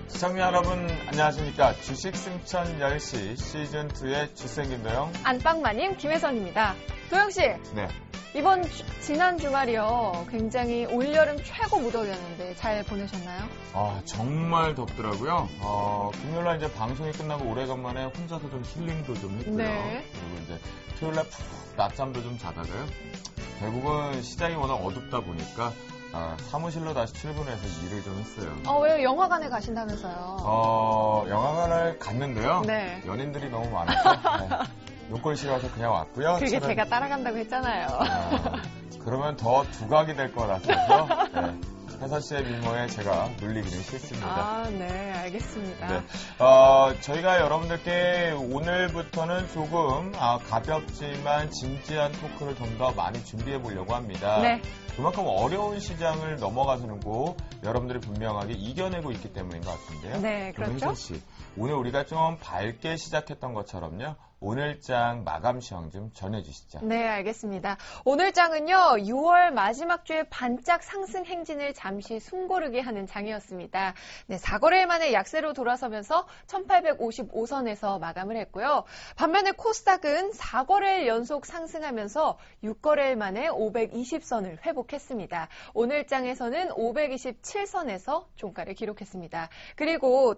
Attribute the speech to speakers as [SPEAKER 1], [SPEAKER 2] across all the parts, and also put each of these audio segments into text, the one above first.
[SPEAKER 1] 시청자 여러분 안녕하십니까. 주식 승천 10시 시즌2의 주생 김도영
[SPEAKER 2] 안방마님 김혜선입니다. 도영씨. 네. 지난 주말이요. 굉장히 올여름 최고 무더위였는데 잘 보내셨나요?
[SPEAKER 1] 정말 덥더라고요. 금요일날 이제 방송이 끝나고 오래간만에 혼자서 좀 힐링도 좀 했고요. 네. 그리고 이제 토요일날 푹 낮잠도 좀 자다가요. 결국은 시장이 워낙 어둡다 보니까 사무실로 다시 출근해서 일을 좀 했어요.
[SPEAKER 2] 왜 영화관에 가신다면서요?
[SPEAKER 1] 영화관을 갔는데요. 네. 연인들이 너무 많아서 눈꼴 싫어서 그냥 왔고요.
[SPEAKER 2] 그게 제가 따라간다고 했잖아요.
[SPEAKER 1] 그러면 더 두각이 될 것 같아서 혜선 씨의 미모에 제가 눌리기는 싫습니다.
[SPEAKER 2] 네, 알겠습니다.
[SPEAKER 1] 네. 저희가 여러분들께 오늘부터는 조금 가볍지만 진지한 토크를 좀 더 많이 준비해 보려고 합니다. 네. 그만큼 어려운 시장을 넘어가서는 꼭 여러분들이 분명하게 이겨내고 있기 때문인 것 같은데요.
[SPEAKER 2] 네, 그렇죠.
[SPEAKER 1] 혜선 씨, 오늘 우리가 좀 밝게 시작했던 것처럼요. 오늘장 마감 시황 좀 전해주시죠.
[SPEAKER 2] 네, 알겠습니다. 오늘장은요, 6월 마지막 주에 반짝 상승 행진을 잠시 숨고르게 하는 장이었습니다. 네, 4거래일 만에 약세로 돌아서면서 1855선에서 마감을 했고요. 반면에 코스닥은 4거래일 연속 상승하면서 6거래일 만에 520선을 회복했습니다. 오늘장에서는 527선에서 종가를 기록했습니다. 그리고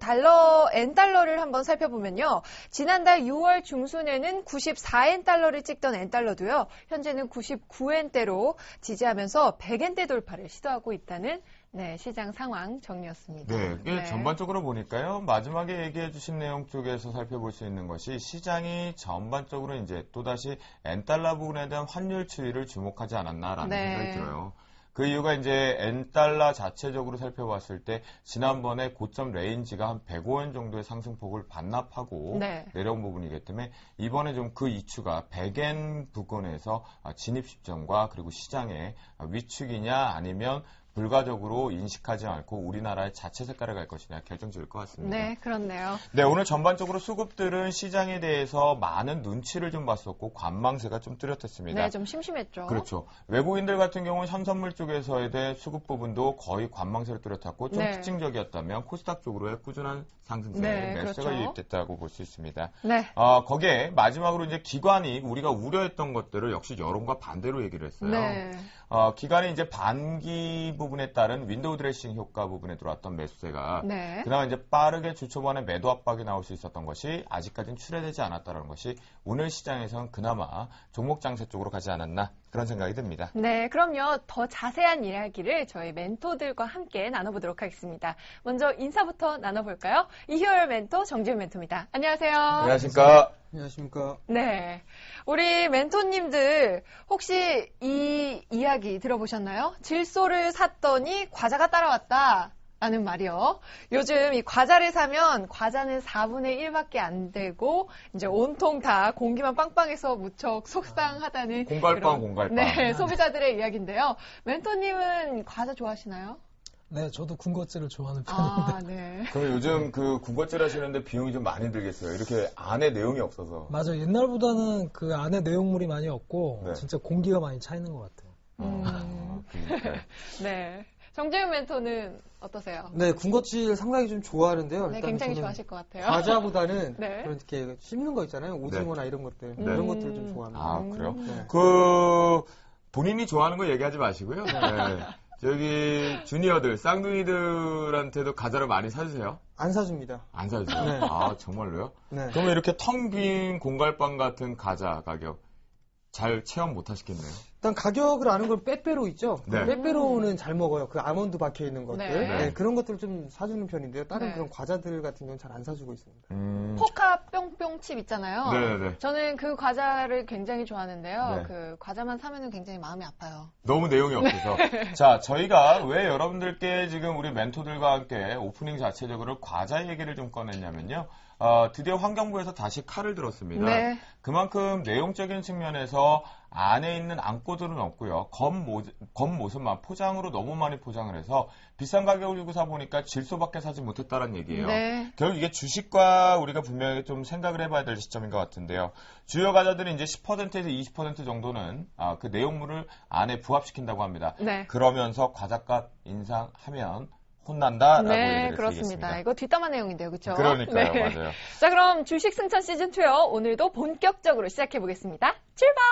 [SPEAKER 2] 엔달러를 한번 살펴보면요. 지난달 6월 중순에는 94엔달러를 찍던 엔달러도요. 현재는 99엔대로 지지하면서 100엔대 돌파를 시도하고 있다는 시장 상황 정리였습니다.
[SPEAKER 1] 네, 전반적으로 보니까요. 마지막에 얘기해 주신 내용 쪽에서 살펴볼 수 있는 것이 시장이 전반적으로 이제 또다시 엔달러 부분에 대한 환율 추이를 주목하지 않았나라는 생각이 들어요. 그 이유가 이제 엔달러 자체적으로 살펴봤을 때 지난번에 고점 레인지가 한 105원 정도의 상승폭을 반납하고 내려온 부분이기 때문에 이번에 좀 그 이추가 100엔 부근에서 진입 시점과 그리고 시장의 위축이냐 아니면 불가적으로 인식하지 않고 우리나라의 자체 색깔을 갈 것이냐 결정 지을 것 같습니다.
[SPEAKER 2] 네, 그렇네요.
[SPEAKER 1] 네, 오늘 전반적으로 수급들은 시장에 대해서 많은 눈치를 좀 봤었고 관망세가 좀 뚜렷했습니다.
[SPEAKER 2] 네, 좀 심심했죠.
[SPEAKER 1] 그렇죠. 외국인들 같은 경우는 현선물 쪽에서의 수급 부분도 거의 관망세를 뚜렷했고 좀 특징적이었다면 코스닥 쪽으로의 꾸준한 상승세, 매수가 유입됐다고 볼 수 있습니다.
[SPEAKER 2] 네.
[SPEAKER 1] 거기에 마지막으로 이제 기관이 우리가 우려했던 것들을 역시 여론과 반대로 얘기를 했어요.
[SPEAKER 2] 네.
[SPEAKER 1] 기관이 이제 반기 부분에 따른 윈도우 드레싱 효과 부분에 들어왔던 매수세가 그나마 이제 빠르게 주 초반에 매도 압박이 나올 수 있었던 것이 아직까지는 출회되지 않았다는 것이 오늘 시장에서는 그나마 종목 장세 쪽으로 가지 않았나 그런 생각이 듭니다.
[SPEAKER 2] 네, 그럼요. 더 자세한 이야기를 저희 멘토들과 함께 나눠보도록 하겠습니다. 먼저 인사부터 나눠볼까요? 이효열 멘토, 정지훈 멘토입니다. 안녕하세요.
[SPEAKER 1] 안녕하십니까.
[SPEAKER 3] 안녕하십니까.
[SPEAKER 2] 네. 우리 멘토님들 혹시 이 이야기 들어보셨나요? 질소를 샀더니 과자가 따라왔다. 라는 말이요. 요즘 이 과자를 사면 과자는 4분의 1밖에 안 되고 이제 온통 다 공기만 빵빵해서 무척 속상하다는
[SPEAKER 1] 공갈빵.
[SPEAKER 2] 네, 소비자들의 이야기인데요. 멘토님은 과자 좋아하시나요?
[SPEAKER 3] 네, 저도 군것질을 좋아하는 편인데.
[SPEAKER 2] 네.
[SPEAKER 1] 그럼 요즘 그 군것질 하시는데 비용이 좀 많이 들겠어요. 이렇게 안에 내용이 없어서.
[SPEAKER 3] 맞아요. 옛날보다는 그 안에 내용물이 많이 없고 진짜 공기가 많이 차 있는 것 같아요.
[SPEAKER 2] 네. 정재훈 멘토는 어떠세요?
[SPEAKER 4] 네, 군것질 상당히 좀 좋아하는데요.
[SPEAKER 2] 네, 굉장히 좋아하실 것 같아요.
[SPEAKER 4] 과자보다는 이렇게 씹는 거 있잖아요. 오징어나 이런 것들. 이런 것들을 좀 좋아합니다.
[SPEAKER 1] 그래요? 그 본인이 좋아하는 거 얘기하지 마시고요. 저기 주니어들, 쌍둥이들한테도 과자를 많이 사주세요?
[SPEAKER 4] 안 사줍니다.
[SPEAKER 1] 안 사주세요?
[SPEAKER 4] 네.
[SPEAKER 1] 정말로요?
[SPEAKER 4] 네.
[SPEAKER 1] 그러면 이렇게 텅 빈 공갈빵 같은 과자 가격 잘 체험 못 하시겠네요.
[SPEAKER 4] 일단 가격을 아는 건 빼빼로 있죠?
[SPEAKER 1] 네.
[SPEAKER 4] 빼빼로는 잘 먹어요. 그 아몬드 박혀 있는 것들.
[SPEAKER 2] 네.
[SPEAKER 4] 그런 것들을 좀 사주는 편인데요. 다른 그런 과자들 같은 경우는 잘 안 사주고 있습니다.
[SPEAKER 2] 포카 뿅뿅칩 있잖아요.
[SPEAKER 1] 네네.
[SPEAKER 2] 저는 그 과자를 굉장히 좋아하는데요. 그 과자만 사면은 굉장히 마음이 아파요.
[SPEAKER 1] 너무 내용이 없어서. 자, 저희가 왜 여러분들께 지금 우리 멘토들과 함께 오프닝 자체적으로 과자 얘기를 좀 꺼냈냐면요. 드디어 환경부에서 다시 칼을 들었습니다.
[SPEAKER 2] 네.
[SPEAKER 1] 그만큼 내용적인 측면에서 안에 있는 안고들은 없고요. 겉모습만 포장으로 너무 많이 포장을 해서 비싼 가격을 주고 사보니까 질소밖에 사지 못했다는 얘기예요.
[SPEAKER 2] 네.
[SPEAKER 1] 결국 이게 주식과 우리가 분명히 좀 생각을 해봐야 될 시점인 것 같은데요. 주요 과자들은 이제 10%에서 20% 정도는 그 내용물을 안에 부합시킨다고 합니다.
[SPEAKER 2] 네.
[SPEAKER 1] 그러면서 과자값 인상하면 혼난다라고
[SPEAKER 2] 네,
[SPEAKER 1] 얘기를
[SPEAKER 2] 그렇습니다.
[SPEAKER 1] 드리겠습니다.
[SPEAKER 2] 이거 뒷담화 내용인데요, 그렇죠?
[SPEAKER 1] 그러니까요,
[SPEAKER 2] 네.
[SPEAKER 1] 맞아요.
[SPEAKER 2] 자, 그럼 주식 승천 시즌 2요. 오늘도 본격적으로 시작해 보겠습니다. 출발!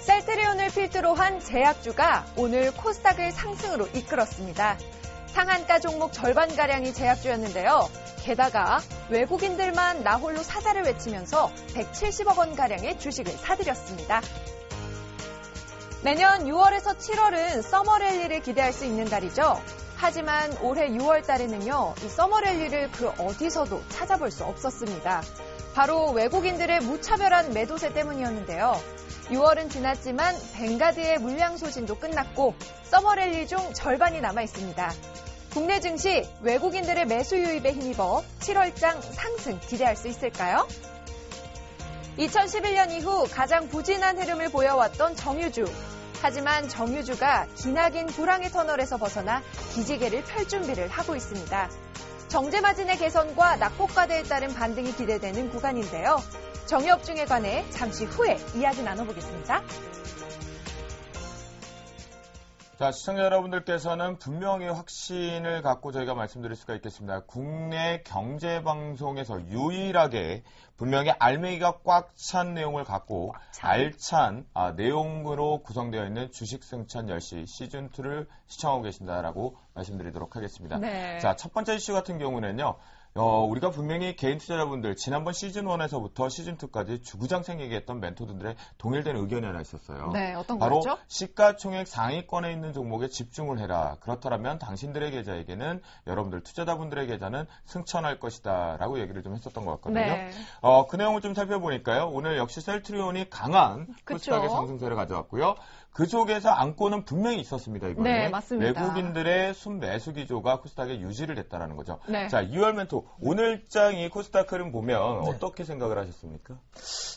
[SPEAKER 2] 셀트리온을 필두로 한 제약주가 오늘 코스닥을 상승으로 이끌었습니다. 상한가 종목 절반가량이 제약주였는데요. 게다가 외국인들만 나홀로 사자를 외치면서 170억 원가량의 주식을 사들였습니다. 매년 6월에서 7월은 서머랠리를 기대할 수 있는 달이죠. 하지만 올해 6월 달에는요, 이 서머랠리를 그 어디서도 찾아볼 수 없었습니다. 바로 외국인들의 무차별한 매도세 때문이었는데요. 6월은 지났지만 뱅가드의 물량 소진도 끝났고 서머랠리 중 절반이 남아 있습니다. 국내 증시 외국인들의 매수 유입에 힘입어 7월장 상승 기대할 수 있을까요? 2011년 이후 가장 부진한 흐름을 보여왔던 정유주. 하지만 정유주가 기나긴 불황의 터널에서 벗어나 기지개를 펼 준비를 하고 있습니다. 정제 마진의 개선과 낙폭과대에 따른 반등이 기대되는 구간인데요. 정유업중에 관해 잠시 후에 이야기 나눠보겠습니다.
[SPEAKER 1] 자, 시청자 여러분들께서는 분명히 확신을 갖고 저희가 말씀드릴 수가 있겠습니다. 국내 경제방송에서 유일하게 분명히 알맹이가 꽉 찬 내용을 갖고 알찬 내용으로 구성되어 있는 주식승천 10시 시즌2를 시청하고 계신다라고 말씀드리도록 하겠습니다.
[SPEAKER 2] 네.
[SPEAKER 1] 자, 첫 번째 이슈 같은 경우는요. 우리가 분명히 개인 투자자분들 지난번 시즌1에서부터 시즌2까지 주구장창 얘기했던 멘토들의 동일된 의견이 하나 있었어요.
[SPEAKER 2] 네, 어떤
[SPEAKER 1] 바로
[SPEAKER 2] 거였죠?
[SPEAKER 1] 시가총액 상위권에 있는 종목에 집중을 해라. 그렇다면 당신들의 계좌에게는 여러분들 투자자분들의 계좌는 승천할 것이다 라고 얘기를 좀 했었던 것 같거든요.
[SPEAKER 2] 네.
[SPEAKER 1] 그 내용을 좀 살펴보니까요. 오늘 역시 셀트리온이 강한 코스닥의 상승세를 가져왔고요. 그 속에서 안고는 분명히 있었습니다. 이번에
[SPEAKER 2] 네, 맞습니다.
[SPEAKER 1] 외국인들의 순매수 기조가 코스닥에 유지를 했다라는 거죠.
[SPEAKER 2] 네.
[SPEAKER 1] 자, 2월 멘토 오늘장 이 코스닥 흐름 보면
[SPEAKER 3] 네.
[SPEAKER 1] 어떻게 생각을 하셨습니까?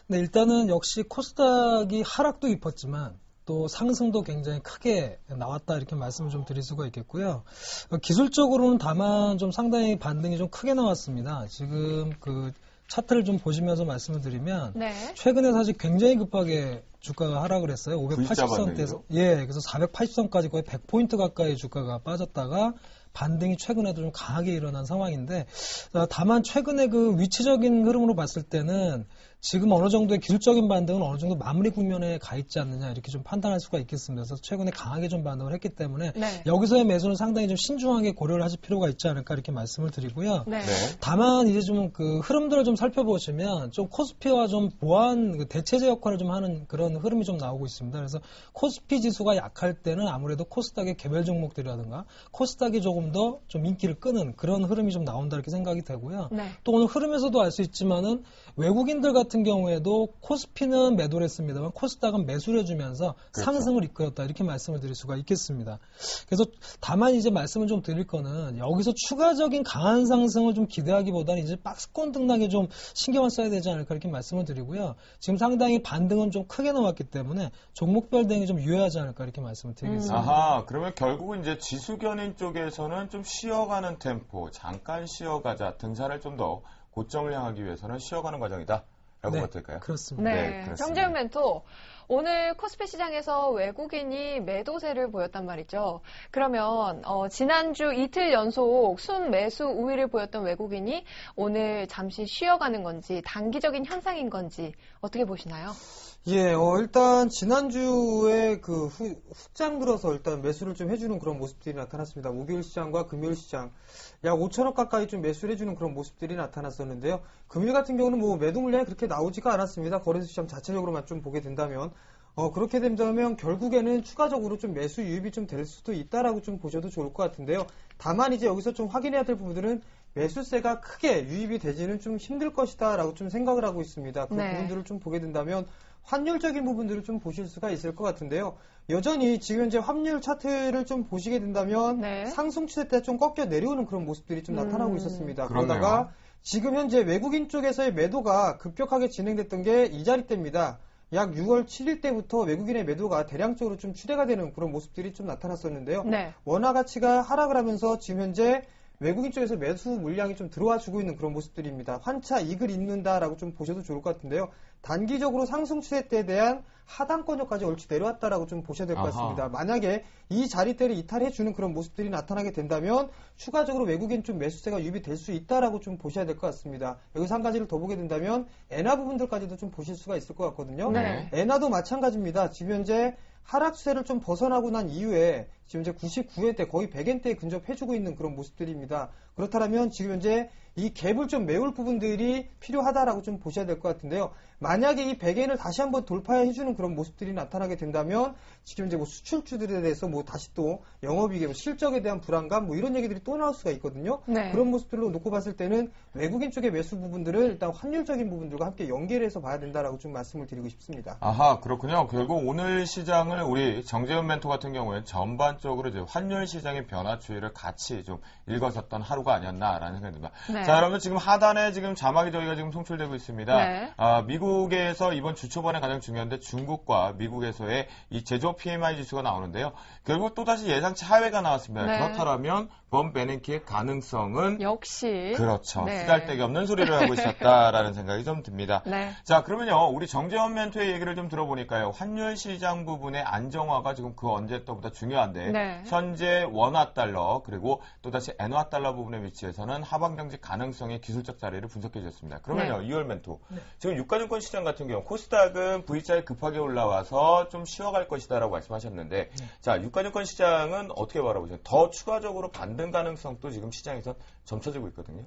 [SPEAKER 3] 네, 일단은 역시 코스닥이 하락도 깊었지만 또 상승도 굉장히 크게 나왔다 이렇게 말씀을 좀 드릴 수가 있겠고요. 기술적으로는 다만 좀 상당히 반등이 좀 크게 나왔습니다. 지금 그 차트를 좀 보시면서 말씀을 드리면
[SPEAKER 2] 네.
[SPEAKER 3] 최근에 사실 굉장히 급하게 주가가 하락을 했어요. 580선대에서 그래서 480선까지 거의 100포인트 가까이 주가가 빠졌다가 반등이 최근에도 좀 강하게 일어난 상황인데 다만 최근에 그 위치적인 흐름으로 봤을 때는 지금 어느 정도의 기술적인 반등은 어느 정도 마무리 국면에 가 있지 않느냐 이렇게 좀 판단할 수가 있겠습니다. 그래서 최근에 강하게 좀 반등을 했기 때문에
[SPEAKER 2] 네.
[SPEAKER 3] 여기서의 매수는 상당히 좀 신중하게 고려를 하실 필요가 있지 않을까 이렇게 말씀을 드리고요.
[SPEAKER 2] 네.
[SPEAKER 3] 다만 이제 좀 그 흐름들을 좀 살펴보시면 좀 코스피와 좀 보완 그 대체제 역할을 좀 하는 그런 흐름이 좀 나오고 있습니다. 그래서 코스피 지수가 약할 때는 아무래도 코스닥의 개별 종목들이라든가 코스닥이 조금 더 좀 인기를 끄는 그런 흐름이 좀 나온다 이렇게 생각이 되고요.
[SPEAKER 2] 네.
[SPEAKER 3] 또 오늘 흐름에서도 알 수 있지만은 외국인들 같은 경우에도 코스피는 매도를 했습니다만 코스닥은 매수를 해주면서
[SPEAKER 1] 그렇죠.
[SPEAKER 3] 상승을 이끌었다 이렇게 말씀을 드릴 수가 있겠습니다. 그래서 다만 이제 말씀을 좀 드릴 거는 여기서 추가적인 강한 상승을 좀 기대하기보다는 이제 박스권 등락에 좀 신경을 써야 되지 않을까 이렇게 말씀을 드리고요. 지금 상당히 반등은 좀 크게 나왔기 때문에 종목별 대응이 좀 유효하지 않을까 이렇게 말씀을 드리겠습니다.
[SPEAKER 1] 아하, 그러면 결국은 이제 지수 견인 쪽에서는 좀 쉬어가는 템포, 잠깐 쉬어가자, 등산을 좀 더 고점을 향하기 위해서는 쉬어가는 과정이다. 라고
[SPEAKER 3] 네,
[SPEAKER 1] 봐도 될까요?
[SPEAKER 3] 그렇습니다.
[SPEAKER 2] 네.
[SPEAKER 1] 그렇습니다.
[SPEAKER 2] 정재훈 멘토. 오늘 코스피 시장에서 외국인이 매도세를 보였단 말이죠. 그러면 지난주 이틀 연속 순매수 우위를 보였던 외국인이 오늘 잠시 쉬어가는 건지 단기적인 현상인 건지 어떻게 보시나요?
[SPEAKER 4] 예, 일단 지난주에 그 훅장 들어서 일단 매수를 좀 해주는 그런 모습들이 나타났습니다. 목요일 시장과 금요일 시장 약 5천억 가까이 좀 매수를 해주는 그런 모습들이 나타났었는데요. 금요일 같은 경우는 뭐 매도 물량이 그렇게 나오지가 않았습니다. 거래소 시장 자체적으로만 좀 보게 된다면 그렇게 된다면 결국에는 추가적으로 좀 매수 유입이 좀 될 수도 있다라고 좀 보셔도 좋을 것 같은데요. 다만 이제 여기서 좀 확인해야 될 부분들은 매수세가 크게 유입이 되지는 좀 힘들 것이다라고 좀 생각을 하고 있습니다. 그
[SPEAKER 2] 네.
[SPEAKER 4] 부분들을 좀 보게 된다면 환율적인 부분들을 좀 보실 수가 있을 것 같은데요. 여전히 지금 현재 환율 차트를 좀 보시게 된다면
[SPEAKER 2] 네.
[SPEAKER 4] 상승 추세 때 좀 꺾여 내려오는 그런 모습들이 좀 나타나고 있었습니다.
[SPEAKER 1] 그러네요.
[SPEAKER 4] 그러다가 지금 현재 외국인 쪽에서의 매도가 급격하게 진행됐던 게 이 자리대입니다. 약 6월 7일 때부터 외국인의 매도가 대량적으로 좀 추대가 되는 그런 모습들이 좀 나타났었는데요.
[SPEAKER 2] 네.
[SPEAKER 4] 원화 가치가 하락을 하면서 지금 현재 외국인 쪽에서 매수 물량이 좀 들어와 주고 있는 그런 모습들입니다. 환차 이익을 잇는다라고 좀 보셔도 좋을 것 같은데요. 단기적으로 상승 추세대에 대한 하단권역까지 얼추 내려왔다라고 좀 보셔야 될 것 같습니다. 만약에 이 자리대를 이탈해주는 그런 모습들이 나타나게 된다면 추가적으로 외국인 좀 매수세가 유입될 수 있다라고 좀 보셔야 될 것 같습니다. 여기서 한 가지를 더 보게 된다면 엔화 부분들까지도 좀 보실 수가 있을 것 같거든요.
[SPEAKER 2] 네.
[SPEAKER 4] 엔화도 마찬가지입니다. 지금 현재 하락 추세를 좀 벗어나고 난 이후에 지금 현재 99엔대 거의 100엔대에 근접해주고 있는 그런 모습들입니다. 그렇다면 지금 현재 이 갭을 좀 메울 부분들이 필요하다라고 좀 보셔야 될 것 같은데요. 만약에 이 100엔을 다시 한번 돌파해주는 그런 모습들이 나타나게 된다면 지금 현재 뭐 수출주들에 대해서 뭐 다시 또 영업이익, 뭐 실적에 대한 불안감 뭐 이런 얘기들이 또 나올 수가 있거든요.
[SPEAKER 2] 네.
[SPEAKER 4] 그런 모습들로 놓고 봤을 때는 외국인 쪽의 매수 부분들을 일단 환율적인 부분들과 함께 연계해서 봐야 된다라고 좀 말씀을 드리고 싶습니다.
[SPEAKER 1] 아하, 그렇군요. 결국 오늘 시장을 우리 정재훈 멘토 같은 경우에 전반적으로 이제 환율 시장의 변화 추이를 같이 좀 읽어섰던 하루가 아니었나라는 생각이 듭니다.
[SPEAKER 2] 네.
[SPEAKER 1] 자, 그러면 지금 하단에 지금 자막이 저희가 지금 송출되고 있습니다.
[SPEAKER 2] 네.
[SPEAKER 1] 미국에서 이번 주 초반에 가장 중요한데 중국과 미국에서의 이 제조업 PMI 지수가 나오는데요. 결국 또다시 예상치 하회가 나왔습니다.
[SPEAKER 2] 네.
[SPEAKER 1] 그렇다면 번 베냉키의 가능성은
[SPEAKER 2] 역시.
[SPEAKER 1] 그렇죠.
[SPEAKER 2] 네.
[SPEAKER 1] 쓰잘데기 없는 소리를 하고 있었다라는 생각이 좀 듭니다.
[SPEAKER 2] 네.
[SPEAKER 1] 자, 그러면요, 우리 정재원 멘토의 얘기를 좀 들어보니까요, 환율 시장 부분의 안정화가 지금 그 언제 때보다 중요한데,
[SPEAKER 2] 네.
[SPEAKER 1] 현재 원화 달러, 그리고 또다시 엔화 달러 부분의 위치에서는 하방 경직 가능성의 기술적 자리를 분석해 주셨습니다. 그러면요,
[SPEAKER 2] 네.
[SPEAKER 1] 2월 멘토. 지금 유가증권 시장 같은 경우, 코스닥은 V자에 급하게 올라와서 좀 쉬어갈 것이다라고 말씀하셨는데, 자, 유가증권 시장은 어떻게 바라보세요? 더 추가적으로 반등 가능성도 지금 시장에서 점쳐지고 있거든요.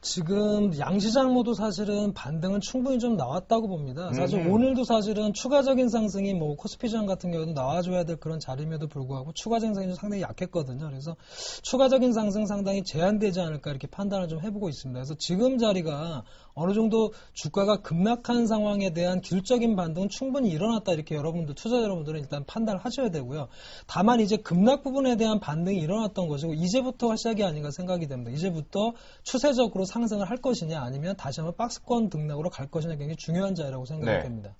[SPEAKER 3] 지금 양시장 모두 사실은 반등은 충분히 좀 나왔다고 봅니다. 사실 오늘도 사실은 추가적인 상승이 뭐 코스피장 같은 경우는 나와줘야 될 그런 자리임에도 불구하고 추가 상승이 상당히 약했거든요. 그래서 추가적인 상승 상당히 제한되지 않을까 이렇게 판단을 좀 해보고 있습니다. 그래서 지금 자리가 어느 정도 주가가 급락한 상황에 대한 기술적인 반등은 충분히 일어났다 이렇게 여러분들 투자 여러분들은 일단 판단을 하셔야 되고요. 다만 이제 급락 부분에 대한 반등이 일어났던 것이고 이제부터가 시작이 아닌가 생각이 됩니다. 이제부터 추세적으로 상승을 할 것이냐 아니면 다시 한번 박스권 등락으로 갈 것이냐 굉장히 중요한 자리라고 생각이
[SPEAKER 1] 네.
[SPEAKER 3] 됩니다.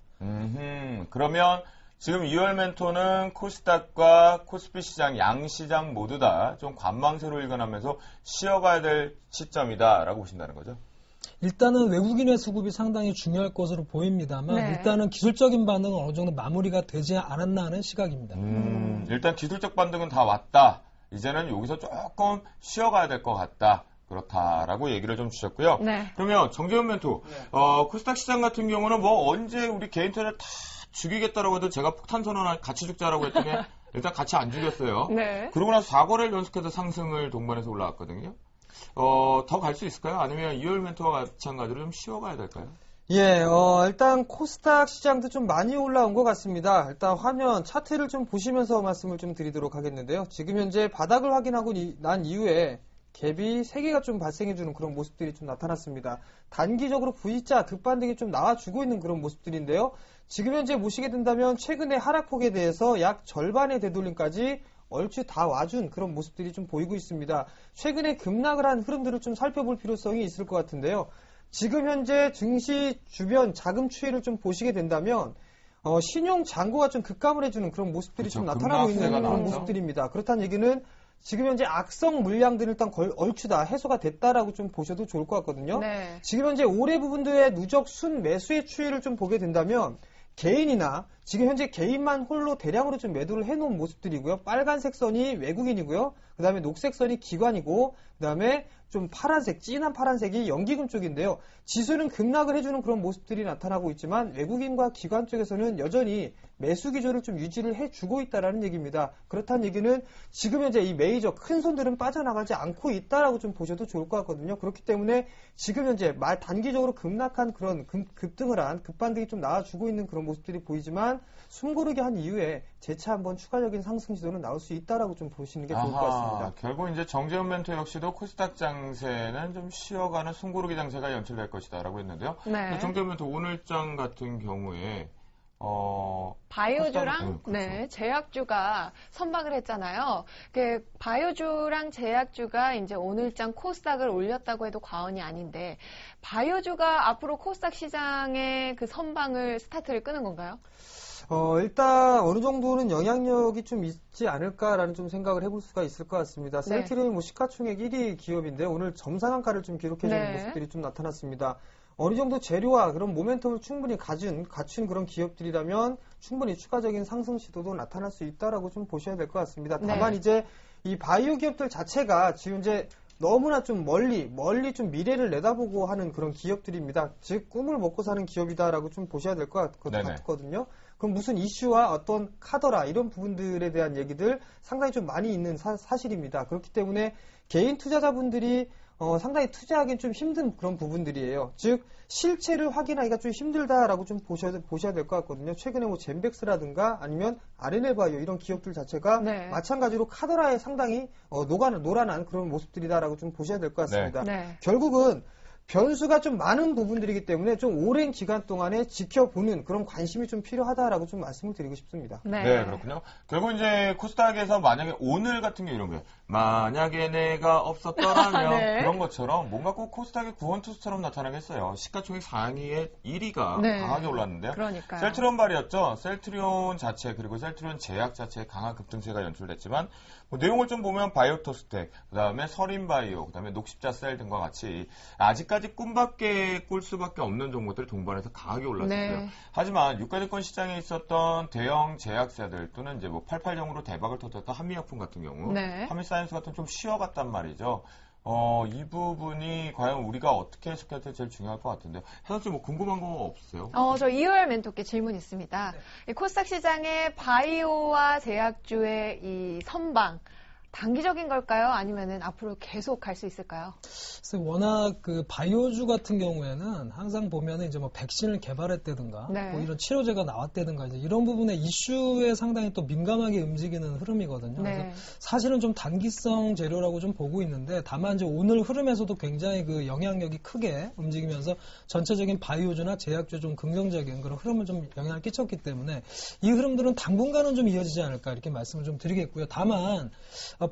[SPEAKER 1] 그러면 지금 2월 멘토는 코스닥과 코스피 시장, 양시장 모두 다 좀 관망세로 일관하면서 쉬어가야 될 시점이다라고 보신다는 거죠?
[SPEAKER 3] 일단은 외국인의 수급이 상당히 중요할 것으로 보입니다만
[SPEAKER 2] 네.
[SPEAKER 3] 일단은 기술적인 반등은 어느 정도 마무리가 되지 않았나 하는 시각입니다.
[SPEAKER 1] 일단 기술적 반등은 다 왔다. 이제는 여기서 조금 쉬어가야 될 것 같다. 그렇다라고 얘기를 좀 주셨고요.
[SPEAKER 2] 네.
[SPEAKER 1] 그러면 정재훈 멘토, 코스닥 시장 같은 경우는 뭐 언제 우리 개인턴을 다 죽이겠다라고 해도 제가 폭탄 선언을 같이 죽자라고 했더니 일단 같이 안 죽였어요.
[SPEAKER 2] 네.
[SPEAKER 1] 그러고 나서 4거래를 연속해서 상승을 동반해서 올라왔거든요. 더 갈 수 있을까요? 아니면 2월 멘토와 마찬가지로 좀 쉬어가야 될까요?
[SPEAKER 4] 예, 일단 코스닥 시장도 좀 많이 올라온 것 같습니다. 일단 화면 차트를 좀 보시면서 말씀을 좀 드리도록 하겠는데요. 지금 현재 바닥을 확인하고 난 이후에 갭이 3개가 좀 발생해주는 그런 모습들이 좀 나타났습니다. 단기적으로 V자 급반등이 좀 나와주고 있는 그런 모습들인데요. 지금 현재 보시게 된다면 최근의 하락폭에 대해서 약 절반의 되돌림까지 얼추 다 와준 그런 모습들이 좀 보이고 있습니다. 최근에 급락을 한 흐름들을 좀 살펴볼 필요성이 있을 것 같은데요. 지금 현재 증시 주변 자금 추이를 좀 보시게 된다면 신용 잔고가 좀 급감을 해주는 그런 모습들이
[SPEAKER 1] 그렇죠.
[SPEAKER 4] 좀 나타나고 있는
[SPEAKER 1] 급락세가
[SPEAKER 4] 그런
[SPEAKER 1] 나왔죠.
[SPEAKER 4] 모습들입니다. 그렇다는 얘기는 지금 현재 악성 물량들은 일단 얼추 다 해소가 됐다라고 좀 보셔도 좋을 것 같거든요.
[SPEAKER 2] 네.
[SPEAKER 4] 지금 현재 올해 부분들의 누적 순 매수의 추이를 좀 보게 된다면 개인이나 지금 현재 개인만 홀로 대량으로 좀 매도를 해놓은 모습들이고요. 빨간색 선이 외국인이고요. 그 다음에 녹색 선이 기관이고 그 다음에 좀 파란색, 진한 파란색이 연기금 쪽인데요. 지수는 급락을 해주는 그런 모습들이 나타나고 있지만 외국인과 기관 쪽에서는 여전히 매수 기조를 좀 유지를 해주고 있다라는 얘기입니다. 그렇다는 얘기는 지금 현재 이 메이저 큰 손들은 빠져나가지 않고 있다라고 좀 보셔도 좋을 것 같거든요. 그렇기 때문에 지금 현재 단기적으로 급락한 그런 급등을 한 급반등이 좀 나와주고 있는 그런 모습들이 보이지만 숨고르기 한 이후에 재차 한번 추가적인 상승 시도는 나올 수 있다라고 좀 보시는 게 좋을 것 같습니다.
[SPEAKER 1] 결국 이제 정재훈 멘토 역시도 코스닥 장세는 좀 쉬어가는 숨고르기 장세가 연출될 것이다라고 했는데요.
[SPEAKER 2] 네.
[SPEAKER 1] 정재훈 멘토 오늘장 같은 경우에
[SPEAKER 2] 바이오주랑
[SPEAKER 1] 그렇죠.
[SPEAKER 2] 네, 제약주가 선박을 했잖아요. 그 바이오주랑 제약주가 이제 오늘장 코스닥을 올렸다고 해도 과언이 아닌데 바이오주가 앞으로 코스닥 시장의 그 선방을 스타트를 끄는 건가요?
[SPEAKER 4] 일단 어느 정도는 영향력이 좀 있지 않을까라는 좀 생각을 해볼 수가 있을 것 같습니다. 셀트리온이 뭐 시가총액 1위 기업인데 오늘 점상한가를 좀 기록해주는
[SPEAKER 2] 네.
[SPEAKER 4] 모습들이 좀 나타났습니다. 어느 정도 재료와 그런 모멘텀을 충분히 갖춘 그런 기업들이라면 충분히 추가적인 상승 시도도 나타날 수 있다라고 좀 보셔야 될 것 같습니다. 다만
[SPEAKER 2] 네.
[SPEAKER 4] 이제 이 바이오 기업들 자체가 지금 이제 너무나 좀 멀리 좀 미래를 내다보고 하는 그런 기업들입니다. 즉 꿈을 먹고 사는 기업이다라고 좀 보셔야 될 것 같거든요. 그럼 무슨 이슈와 어떤 카더라 이런 부분들에 대한 얘기들 상당히 좀 많이 있는 사실입니다. 그렇기 때문에 개인 투자자분들이 상당히 투자하기는 좀 힘든 그런 부분들이에요. 즉 실체를 확인하기가 좀 힘들다라고 좀 보셔야 될 것 같거든요. 최근에 뭐 젠백스라든가 아니면 RNL바이오 이런 기업들 자체가
[SPEAKER 2] 네.
[SPEAKER 4] 마찬가지로 카더라에 상당히 노란한 그런 모습들이다라고 좀 보셔야 될 것 같습니다.
[SPEAKER 2] 네.
[SPEAKER 4] 결국은 변수가 좀 많은 부분들이기 때문에 좀 오랜 기간 동안에 지켜보는 그런 관심이 좀 필요하다라고 좀 말씀을 드리고 싶습니다.
[SPEAKER 1] 네, 그렇군요. 결국 이제 코스닥에서 만약에 오늘 같은 게 이런 거예요. 만약에 내가 없었더라면
[SPEAKER 2] 네.
[SPEAKER 1] 그런 것처럼 뭔가 꼭 코스닥의 구원투수처럼 나타나겠어요. 시가총액 상위의 1위가
[SPEAKER 2] 네.
[SPEAKER 1] 강하게 올랐는데요.
[SPEAKER 2] 그러니까요.
[SPEAKER 1] 셀트리온 발이었죠. 셀트리온 자체 그리고 셀트리온 제약 자체에 강한 급등세가 연출됐지만 뭐 내용을 좀 보면 바이오토스텍, 그다음에 서린바이오, 그다음에 녹십자셀 등과 같이 아직까지 꿈밖에 꿀 수밖에 없는 종목들이 동반해서 강하게 올랐었어요.
[SPEAKER 2] 네.
[SPEAKER 1] 하지만 유가증권 시장에 있었던 대형 제약사들 또는 이제 뭐 88정으로 대박을 터졌던 한미약품 같은 경우,
[SPEAKER 2] 네.
[SPEAKER 1] 한미사이언스 같은 좀 쉬어갔단 말이죠. 이 부분이 과연 우리가 어떻게 해석해야 될지 제일 중요할 것 같은데요. 혜선 씨 뭐 궁금한 거 없으세요?
[SPEAKER 2] 저 이월 멘토께 질문 있습니다. 이 코스닥 시장의 바이오와 제약주의 이 선방 단기적인 걸까요? 아니면은 앞으로 계속 갈 수 있을까요?
[SPEAKER 3] 그래서 워낙 그 바이오주 같은 경우에는 항상 보면은 이제 뭐 백신을 개발했다든가
[SPEAKER 2] 네.
[SPEAKER 3] 뭐 이런 치료제가 나왔다든가 이제 이런 부분에 이슈에 상당히 또 민감하게 움직이는 흐름이거든요.
[SPEAKER 2] 네.
[SPEAKER 3] 그래서 사실은 좀 단기성 재료라고 좀 보고 있는데 다만 이제 오늘 흐름에서도 굉장히 그 영향력이 크게 움직이면서 전체적인 바이오주나 제약주 좀 긍정적인 그런 흐름을 좀 영향을 끼쳤기 때문에 이 흐름들은 당분간은 좀 이어지지 않을까 이렇게 말씀을 좀 드리겠고요. 다만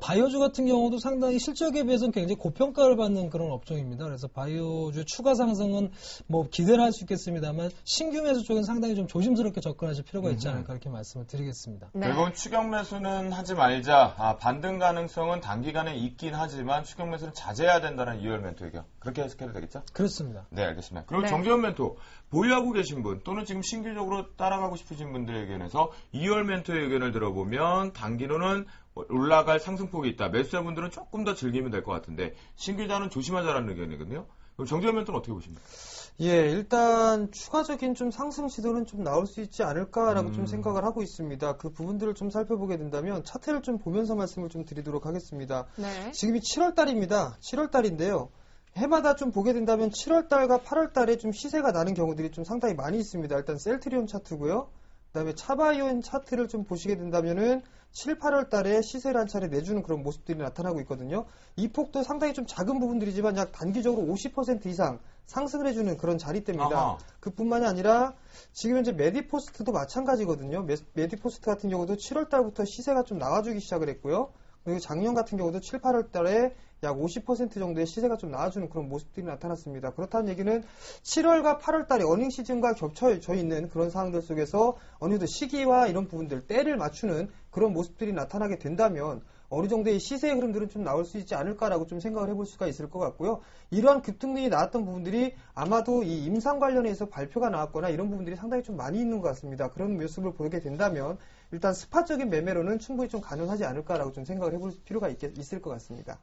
[SPEAKER 3] 바이오주 같은 경우도 상당히 실적에 비해서는 굉장히 고평가를 받는 그런 업종입니다. 그래서 바이오주 추가 상승은 뭐 기대를 할 수 있겠습니다만 신규 매수 쪽은 상당히 좀 조심스럽게 접근하실 필요가 있지 않을까 이렇게 말씀을 드리겠습니다.
[SPEAKER 2] 네.
[SPEAKER 1] 결국은 추격 매수는 하지 말자. 반등 가능성은 단기간에 있긴 하지만 추격 매수는 자제해야 된다는 이월 멘토 의견. 그렇게 해석해도 되겠죠?
[SPEAKER 3] 그렇습니다.
[SPEAKER 1] 네, 알겠습니다. 그리고
[SPEAKER 2] 네.
[SPEAKER 1] 정재원 멘토, 보유하고 계신 분 또는 지금 신규적으로 따라가고 싶으신 분들의 의견에서 2월 멘토의 의견을 들어보면 단기로는 올라갈 상승폭이 있다. 매수자분들은 조금 더 즐기면 될 것 같은데 신규자는 조심하자라는 의견이거든요. 그럼 정재원 멘토는 어떻게 보십니까?
[SPEAKER 4] 예, 일단 추가적인 좀 상승 시도는 좀 나올 수 있지 않을까라고 좀 생각을 하고 있습니다. 그 부분들을 좀 살펴보게 된다면 차트를 좀 보면서 말씀을 좀 드리도록 하겠습니다.
[SPEAKER 2] 네.
[SPEAKER 4] 지금이 7월 달입니다. 7월 달인데요. 해마다 좀 보게 된다면 7월 달과 8월 달에 좀 시세가 나는 경우들이 좀 상당히 많이 있습니다. 일단 셀트리온 차트고요. 그다음에 차바이온 차트를 좀 보시게 된다면은 7, 8월 달에 시세를 한 차례 내주는 그런 모습들이 나타나고 있거든요. 이 폭도 상당히 좀 작은 부분들이지만 약 단기적으로 50% 이상 상승을 해주는 그런 자리대입니다.
[SPEAKER 1] 아하.
[SPEAKER 4] 그뿐만이 아니라 지금 현재 메디포스트도 마찬가지거든요. 메디포스트 같은 경우도 7월 달부터 시세가 좀 나와주기 시작을 했고요. 그리고 작년 같은 경우도 7, 8월 달에 약 50% 정도의 시세가 좀 나와주는 그런 모습들이 나타났습니다. 그렇다는 얘기는 7월과 8월 달에 어닝 시즌과 겹쳐져 있는 그런 상황들 속에서 어느 정도 시기와 이런 부분들, 때를 맞추는 그런 모습들이 나타나게 된다면 어느 정도의 시세의 흐름들은 좀 나올 수 있지 않을까라고 좀 생각을 해볼 수가 있을 것 같고요. 이러한 급등률이 나왔던 부분들이 아마도 이 임상 관련해서 발표가 나왔거나 이런 부분들이 상당히 좀 많이 있는 것 같습니다. 그런 모습을 보게 된다면 일단 스팟적인 매매로는 충분히 좀 가능하지 않을까라고 좀 생각을 해볼 필요가 있을 것 같습니다.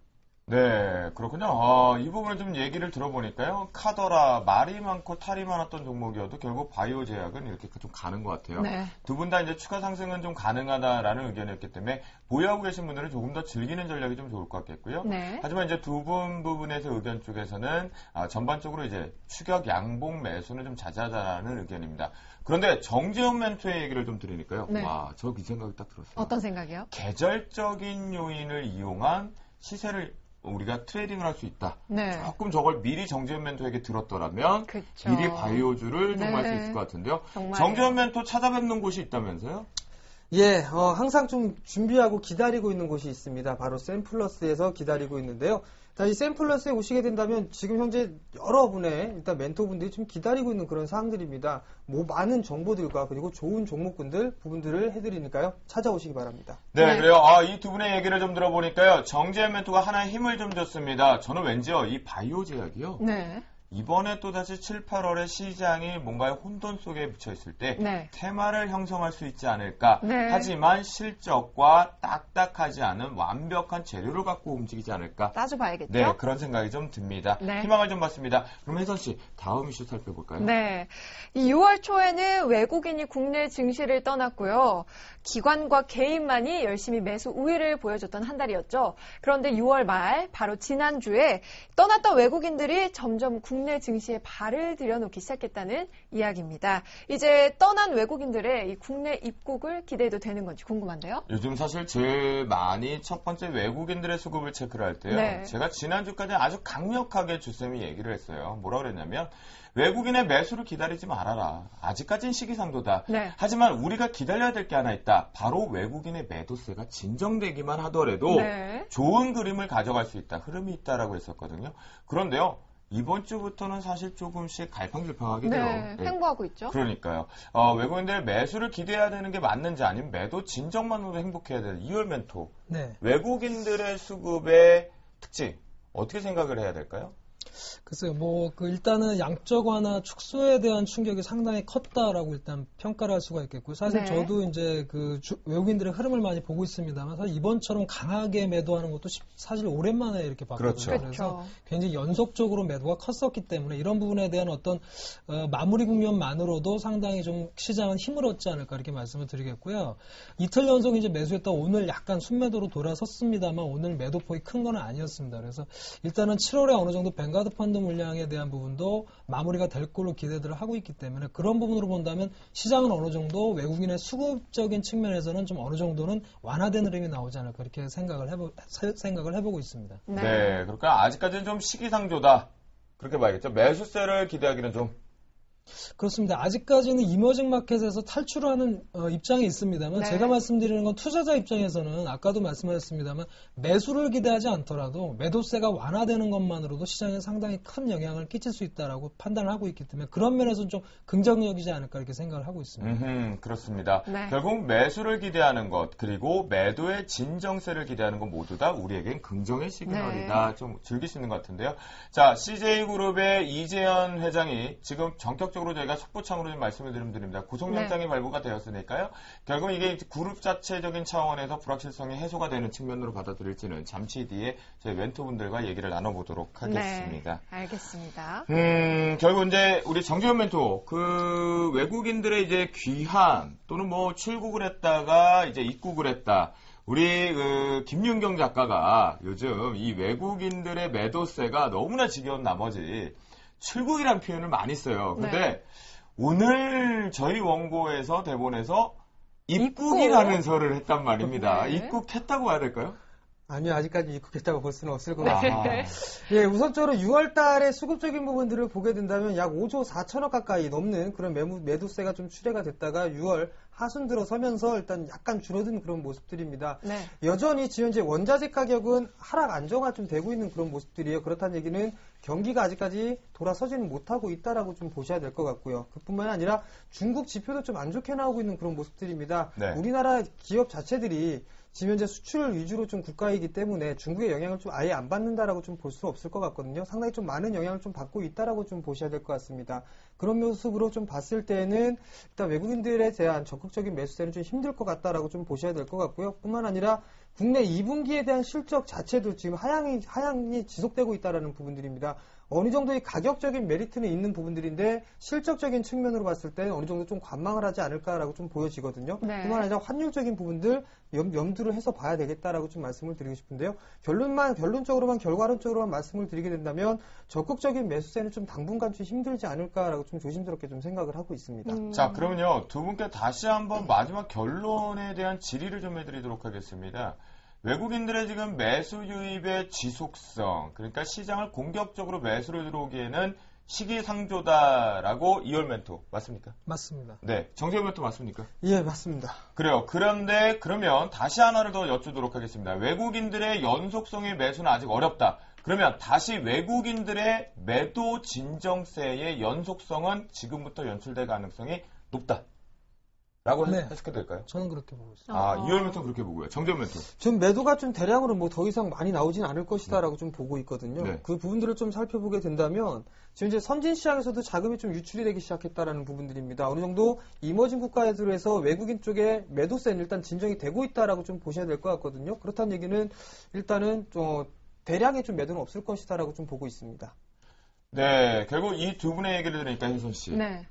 [SPEAKER 1] 네, 그렇군요. 이 부분을 좀 얘기를 들어보니까요. 카더라, 말이 많고 탈이 많았던 종목이어도 결국 바이오 제약은 이렇게 좀 가는 것 같아요.
[SPEAKER 2] 네.
[SPEAKER 1] 두 분 다 이제 추가 상승은 좀 가능하다라는 의견이었기 때문에 보유하고 계신 분들은 조금 더 즐기는 전략이 좀 좋을 것 같겠고요.
[SPEAKER 2] 네.
[SPEAKER 1] 하지만 이제 두 분 부분에서 의견 쪽에서는 전반적으로 이제 추격 양봉 매수는 좀 자제하자라는 의견입니다. 그런데 정재원 멘토의 얘기를 좀 들으니까요.
[SPEAKER 2] 네.
[SPEAKER 1] 와, 저 이 생각이 딱 들었어요.
[SPEAKER 2] 어떤 생각이요?
[SPEAKER 1] 계절적인 요인을 이용한 시세를 우리가 트레이딩을 할 수 있다.
[SPEAKER 2] 네.
[SPEAKER 1] 조금 저걸 미리 정재현 멘토에게 들었더라면
[SPEAKER 2] 그쵸.
[SPEAKER 1] 미리 바이오주를 좀 할 수
[SPEAKER 2] 네.
[SPEAKER 1] 있을 것 같은데요.
[SPEAKER 2] 정말요.
[SPEAKER 1] 정재현 멘토 찾아뵙는 곳이 있다면서요?
[SPEAKER 4] 예, 항상 좀 준비하고 기다리고 있는 곳이 있습니다. 바로 샘플러스에서 기다리고 있는데요. 자, 이 샘플러스에 오시게 된다면 지금 현재 여러분의 일단 멘토분들이 좀 기다리고 있는 그런 사항들입니다. 많은 정보들과 그리고 좋은 종목군들 부분들을 해드리니까요. 찾아오시기 바랍니다.
[SPEAKER 1] 네,
[SPEAKER 2] 네.
[SPEAKER 1] 그래요. 이 두 분의 얘기를 좀 들어보니까요. 정재현 멘토가 하나의 힘을 좀 줬습니다. 저는 왠지요, 이 바이오 제약이요.
[SPEAKER 2] 네.
[SPEAKER 1] 이번에 또다시 7, 8월에 시장이 뭔가의 혼돈 속에 묻혀 있을 때
[SPEAKER 2] 네.
[SPEAKER 1] 테마를 형성할 수 있지 않을까.
[SPEAKER 2] 네.
[SPEAKER 1] 하지만 실적과 딱딱하지 않은 완벽한 재료를 갖고 움직이지 않을까.
[SPEAKER 2] 따져봐야겠죠?
[SPEAKER 1] 네, 그런 생각이 좀 듭니다.
[SPEAKER 2] 네.
[SPEAKER 1] 희망을 좀 받습니다. 그럼 혜선 씨, 다음 이슈 살펴볼까요?
[SPEAKER 2] 네. 이 6월 초에는 외국인이 국내 증시를 떠났고요. 기관과 개인만이 열심히 매수 우위를 보여줬던 한 달이었죠. 그런데 6월 말, 바로 지난주에 떠났던 외국인들이 점점 국내 증시에 발을 들여놓기 시작했다는 이야기입니다. 이제 떠난 외국인들의 이 국내 입국을 기대해도 되는 건지 궁금한데요.
[SPEAKER 1] 요즘 사실 제일 많이 첫 번째 외국인들의 수급을 체크를 할 때요.
[SPEAKER 2] 네.
[SPEAKER 1] 제가 지난주까지 아주 강력하게 주쌤이 얘기를 했어요. 뭐라 그랬냐면 외국인의 매수를 기다리지 말아라. 아직까진 시기상조다.
[SPEAKER 2] 네.
[SPEAKER 1] 하지만 우리가 기다려야 될 게 하나 있다. 바로 외국인의 매도세가 진정되기만 하더라도
[SPEAKER 2] 네.
[SPEAKER 1] 좋은 그림을 가져갈 수 있다. 흐름이 있다라고 했었거든요. 그런데요. 이번 주부터는 사실 조금씩 갈팡질팡하게 돼요.
[SPEAKER 2] 네. 횡보하고 있죠.
[SPEAKER 1] 그러니까요. 외국인들의 매수를 기대해야 되는 게 맞는지 아니면 매도 진정만으로 행복해야 되는 2월 멘토.
[SPEAKER 3] 네.
[SPEAKER 1] 외국인들의 수급의 특징 어떻게 생각을 해야 될까요?
[SPEAKER 3] 글쎄요, 일단은 양적 완화 축소에 대한 충격이 상당히 컸다라고 일단 평가를 할 수가 있겠고요. 사실
[SPEAKER 2] 네.
[SPEAKER 3] 저도 이제 외국인들의 흐름을 많이 보고 있습니다만 사실 이번처럼 강하게 매도하는 것도 사실 오랜만에 이렇게 봤거든요.
[SPEAKER 1] 그렇죠.
[SPEAKER 3] 그래서 굉장히 연속적으로 매도가 컸었기 때문에 이런 부분에 대한 어떤 마무리 국면만으로도 상당히 좀 시장은 힘을 얻지 않을까 이렇게 말씀을 드리겠고요. 이틀 연속 이제 매수했다 오늘 약간 순매도로 돌아섰습니다만 오늘 매도폭이 큰 건 아니었습니다. 그래서 일단은 7월에 어느 정도 뱅가드 펀드 물량에 대한 부분도 마무리가 될 걸로 기대들을 하고 있기 때문에 그런 부분으로 본다면 시장은 어느 정도 외국인의 수급적인 측면에서는 좀 어느 정도는 완화되는 흐름이 나오지 않을까 이렇게 생각을 해보고 있습니다.
[SPEAKER 1] 네. 그러니까 아직까지는 좀 시기상조다. 그렇게 봐야겠죠. 매수세를 기대하기는 좀.
[SPEAKER 3] 그렇습니다. 아직까지는 이머징 마켓에서 탈출하는 입장이 있습니다만
[SPEAKER 2] 네.
[SPEAKER 3] 제가 말씀드리는 건 투자자 입장에서는 아까도 말씀하셨습니다만 매수를 기대하지 않더라도 매도세가 완화되는 것만으로도 시장에 상당히 큰 영향을 끼칠 수 있다라고 판단을 하고 있기 때문에 그런 면에서는 좀 긍정적이지 않을까 이렇게 생각을 하고 있습니다.
[SPEAKER 1] 그렇습니다.
[SPEAKER 2] 네.
[SPEAKER 1] 결국 매수를 기대하는 것 그리고 매도의 진정세를 기대하는 것 모두 다 우리에겐 긍정의 시그널이다.
[SPEAKER 2] 네.
[SPEAKER 1] 좀 즐길 수 있는 것 같은데요. 자, CJ그룹의 이재현 회장이 지금 전격적으로 저희가 속보창으로 좀 말씀을 드립니다. 구속영장이
[SPEAKER 2] 네.
[SPEAKER 1] 발부가 되었으니까요. 결국 이게 그룹 자체적인 차원에서 불확실성이 해소가 되는 측면으로 받아들일지는 잠시 뒤에 저희 멘토분들과 얘기를 나눠보도록 하겠습니다.
[SPEAKER 2] 네. 알겠습니다.
[SPEAKER 1] 결국 이제 우리 정재현 멘토 그 외국인들의 이제 귀환 또는 출국을 했다가 이제 입국을 했다. 우리 김윤경 작가가 요즘 이 외국인들의 매도세가 너무나 지겨운 나머지 출국이란 표현을 많이 써요. 근데
[SPEAKER 2] 네.
[SPEAKER 1] 오늘 저희 원고에서 대본에서 입국이라는 설을 했단 말입니다.
[SPEAKER 2] 네.
[SPEAKER 1] 입국했다고 봐야 될까요?
[SPEAKER 4] 아니요, 아직까지 입국했다고 볼 수는 없을 것
[SPEAKER 1] 아.
[SPEAKER 4] 같아요. 예, 우선적으로 6월 달에 수급적인 부분들을 보게 된다면 약 5조 4천억 가까이 넘는 그런 매도세가 좀 출회가 됐다가 6월 하순 들어서면서 일단 약간 줄어든 그런 모습들입니다.
[SPEAKER 2] 네.
[SPEAKER 4] 여전히 지금 현재 원자재 가격은 하락 안정화 좀 되고 있는 그런 모습들이에요. 그렇다는 얘기는 경기가 아직까지 돌아서지는 못하고 있다라고 좀 보셔야 될 것 같고요. 그뿐만 아니라 중국 지표도 좀 안 좋게 나오고 있는 그런 모습들입니다.
[SPEAKER 1] 네.
[SPEAKER 4] 우리나라 기업 자체들이 지금 현재 수출 위주로 좀 국가이기 때문에 중국의 영향을 좀 아예 안 받는다라고 좀 볼 수 없을 것 같거든요. 상당히 좀 많은 영향을 좀 받고 있다라고 좀 보셔야 될 것 같습니다. 그런 모습으로 좀 봤을 때는 일단 외국인들에 대한 적극적인 매수세는 좀 힘들 것 같다라고 좀 보셔야 될 것 같고요. 뿐만 아니라 국내 2분기에 대한 실적 자체도 지금 하향이 지속되고 있다라는 부분들입니다. 어느 정도의 가격적인 메리트는 있는 부분들인데 실적적인 측면으로 봤을 때는 어느 정도 좀 관망을 하지 않을까라고 좀 보여지거든요.
[SPEAKER 2] 네.
[SPEAKER 4] 뿐만 아니라 환율적인 부분들 염두를 해서 봐야 되겠다라고 좀 말씀을 드리고 싶은데요. 결론적으로만 결과론적으로만 말씀을 드리게 된다면 적극적인 매수세는 좀 당분간 좀 힘들지 않을까라고 좀 조심스럽게 좀 생각을 하고 있습니다.
[SPEAKER 1] 자, 그러면요. 두 분께 다시 한번 마지막 결론에 대한 질의를 좀 해드리도록 하겠습니다. 외국인들의 지금 매수 유입의 지속성, 그러니까 시장을 공격적으로 매수를 들어오기에는 시기상조다라고 이월 멘토 맞습니까?
[SPEAKER 3] 맞습니다.
[SPEAKER 1] 네, 정재훈 멘토 맞습니까?
[SPEAKER 4] 예, 맞습니다.
[SPEAKER 1] 그래요. 그런데 그러면 다시 하나를 더 여쭈도록 하겠습니다. 외국인들의 연속성의 매수는 아직 어렵다. 그러면 다시 외국인들의 매도 진정세의 연속성은 지금부터 연출될 가능성이 높다. 라고
[SPEAKER 3] 네.
[SPEAKER 1] 해석해도 될까요?
[SPEAKER 3] 저는 그렇게 보고 있습니다.
[SPEAKER 1] 이월 멘토는 그렇게 보고요. 정재훈 멘토.
[SPEAKER 4] 좀 매도가 좀 대량으로 뭐 더 이상 많이 나오진 않을 것이다라고 좀 보고 있거든요.
[SPEAKER 1] 네.
[SPEAKER 4] 그 부분들을 좀 살펴보게 된다면 지금 이제 선진 시장에서도 자금이 좀 유출이 되기 시작했다라는 부분들입니다. 어느 정도 이머징 국가에서 외국인 쪽에 매도세는 일단 진정이 되고 있다라고 좀 보셔야 될 것 같거든요. 그렇다는 얘기는 일단은 좀 대량의 좀 매도는 없을 것이다라고 좀 보고 있습니다.
[SPEAKER 1] 네, 결국 이 두 분의 얘기를 들으니까 혜선 씨.
[SPEAKER 2] 네.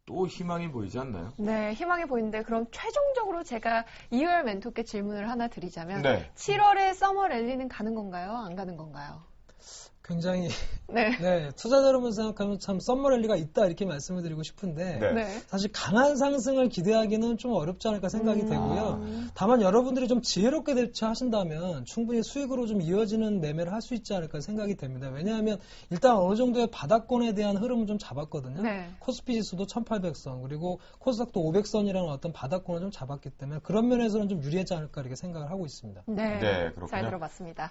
[SPEAKER 1] 또 희망이 보이지 않나요?
[SPEAKER 2] 네, 희망이 보이는데 그럼 최종적으로 제가 이월 멘토께 질문을 하나 드리자면
[SPEAKER 1] 네.
[SPEAKER 2] 7월에 서머 랠리는 가는 건가요? 안 가는 건가요?
[SPEAKER 3] 굉장히
[SPEAKER 2] 네.
[SPEAKER 3] 네, 투자자로만 생각하면 참 썸머랠리가 있다 이렇게 말씀을 드리고 싶은데
[SPEAKER 1] 네.
[SPEAKER 2] 네.
[SPEAKER 3] 사실 강한 상승을 기대하기는 좀 어렵지 않을까 생각이 되고요. 다만 여러분들이 좀 지혜롭게 대처하신다면 충분히 수익으로 좀 이어지는 매매를 할 수 있지 않을까 생각이 됩니다. 왜냐하면 일단 어느 정도의 바닥권에 대한 흐름을 좀 잡았거든요.
[SPEAKER 2] 네.
[SPEAKER 3] 코스피 지수도 1800선 그리고 코스닥도 500선이라는 어떤 바닥권을 좀 잡았기 때문에 그런 면에서는 좀 유리하지 않을까 이렇게 생각을 하고 있습니다.
[SPEAKER 2] 네.
[SPEAKER 1] 네, 그렇군요.
[SPEAKER 2] 잘 들어봤습니다.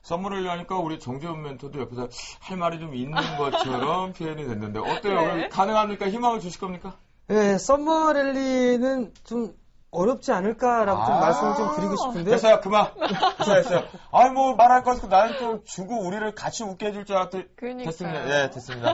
[SPEAKER 1] 선물을 하니까 우리 정재훈 멘토도 옆에서 할 말이 좀 있는 것처럼 표현이 됐는데 어때요?
[SPEAKER 2] 네.
[SPEAKER 1] 가능합니까? 희망을 주실 겁니까?
[SPEAKER 4] 네, 서머 랠리는 좀 어렵지 않을까라고 좀 말씀을 좀 드리고 싶은데.
[SPEAKER 1] 됐어요. 그만. 됐어요. 아니 뭐 말할 거 없고 나는 또 주고 우리를 같이 웃게 해줄 줄 알았더니
[SPEAKER 2] 그러니까요.
[SPEAKER 1] 됐습니다. 네, 됐습니다.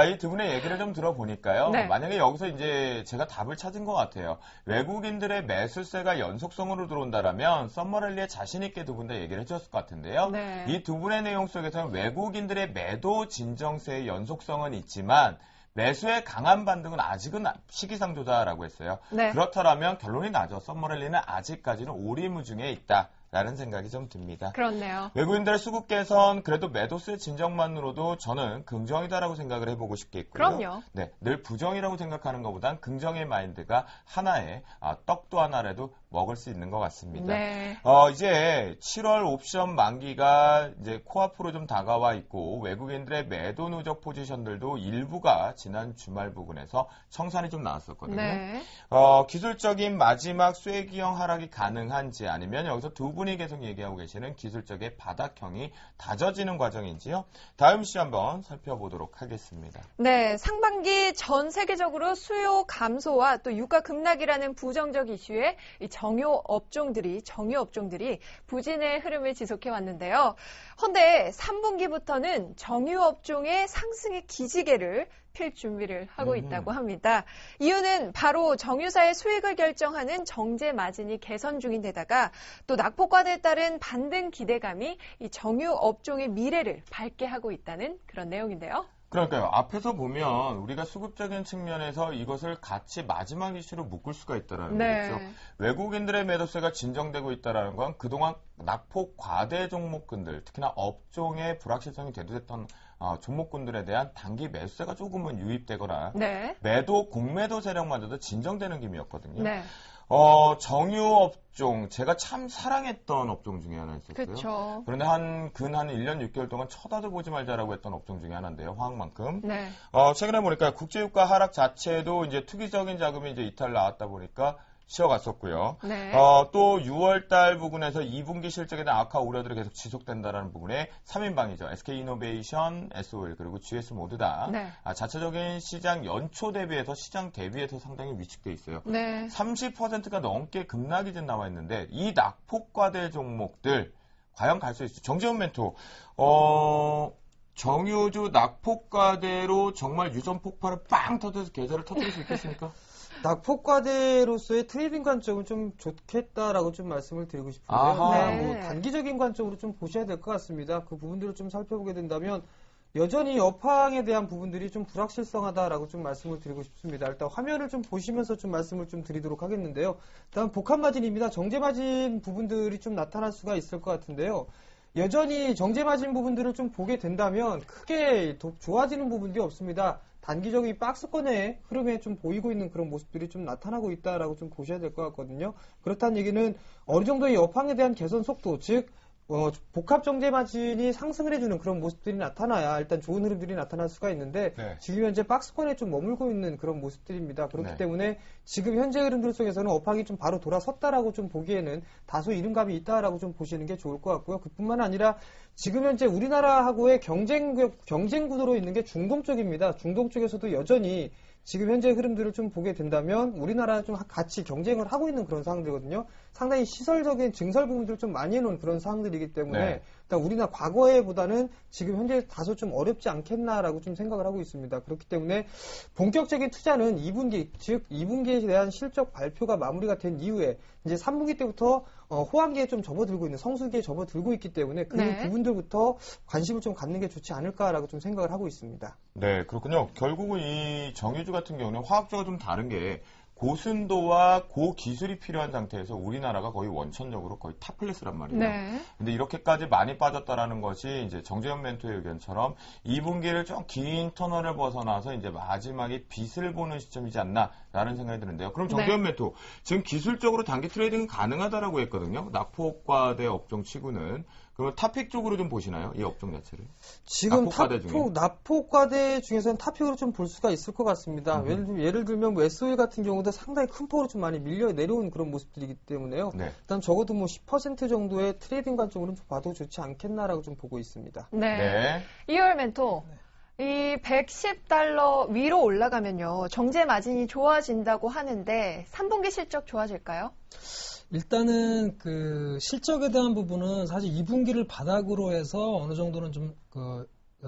[SPEAKER 1] 이 두 분의 얘기를 좀 들어보니까요.
[SPEAKER 2] 네.
[SPEAKER 1] 만약에 여기서 이제 제가 답을 찾은 것 같아요. 외국인들의 매수세가 연속성으로 들어온다라면 썸머랠리에 자신 있게 두 분 다 얘기를 해줬을 것 같은데요.
[SPEAKER 2] 네.
[SPEAKER 1] 이 두 분의 내용 속에서는 외국인들의 매도 진정세의 연속성은 있지만 매수의 강한 반등은 아직은 시기상조다라고 했어요.
[SPEAKER 2] 네.
[SPEAKER 1] 그렇다면 결론이 나죠. 썸머랠리는 아직까지는 오리무중에 있다라는 생각이 좀 듭니다.
[SPEAKER 2] 그렇네요.
[SPEAKER 1] 외국인들의 수급 개선 그래도 매도세 진정만으로도 저는 긍정이다라고 생각을 해보고 싶겠고요.
[SPEAKER 2] 그럼요.
[SPEAKER 1] 네, 늘 부정이라고 생각하는 것보단 긍정의 마인드가 하나의 떡도 하나라도 먹을 수 있는 것 같습니다.
[SPEAKER 2] 네.
[SPEAKER 1] 이제 7월 옵션 만기가 이제 코앞으로 좀 다가와 있고 외국인들의 매도 누적 포지션들도 일부가 지난 주말 부근에서 청산이 좀 나왔었거든요.
[SPEAKER 2] 네.
[SPEAKER 1] 기술적인 마지막 쐐기형 하락이 가능한지 아니면 여기서 두 분이 계속 얘기하고 계시는 기술적인 바닥형이 다져지는 과정인지요. 다음 시 한번 살펴보도록 하겠습니다.
[SPEAKER 2] 네, 상반기 전 세계적으로 수요 감소와 또 유가 급락이라는 부정적 이슈에 이 정유 업종들이 부진의 흐름을 지속해 왔는데요. 헌데 3분기부터는 정유 업종의 상승의 기지개를 필 준비를 하고 있다고 합니다. 이유는 바로 정유사의 수익을 결정하는 정제 마진이 개선 중인데다가 또 낙폭과대에 따른 반등 기대감이 이 정유 업종의 미래를 밝게 하고 있다는 그런 내용인데요.
[SPEAKER 1] 그러니까요. 앞에서 보면 우리가 수급적인 측면에서 이것을 같이 마지막 이슈로 묶을 수가 있다는
[SPEAKER 2] 네.
[SPEAKER 1] 거죠. 외국인들의 매도세가 진정되고 있다는 건 그동안 낙폭 과대 종목군들, 특히나 업종의 불확실성이 대두됐던 종목군들에 대한 단기 매수세가 조금은 유입되거나
[SPEAKER 2] 네.
[SPEAKER 1] 매도, 공매도 세력마저도 진정되는 기미였거든요.
[SPEAKER 2] 네.
[SPEAKER 1] 정유 업종, 제가 참 사랑했던 업종 중에 하나 있었어요.
[SPEAKER 2] 그렇죠.
[SPEAKER 1] 그런데 근 한 1년 6개월 동안 쳐다도 보지 말자라고 했던 업종 중에 하나인데요. 화학만큼.
[SPEAKER 2] 네.
[SPEAKER 1] 최근에 보니까 국제유가 하락 자체도 이제 투기적인 자금이 이제 이탈 나왔다 보니까 쉬어갔었고요.
[SPEAKER 2] 네.
[SPEAKER 1] 또 6월달 부근에서 2분기 실적에 대한 악화 우려들이 계속 지속된다라는 부분에 3인방이죠. SK이노베이션, SOL 그리고 GS 모두 다
[SPEAKER 2] 네.
[SPEAKER 1] 자체적인 시장 연초 대비해서 시장 대비해서 상당히 위축돼 있어요.
[SPEAKER 2] 네.
[SPEAKER 1] 30%가 넘게 급락이 좀 나와 있는데 이 낙폭과대 종목들 과연 갈 수 있을지. 정재훈 멘토 정유주 낙폭과대로 정말 유전 폭발을 빵 터져서 계좌를 터뜨릴 수 있겠습니까?
[SPEAKER 4] 낙폭과대로서의 트레이딩 관점은 좀 좋겠다라고 좀 말씀을 드리고 싶은데요.
[SPEAKER 1] 아하.
[SPEAKER 2] 네.
[SPEAKER 4] 뭐 단기적인 관점으로 좀 보셔야 될 것 같습니다. 그 부분들을 좀 살펴보게 된다면 여전히 업황에 대한 부분들이 좀 불확실성하다라고 좀 말씀을 드리고 싶습니다. 일단 화면을 좀 보시면서 좀 말씀을 좀 드리도록 하겠는데요. 다음 복합 마진입니다. 정제 마진 부분들이 좀 나타날 수가 있을 것 같은데요. 여전히 정제 마진 부분들을 좀 보게 된다면 크게 좋아지는 부분들이 없습니다. 단기적인 박스권의 흐름에 좀 보이고 있는 그런 모습들이 좀 나타나고 있다라고 좀 보셔야 될 것 같거든요. 그렇다는 얘기는 어느 정도의 업황에 대한 개선 속도, 즉 복합 정제 마진이 상승을 해주는 그런 모습들이 나타나야 일단 좋은 흐름들이 나타날 수가 있는데
[SPEAKER 1] 네.
[SPEAKER 4] 지금 현재 박스권에 좀 머물고 있는 그런 모습들입니다. 그렇기
[SPEAKER 1] 네.
[SPEAKER 4] 때문에 지금 현재 흐름들 속에서는 업황이 좀 바로 돌아섰다라고 좀 보기에는 다소 이른감이 있다라고 좀 보시는 게 좋을 것 같고요. 그뿐만 아니라 지금 현재 우리나라하고의 경쟁 구도로 있는 게 중동 쪽입니다. 중동 쪽에서도 여전히 지금 현재 흐름들을 좀 보게 된다면 우리나라 좀 같이 경쟁을 하고 있는 그런 상황들이거든요. 상당히 시설적인 증설 부분들을 좀 많이 해놓은 그런 상황들이기 때문에
[SPEAKER 1] 네.
[SPEAKER 4] 일단 우리나라 과거에보다는 지금 현재 다소 좀 어렵지 않겠나라고 좀 생각을 하고 있습니다. 그렇기 때문에 본격적인 투자는 2분기, 즉 2분기에 대한 실적 발표가 마무리가 된 이후에 이제 3분기 때부터 호황기에 좀 접어들고 있는 성수기에 접어들고 있기 때문에 그
[SPEAKER 2] 네.
[SPEAKER 4] 부분들부터 관심을 좀 갖는 게 좋지 않을까라고 좀 생각을 하고 있습니다.
[SPEAKER 1] 네, 그렇군요. 결국은 이 정유주 같은 경우는 화학주가 좀 다른 게 고순도와 고기술이 필요한 상태에서 우리나라가 거의 원천적으로 거의 탑클래스란 말이에요.
[SPEAKER 2] 네.
[SPEAKER 1] 근데 이렇게까지 많이 빠졌다라는 것이 이제 정재현 멘토의 의견처럼 2분기를 좀 긴 터널을 벗어나서 이제 마지막에 빛을 보는 시점이지 않나라는 생각이 드는데요. 그럼 정재현 멘토, 지금 기술적으로 단기 트레이딩은 가능하다라고 했거든요. 낙폭과대 업종 치고는. 그러면 탑픽 쪽으로 좀 보시나요? 이 업종 자체를?
[SPEAKER 4] 지금
[SPEAKER 1] 납폭과대 중에?
[SPEAKER 4] 납폭과대 중에서는 탑픽으로 좀 볼 수가 있을 것 같습니다. 예를 들면 뭐 SOE 같은 경우도 상당히 큰 폭으로 좀 많이 밀려 내려온 그런 모습들이기 때문에요.
[SPEAKER 1] 네.
[SPEAKER 4] 일단 적어도 뭐 10% 정도의 트레이딩 관점으로는 좀 봐도 좋지 않겠나라고 좀 보고 있습니다.
[SPEAKER 2] 네.
[SPEAKER 1] 네.
[SPEAKER 2] 이월 멘토. 이 $110 위로 올라가면요. 정제 마진이 좋아진다고 하는데 3분기 실적 좋아질까요?
[SPEAKER 3] 일단은 그 실적에 대한 부분은 사실 2분기를 바닥으로 해서 어느 정도는 좀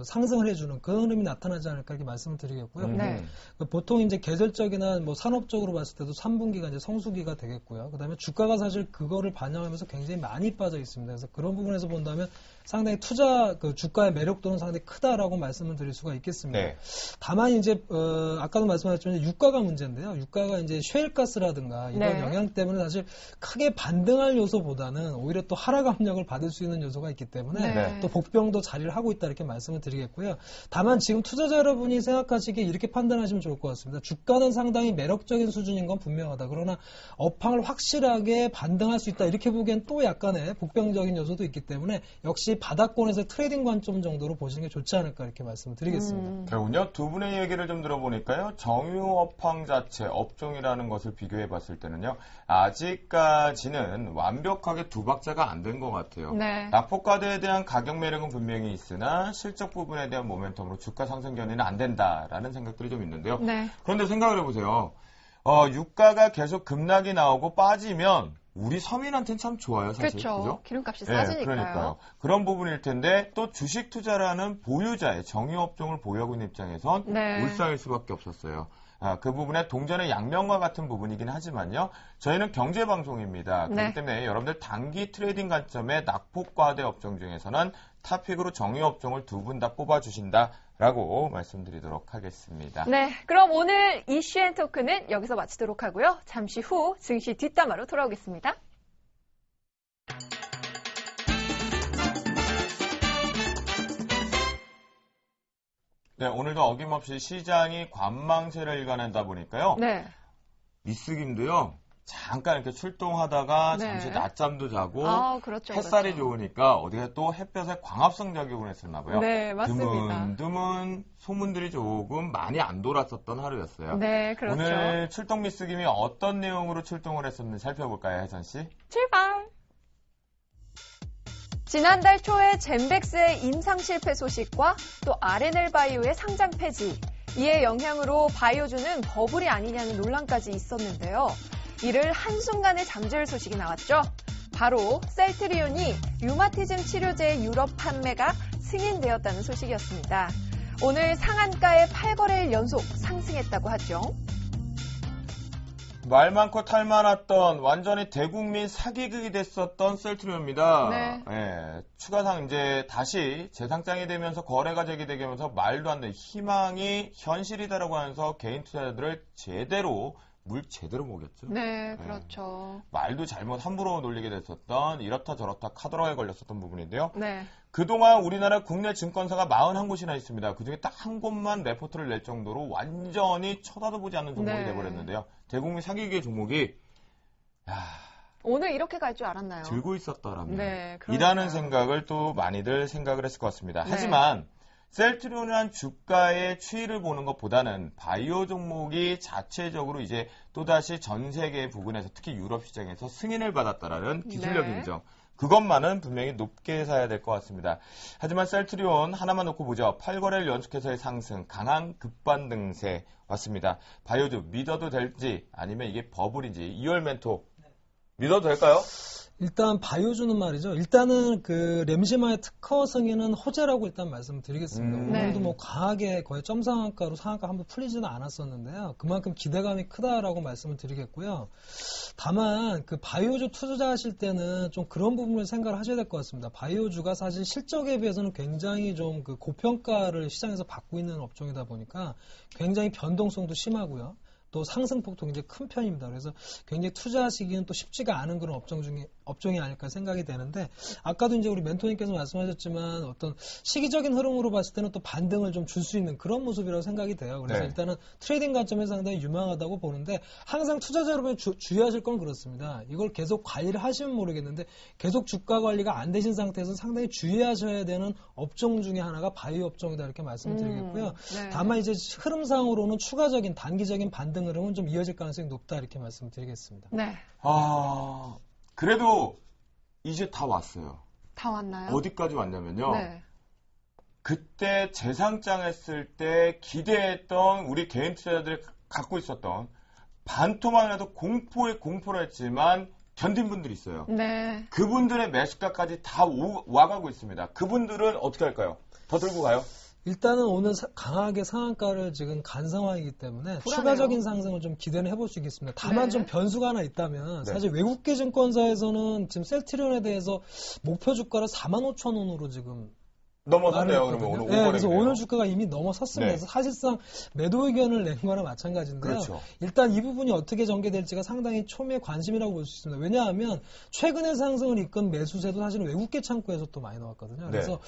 [SPEAKER 3] 상승을 해주는 그런 흐름이 나타나지 않을까 이렇게 말씀을 드리겠고요.
[SPEAKER 2] 네.
[SPEAKER 3] 보통 이제 계절적이나 뭐 산업적으로 봤을 때도 3분기가 이제 성수기가 되겠고요. 그다음에 주가가 사실 그거를 반영하면서 굉장히 많이 빠져 있습니다. 그래서 그런 부분에서 본다면 상당히 주가의 매력도는 상당히 크다라고 말씀을 드릴 수가 있겠습니다.
[SPEAKER 1] 네.
[SPEAKER 3] 다만 이제 아까도 말씀하셨지만 유가가 문제인데요. 유가가 이제 셰일가스라든가 이런
[SPEAKER 2] 네.
[SPEAKER 3] 영향 때문에 사실 크게 반등할 요소보다는 오히려 또 하락 압력을 받을 수 있는 요소가 있기 때문에
[SPEAKER 2] 네.
[SPEAKER 3] 또 복병도 자리를 하고 있다 이렇게 말씀을 드리겠고요. 다만 지금 투자자 여러분이 생각하시기에 이렇게 판단하시면 좋을 것 같습니다. 주가는 상당히 매력적인 수준인 건 분명하다. 그러나 업황을 확실하게 반등할 수 있다. 이렇게 보기엔 또 약간의 복병적인 요소도 있기 때문에 역시 바닥권에서 트레이딩 관점 정도로 보시는 게 좋지 않을까 이렇게 말씀을 드리겠습니다.
[SPEAKER 1] 결국은요, 두 분의 얘기를 좀 들어보니까요, 정유업황 자체, 업종이라는 것을 비교해 봤을 때는요, 아직까지는 완벽하게 두 박자가 안 된 것 같아요.
[SPEAKER 2] 네.
[SPEAKER 1] 낙폭과대에 대한 가격 매력은 분명히 있으나 실적 부분에 대한 모멘텀으로 주가 상승 견인은 안 된다라는 생각들이 좀 있는데요.
[SPEAKER 2] 네.
[SPEAKER 1] 그런데 생각을 해보세요. 유가가 계속 급락이 나오고 빠지면 우리 서민한테는 참 좋아요, 사실.
[SPEAKER 2] 그렇죠.
[SPEAKER 1] 그죠?
[SPEAKER 2] 기름값이
[SPEAKER 1] 네,
[SPEAKER 2] 싸지니까요.
[SPEAKER 1] 그러니까요. 그런 부분일 텐데 또 주식 투자라는 보유자의 정유업종을 보유하고 있는 입장에선
[SPEAKER 2] 네.
[SPEAKER 1] 울상일 수밖에 없었어요. 그 부분에 동전의 양면과 같은 부분이긴 하지만요. 저희는 경제방송입니다.
[SPEAKER 2] 네.
[SPEAKER 1] 그렇기 때문에 여러분들 단기 트레이딩 관점의 낙폭과대 업종 중에서는 탑픽으로 정유업종을 두 분 다 뽑아주신다라고 말씀드리도록 하겠습니다.
[SPEAKER 2] 네, 그럼 오늘 이슈앤토크는 여기서 마치도록 하고요. 잠시 후 증시 뒷담화로 돌아오겠습니다.
[SPEAKER 1] 네, 오늘도 어김없이 시장이 관망세를 일관하다 보니까요.
[SPEAKER 2] 네.
[SPEAKER 1] 미스김도요. 잠깐 이렇게 출동하다가
[SPEAKER 2] 네.
[SPEAKER 1] 잠시 낮잠도 자고
[SPEAKER 2] 그렇죠.
[SPEAKER 1] 햇살이
[SPEAKER 2] 그렇죠.
[SPEAKER 1] 좋으니까 어디가 또 햇볕에 광합성 작용을 했었나 봐요.
[SPEAKER 2] 네, 맞습니다.
[SPEAKER 1] 드문 소문들이 조금 많이 안 돌았었던 하루였어요.
[SPEAKER 2] 네, 그렇죠.
[SPEAKER 1] 오늘 출동 미스김이 어떤 내용으로 출동을 했었는지 살펴볼까요, 혜선 씨?
[SPEAKER 2] 출발! 지난달 초에 젠백스의 임상 실패 소식과 또 RNL 바이오의 상장 폐지, 이의 영향으로 바이오주는 버블이 아니냐는 논란까지 있었는데요. 이를 한순간에 잠재울 소식이 나왔죠. 바로 셀트리온이 류마티즘 치료제의 유럽 판매가 승인되었다는 소식이었습니다. 오늘 상한가에 8거래일 연속 상승했다고 하죠.
[SPEAKER 1] 말 많고 탈 많았던 완전히 대국민 사기극이 됐었던 셀트리온입니다.
[SPEAKER 2] 네.
[SPEAKER 1] 예, 추가상 이제 다시 재상장이 되면서 거래가 재개되면서 말도 안 되는 희망이 현실이다라고 하면서 개인 투자자들을 제대로 물 제대로 먹였죠.
[SPEAKER 2] 네, 그렇죠.
[SPEAKER 1] 말도 잘못 함부로 놀리게 됐었던 이렇다 저렇다 카더라에 걸렸었던 부분인데요.
[SPEAKER 2] 네.
[SPEAKER 1] 그동안 우리나라 국내 증권사가 41곳이나 있습니다. 그중에 딱 한 곳만 레포트를 낼 정도로 완전히 쳐다도 보지 않는 종목이
[SPEAKER 2] 네.
[SPEAKER 1] 돼버렸는데요. 대국민 사기기의 종목이
[SPEAKER 2] 오늘 이렇게 갈 줄 알았나요?
[SPEAKER 1] 들고 있었더라면
[SPEAKER 2] 네,
[SPEAKER 1] 이라는
[SPEAKER 2] 그러니까요.
[SPEAKER 1] 생각을 또 많이들 생각을 했을 것 같습니다.
[SPEAKER 2] 네.
[SPEAKER 1] 하지만 셀트리온이란 주가의 추이를 보는 것보다는 바이오 종목이 자체적으로 이제 또다시 전 세계 부근에서 특히 유럽 시장에서 승인을 받았다라는 기술력
[SPEAKER 2] 네.
[SPEAKER 1] 인정. 그것만은 분명히 높게 사야 될 것 같습니다. 하지만 셀트리온 하나만 놓고 보죠. 8거래일 연속해서의 상승, 강한 급반등세 왔습니다. 바이오주 믿어도 될지 아니면 이게 버블인지 2월 멘토 믿어도 될까요?
[SPEAKER 3] 일단 바이오주는 말이죠. 일단은 그 램시마의 특허 승인은 호재라고 일단 말씀드리겠습니다. 오늘도
[SPEAKER 2] 네.
[SPEAKER 3] 뭐 강하게 거의 점상한가로 상한가 한번 풀리지는 않았었는데요. 그만큼 기대감이 크다라고 말씀을 드리겠고요. 다만 그 바이오주 투자하실 때는 좀 그런 부분을 생각을 하셔야 될 것 같습니다. 바이오주가 사실 실적에 비해서는 굉장히 좀 그 고평가를 시장에서 받고 있는 업종이다 보니까 굉장히 변동성도 심하고요. 또 상승폭도 굉장히 큰 편입니다. 그래서 굉장히 투자하시기는 또 쉽지가 않은 그런 업종이 아닐까 생각이 되는데, 아까도 이제 우리 멘토님께서 말씀하셨지만 어떤 시기적인 흐름으로 봤을 때는 또 반등을 좀 줄 수 있는 그런 모습이라고 생각이 돼요. 그래서
[SPEAKER 1] 네.
[SPEAKER 3] 일단은 트레이딩 관점에서 상당히 유망하다고 보는데, 항상 투자자 여러분이 주의하실 건 그렇습니다. 이걸 계속 관리를 하시면 모르겠는데 계속 주가 관리가 안 되신 상태에서 상당히 주의하셔야 되는 업종 중에 하나가 바이오 업종이다 이렇게 말씀을 드리겠고요.
[SPEAKER 2] 네.
[SPEAKER 3] 다만 이제 흐름상으로는 추가적인 단기적인 반등 흐름은 좀 이어질 가능성이 높다 이렇게 말씀드리겠습니다.
[SPEAKER 2] 네.
[SPEAKER 1] 그래도 이제 다 왔어요.
[SPEAKER 2] 다 왔나요?
[SPEAKER 1] 어디까지 왔냐면요.
[SPEAKER 2] 네.
[SPEAKER 1] 그때 재상장했을 때 기대했던 우리 개인 투자자들이 갖고 있었던 반토막이라도 공포에 공포를 했지만 견딘 분들이 있어요.
[SPEAKER 2] 네.
[SPEAKER 1] 그분들의 매수가까지 다 와가고 있습니다. 그분들은 어떻게 할까요? 더 들고 가요?
[SPEAKER 3] 일단은 오늘 강하게 상한가를 지금 간 상황이기 때문에
[SPEAKER 2] 불안해요.
[SPEAKER 3] 추가적인 상승을 좀 기대는 해볼 수 있겠습니다. 다만
[SPEAKER 2] 네.
[SPEAKER 3] 좀 변수가 하나 있다면
[SPEAKER 1] 네.
[SPEAKER 3] 사실 외국계 증권사에서는 지금 셀트리온에 대해서 목표 주가를 45,000원으로 지금
[SPEAKER 1] 넘어섰네요. 그러면 오늘
[SPEAKER 3] 네, 그래서
[SPEAKER 1] 오버랩이네요.
[SPEAKER 3] 오늘 주가가 이미 넘어섰습니다.
[SPEAKER 1] 네.
[SPEAKER 3] 그래서 사실상 매도 의견을 낸 거나 마찬가지인데요.
[SPEAKER 1] 그렇죠.
[SPEAKER 3] 일단 이 부분이 어떻게 전개될지가 상당히 초미의 관심이라고 볼 수 있습니다. 왜냐하면 최근의 상승을 이끈 매수세도 사실은 외국계 창구에서 또 많이 나왔거든요. 그래서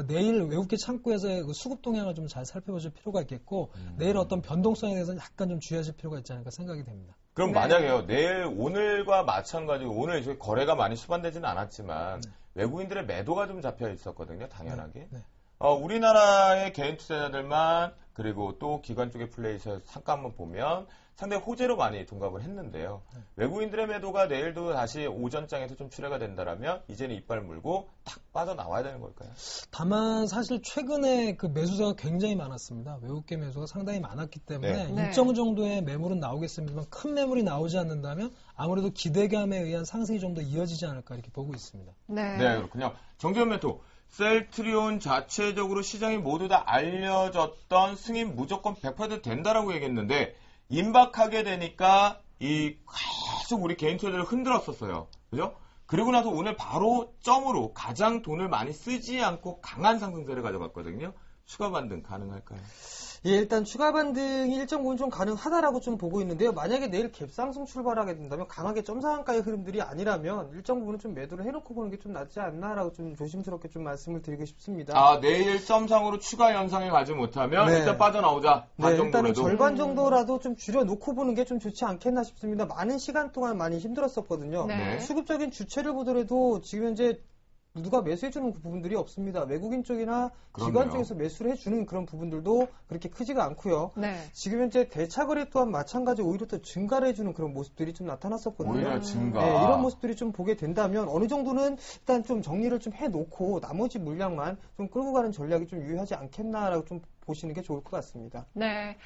[SPEAKER 3] 내일 외국계 창구에서의 그 수급 동향을 좀 잘 살펴보실 필요가 있겠고 내일 어떤 변동성에 대해서는 약간 좀 주의하실 필요가 있지 않을까 생각이 됩니다.
[SPEAKER 1] 그럼
[SPEAKER 2] 네.
[SPEAKER 1] 만약에요. 내일 오늘과 마찬가지로 오늘 이제 거래가 많이 수반되지는 않았지만 외국인들의 매도가 좀 잡혀 있었거든요. 당연하게.
[SPEAKER 3] 네.
[SPEAKER 1] 우리나라의 개인 투자자들만 그리고 또 기관 쪽의 플레이에서 잠깐 한번 보면 상당히 호재로 많이 동갑을 했는데요. 외국인들의 매도가 내일도 다시 오전장에서 좀 출회가 된다라면 이제는 이빨 물고 탁 빠져나와야 되는 걸까요?
[SPEAKER 3] 다만 사실 최근에 그 매수세가 굉장히 많았습니다. 외국계 매수가 상당히 많았기 때문에
[SPEAKER 2] 네.
[SPEAKER 3] 일정 정도의 매물은 나오겠습니다만 큰 매물이 나오지 않는다면 아무래도 기대감에 의한 상승이 좀 더 이어지지 않을까 이렇게 보고 있습니다.
[SPEAKER 2] 네.
[SPEAKER 1] 네, 그렇군요. 정재현 멘토. 셀트리온 자체적으로 시장이 모두 다 알려졌던 승인 무조건 100% 된다라고 얘기했는데 임박하게 되니까 계속 우리 개인 투자들을 흔들었었어요. 그죠? 그리고 나서 오늘 바로 점으로 가장 돈을 많이 쓰지 않고 강한 상승세를 가져갔거든요. 추가 반등 가능할까요?
[SPEAKER 4] 예, 일단 추가 반등이 일정 부분 좀 가능하다라고 좀 보고 있는데요. 만약에 내일 갭상승 출발하게 된다면 강하게 점상한가의 흐름들이 아니라면 일정 부분은 좀 매도를 해놓고 보는 게 좀 낫지 않나라고 좀 조심스럽게 좀 말씀을 드리고 싶습니다.
[SPEAKER 1] 내일 썸상으로 추가 연상에 가지 못하면
[SPEAKER 4] 네.
[SPEAKER 1] 일단 빠져나오자.
[SPEAKER 4] 네,
[SPEAKER 1] 반
[SPEAKER 4] 일단은
[SPEAKER 1] 정도라도.
[SPEAKER 4] 절반 정도라도 좀 줄여놓고 보는 게 좀 좋지 않겠나 싶습니다. 많은 시간 동안 많이 힘들었었거든요.
[SPEAKER 2] 네.
[SPEAKER 4] 수급적인 주체를 보더라도 지금 현재 누가 매수해주는 그 부분들이 없습니다. 외국인 쪽이나
[SPEAKER 1] 그렇네요.
[SPEAKER 4] 기관 쪽에서 매수를 해주는 그런 부분들도 그렇게 크지가 않고요.
[SPEAKER 2] 네.
[SPEAKER 4] 지금 현재 대차거래 또한 마찬가지 오히려 더 증가를 해주는 그런 모습들이 좀 나타났었거든요.
[SPEAKER 1] 오히려 증가.
[SPEAKER 4] 네, 이런 모습들이 좀 보게 된다면 어느 정도는 일단 좀 정리를 좀 해놓고 나머지 물량만 좀 끌고 가는 전략이 좀 유효하지 않겠나라고 좀 보시는 게 좋을 것 같습니다.
[SPEAKER 2] 네.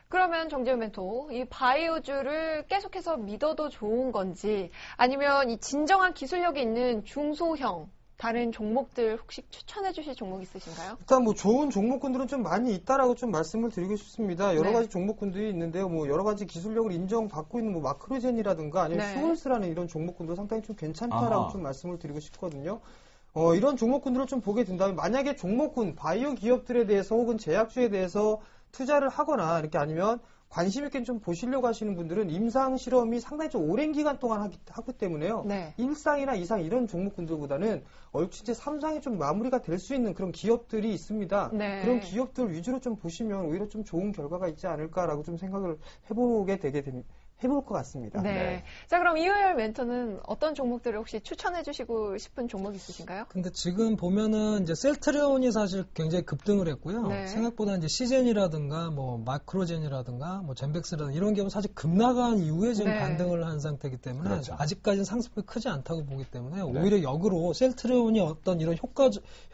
[SPEAKER 2] 그러면 정재훈 멘토, 이 바이오주를 계속해서 믿어도 좋은 건지 아니면 이 진정한 기술력이 있는 중소형 다른 종목들 혹시 추천해 주실 종목 있으신가요?
[SPEAKER 4] 일단 뭐 좋은 종목군들은 좀 많이 있다라고 좀 말씀을 드리고 싶습니다. 여러
[SPEAKER 2] 네.
[SPEAKER 4] 가지 종목군들이 있는데요. 뭐 여러 가지 기술력을 인정받고 있는 뭐 마크로젠이라든가 아니면
[SPEAKER 2] 네.
[SPEAKER 4] 수월스라는 이런 종목군도 상당히 좀 괜찮다라고
[SPEAKER 1] 아하.
[SPEAKER 4] 좀 말씀을 드리고 싶거든요. 이런 종목군들을 좀 보게 된다면 만약에 종목군 바이오 기업들에 대해서 혹은 제약주에 대해서 투자를 하거나 이렇게 아니면 관심 있게 좀 보시려고 하시는 분들은 임상 실험이 상당히 좀 오랜 기간 동안 하기 때문에요.
[SPEAKER 2] 네.
[SPEAKER 4] 1상이나 2상 이런 종목군들보다는 얼추 이제 3상이 좀 마무리가 될 수 있는 그런 기업들이 있습니다.
[SPEAKER 2] 네.
[SPEAKER 4] 그런 기업들 위주로 좀 보시면 오히려 좀 좋은 결과가 있지 않을까라고 좀 생각을 해볼 것 같습니다.
[SPEAKER 2] 네.
[SPEAKER 1] 네.
[SPEAKER 2] 자, 그럼 이호열 멘토는 어떤 종목들을 혹시 추천해 주시고 싶은 종목 있으신가요?
[SPEAKER 3] 근데 지금 보면은 이제 셀트리온이 사실 굉장히 급등을 했고요.
[SPEAKER 2] 네.
[SPEAKER 3] 생각보다 이제 시젠이라든가 뭐 마크로젠이라든가 뭐 젠백스라든가 이런 경우 사실 급락한 이후에 지금
[SPEAKER 2] 네.
[SPEAKER 3] 반등을 한 상태이기 때문에
[SPEAKER 1] 그렇죠.
[SPEAKER 3] 아직까지는 상승폭이 크지 않다고 보기 때문에
[SPEAKER 1] 네.
[SPEAKER 3] 오히려 역으로 셀트리온이 어떤 이런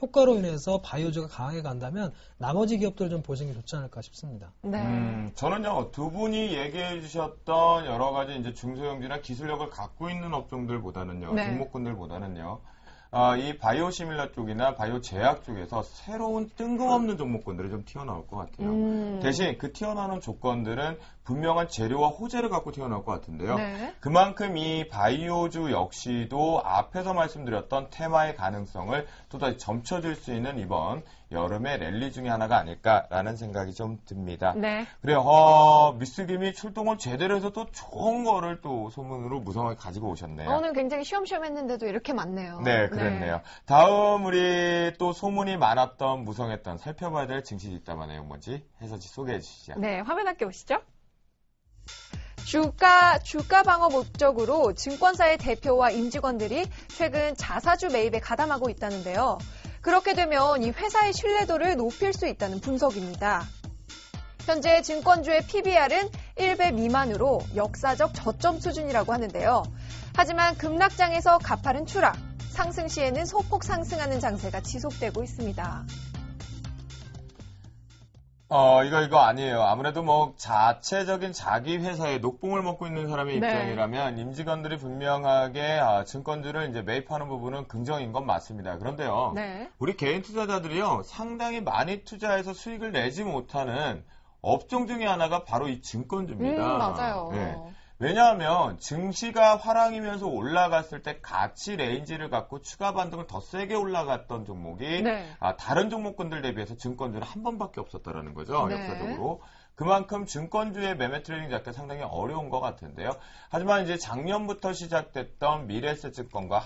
[SPEAKER 3] 효과로 인해서 바이오주가 강하게 간다면 나머지 기업들을 좀 보시는 게 좋지 않을까 싶습니다.
[SPEAKER 2] 네.
[SPEAKER 1] 저는요, 두 분이 얘기해 주셨던 여러 가지 이제 중소형주나 기술력을 갖고 있는 업종들보다는요,
[SPEAKER 2] 네.
[SPEAKER 1] 종목군들보다는요, 이 바이오 시밀라 쪽이나 바이오 제약 쪽에서 새로운 뜬금없는 종목군들이 좀 튀어나올 것 같아요. 대신 그 튀어나오는 조건들은 분명한 재료와 호재를 갖고 튀어나올 것 같은데요.
[SPEAKER 2] 네.
[SPEAKER 1] 그만큼 이 바이오주 역시도 앞에서 말씀드렸던 테마의 가능성을 또다시 점쳐줄 수 있는 이번 여름의 랠리 중에 하나가 아닐까라는 생각이 좀 듭니다.
[SPEAKER 2] 네.
[SPEAKER 1] 그래요. 미스김이 출동을 제대로 해서 또 좋은 거를 또 소문으로 무성하게 가지고 오셨네요.
[SPEAKER 2] 오늘 굉장히 쉬엄쉬엄 했는데도 이렇게 많네요.
[SPEAKER 1] 네, 그랬네요. 다음 우리 또 소문이 많았던 무성했던 살펴봐야 될 증시 뒷담화 내용 뭔지 해서지 소개해 주시죠.
[SPEAKER 2] 네, 화면 함께 보시죠. 주가 방어 목적으로 증권사의 대표와 임직원들이 최근 자사주 매입에 가담하고 있다는데요. 그렇게 되면 이 회사의 신뢰도를 높일 수 있다는 분석입니다. 현재 증권주의 PBR은 1배 미만으로 역사적 저점 수준이라고 하는데요. 하지만 급락장에서 가파른 추락, 상승 시에는 소폭 상승하는 장세가 지속되고 있습니다.
[SPEAKER 1] 이거 아니에요. 아무래도 뭐 자체적인 자기 회사에 녹봉을 먹고 있는 사람의
[SPEAKER 2] 네.
[SPEAKER 1] 입장이라면 임직원들이 분명하게 증권주를 이제 매입하는 부분은 긍정인 건 맞습니다. 그런데요.
[SPEAKER 2] 네.
[SPEAKER 1] 우리 개인 투자자들이요. 상당히 많이 투자해서 수익을 내지 못하는 업종 중에 하나가 바로 이 증권주입니다.
[SPEAKER 2] 맞아요.
[SPEAKER 1] 네. 왜냐하면 증시가 화랑이면서 올라갔을 때 가치 레인지를 갖고 추가 반등을 더 세게 올라갔던 종목이
[SPEAKER 2] 네.
[SPEAKER 1] 다른 종목군들 대비해서 증권주는 한 번밖에 없었다라는 거죠.
[SPEAKER 2] 네.
[SPEAKER 1] 역사적으로. 그만큼 증권주의 매매 트레이딩 잡기가 상당히 어려운 것 같은데요. 하지만 이제 작년부터 시작됐던 미래에셋증권과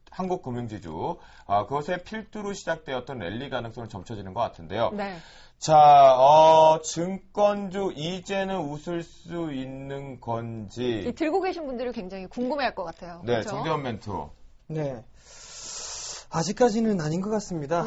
[SPEAKER 1] 한국금융지주 그것의 필두로 시작되었던 랠리 가능성을 점쳐지는 것 같은데요.
[SPEAKER 2] 네.
[SPEAKER 1] 자, 증권주 이제는 웃을 수 있는 건지.
[SPEAKER 2] 이 들고 계신 분들이 굉장히 궁금해할 것 같아요.
[SPEAKER 1] 네,
[SPEAKER 2] 그렇죠?
[SPEAKER 1] 정재원 멘토.
[SPEAKER 4] 네. 아직까지는 아닌 것 같습니다.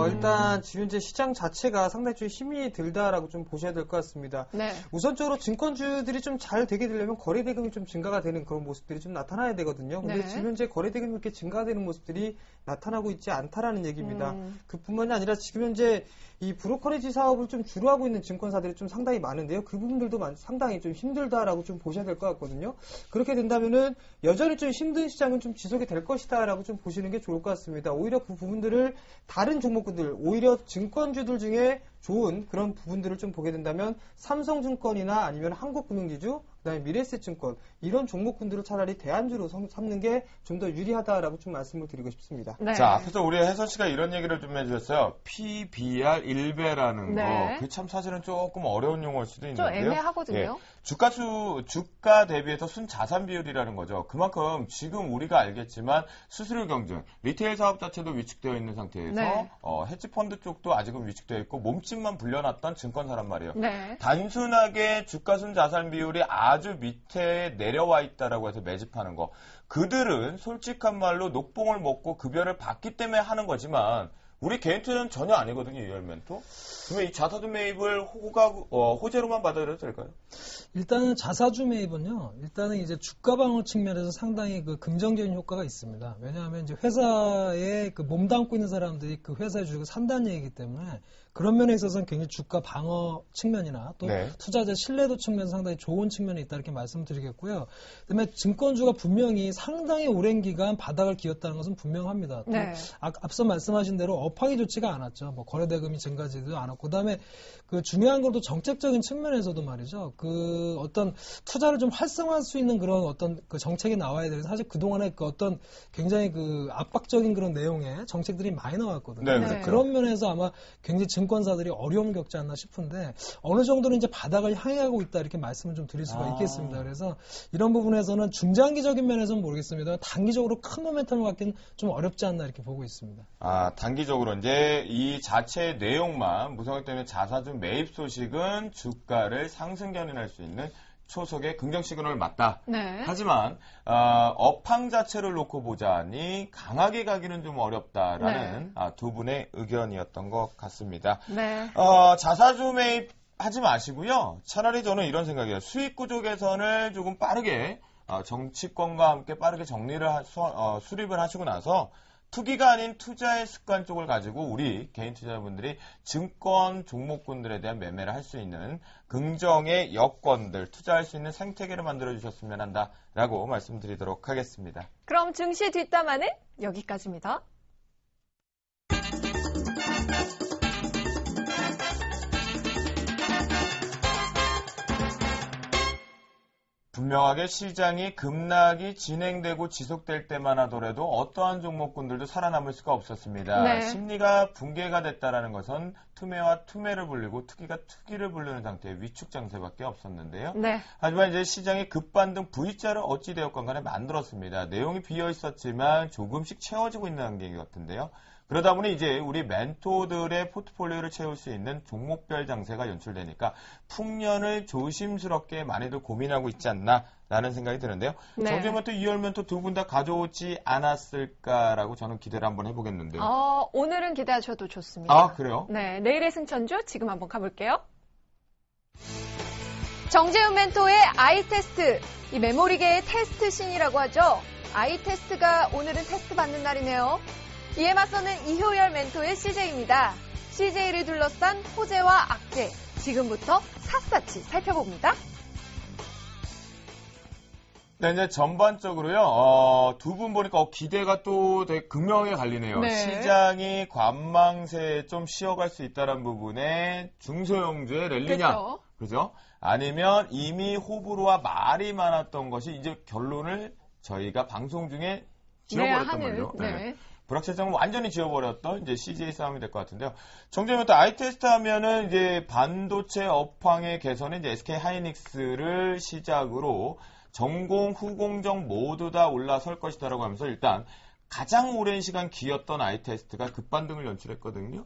[SPEAKER 4] 일단 지금 현재 시장 자체가 상당히 좀 힘이 들다라고 좀 보셔야 될 것 같습니다.
[SPEAKER 2] 네.
[SPEAKER 4] 우선적으로 증권주들이 좀 잘 되게 되려면 거래 대금이 좀 증가가 되는 그런 모습들이 좀 나타나야 되거든요. 근데
[SPEAKER 2] 네.
[SPEAKER 4] 지금 현재 거래 대금이 이렇게 증가되는 모습들이 나타나고 있지 않다라는 얘기입니다. 그뿐만이 아니라 지금 현재 이 브로커리지 사업을 좀 주로 하고 있는 증권사들이 좀 상당히 많은데요. 그 부분들도 상당히 좀 힘들다라고 좀 보셔야 될 것 같거든요. 그렇게 된다면은 여전히 좀 힘든 시장은 좀 지속이 될 것이다라고 좀 보시는 게 좋을 것 같습니다. 오히려 그 부분들을 다른 종목군들, 오히려 증권주들 중에 좋은 그런 부분들을 좀 보게 된다면 삼성증권이나 아니면 한국금융지주, 그다음에 미래에셋증권 이런 종목군들을 차라리 대안주로 삼는 게 좀 더 유리하다라고 좀 말씀을 드리고 싶습니다.
[SPEAKER 2] 네.
[SPEAKER 1] 자, 앞에서 우리 혜선 씨가 이런 얘기를 좀 해주셨어요. PBR 1배라는
[SPEAKER 2] 네.
[SPEAKER 1] 거. 그게 참 사실은 조금 어려운 용어일 수도
[SPEAKER 2] 좀
[SPEAKER 1] 있는데요.
[SPEAKER 2] 애매하거든요.
[SPEAKER 1] 주가 대비해서 순자산 비율이라는 거죠. 그만큼 지금 우리가 알겠지만 수수료 경쟁, 리테일 사업 자체도 위축되어 있는 상태에서
[SPEAKER 2] 네.
[SPEAKER 1] 헤지펀드 쪽도 아직은 위축되어 있고 몸집만 불려놨던 증권사란 말이에요.
[SPEAKER 2] 네.
[SPEAKER 1] 단순하게 주가 순자산 비율이 아주 밑에 내려와 있다라고 해서 매집하는 거. 그들은 솔직한 말로 녹봉을 먹고 급여를 받기 때문에 하는 거지만 우리 개인 투자는 전혀 아니거든요, 이열 멘토. 그러면 이 자사주 매입을 호재로만 받아들여도 될까요?
[SPEAKER 3] 일단은 자사주 매입은요. 일단은 이제 주가 방어 측면에서 상당히 그 긍정적인 효과가 있습니다. 왜냐하면 이제 회사에 그 몸담고 있는 사람들이 그 회사의 주식을 산다는 얘기이기 때문에 그런 면에 있어서는 굉장히 주가 방어 측면이나 또
[SPEAKER 1] 네.
[SPEAKER 3] 투자자 신뢰도 측면에서 상당히 좋은 측면이 있다 이렇게 말씀드리겠고요. 그다음에 증권주가 분명히 상당히 오랜 기간 바닥을 기었다는 것은 분명합니다. 또
[SPEAKER 2] 네.
[SPEAKER 3] 앞서 말씀하신 대로 업황이 좋지가 않았죠. 뭐 거래대금이 증가하지도 않았고, 그다음에 그 중요한 것도 정책적인 측면에서도 말이죠. 그 어떤 투자를 좀 활성화할 수 있는 그런 어떤 그 정책이 나와야 되는데 사실 그동안에 그 어떤 굉장히 그 압박적인 그런 내용의 정책들이 많이 나왔거든요.
[SPEAKER 1] 네,
[SPEAKER 3] 그래서
[SPEAKER 2] 네.
[SPEAKER 3] 그런 면에서 아마 굉장히 증권사들이 어려움 겪지 않나 싶은데 어느 정도는 이제 바닥을 향해 가고 있다 이렇게 말씀을 좀 드릴 수가 있겠습니다. 그래서 이런 부분에서는 중장기적인 면에서는 모르겠습니다. 단기적으로 큰 모멘텀을 갖기는 좀 어렵지 않나 이렇게 보고 있습니다.
[SPEAKER 1] 단기적으로 이제 이 자체의 내용만 무성의 때문에 자사주 매입 소식은 주가를 상승 견인할 수 있는 초석의 긍정 시그널을 맞다.
[SPEAKER 2] 네.
[SPEAKER 1] 하지만 업황 자체를 놓고 보자니 강하게 가기는 좀 어렵다라는 두 분의 의견이었던 것 같습니다.
[SPEAKER 2] 네.
[SPEAKER 1] 자사주 매입 하지 마시고요. 차라리 저는 이런 생각이에요. 수익 구조 개선을 조금 빠르게 정치권과 함께 빠르게 정리를 수립을 하시고 나서 투기가 아닌 투자의 습관 쪽을 가지고 우리 개인 투자자분들이 증권 종목군들에 대한 매매를 할 수 있는 긍정의 여건들, 투자할 수 있는 생태계를 만들어 주셨으면 한다라고 말씀드리도록 하겠습니다.
[SPEAKER 2] 그럼 증시 뒷담화는 여기까지입니다.
[SPEAKER 1] 분명하게 시장이 급락이 진행되고 지속될 때만 하더라도 어떠한 종목군들도 살아남을 수가 없었습니다.
[SPEAKER 2] 네.
[SPEAKER 1] 심리가 붕괴가 됐다는 것은 투매와 투매를 불리고 투기가 투기를 부르는 상태의 위축 장세밖에 없었는데요.
[SPEAKER 2] 네.
[SPEAKER 1] 하지만 이제 시장이 급반등 V자를 어찌되었건 간에 만들었습니다. 내용이 비어 있었지만 조금씩 채워지고 있는 단계 같은데요. 그러다 보니 이제 우리 멘토들의 포트폴리오를 채울 수 있는 종목별 장세가 연출되니까 풍년을 조심스럽게 많이들 고민하고 있지 않나라는 생각이 드는데요.
[SPEAKER 2] 네.
[SPEAKER 1] 정재멘토, 이월멘토 두 분 다 가져오지 않았을까라고 저는 기대를 한번 해보겠는데요.
[SPEAKER 2] 오늘은 기대하셔도 좋습니다.
[SPEAKER 1] 그래요?
[SPEAKER 2] 네, 내일의 승천주 지금 한번 가볼게요. 정재훈 멘토의 아이테스트, 이 메모리계의 테스트 신이라고 하죠. 아이테스트가 오늘은 테스트 받는 날이네요. 이에 맞서는 이효열 멘토의 CJ입니다. CJ를 둘러싼 호재와 악재, 지금부터 샅샅이 살펴봅니다.
[SPEAKER 1] 네, 이제 전반적으로요, 두 분 보니까 기대가 또 되게 극명하게 갈리네요.
[SPEAKER 2] 네.
[SPEAKER 1] 시장이 관망세에 좀 쉬어갈 수 있다는 부분에 중소형주의 랠리냐.
[SPEAKER 2] 그렇죠.
[SPEAKER 1] 그죠? 아니면 이미 호불호와 말이 많았던 것이 이제 결론을 저희가 방송 중에 지어버렸던 거죠.
[SPEAKER 2] 네.
[SPEAKER 1] 불확실성을 완전히 지워버렸던 이제 CJ 싸움이 될 것 같은데요. 정재면또 아이테스트 하면은 이제 반도체 업황의 개선은 이제 SK 하이닉스를 시작으로 전공, 후공정 모두 다 올라설 것이다라고 하면서 일단 가장 오랜 시간 기었던 아이테스트가 급반등을 연출했거든요.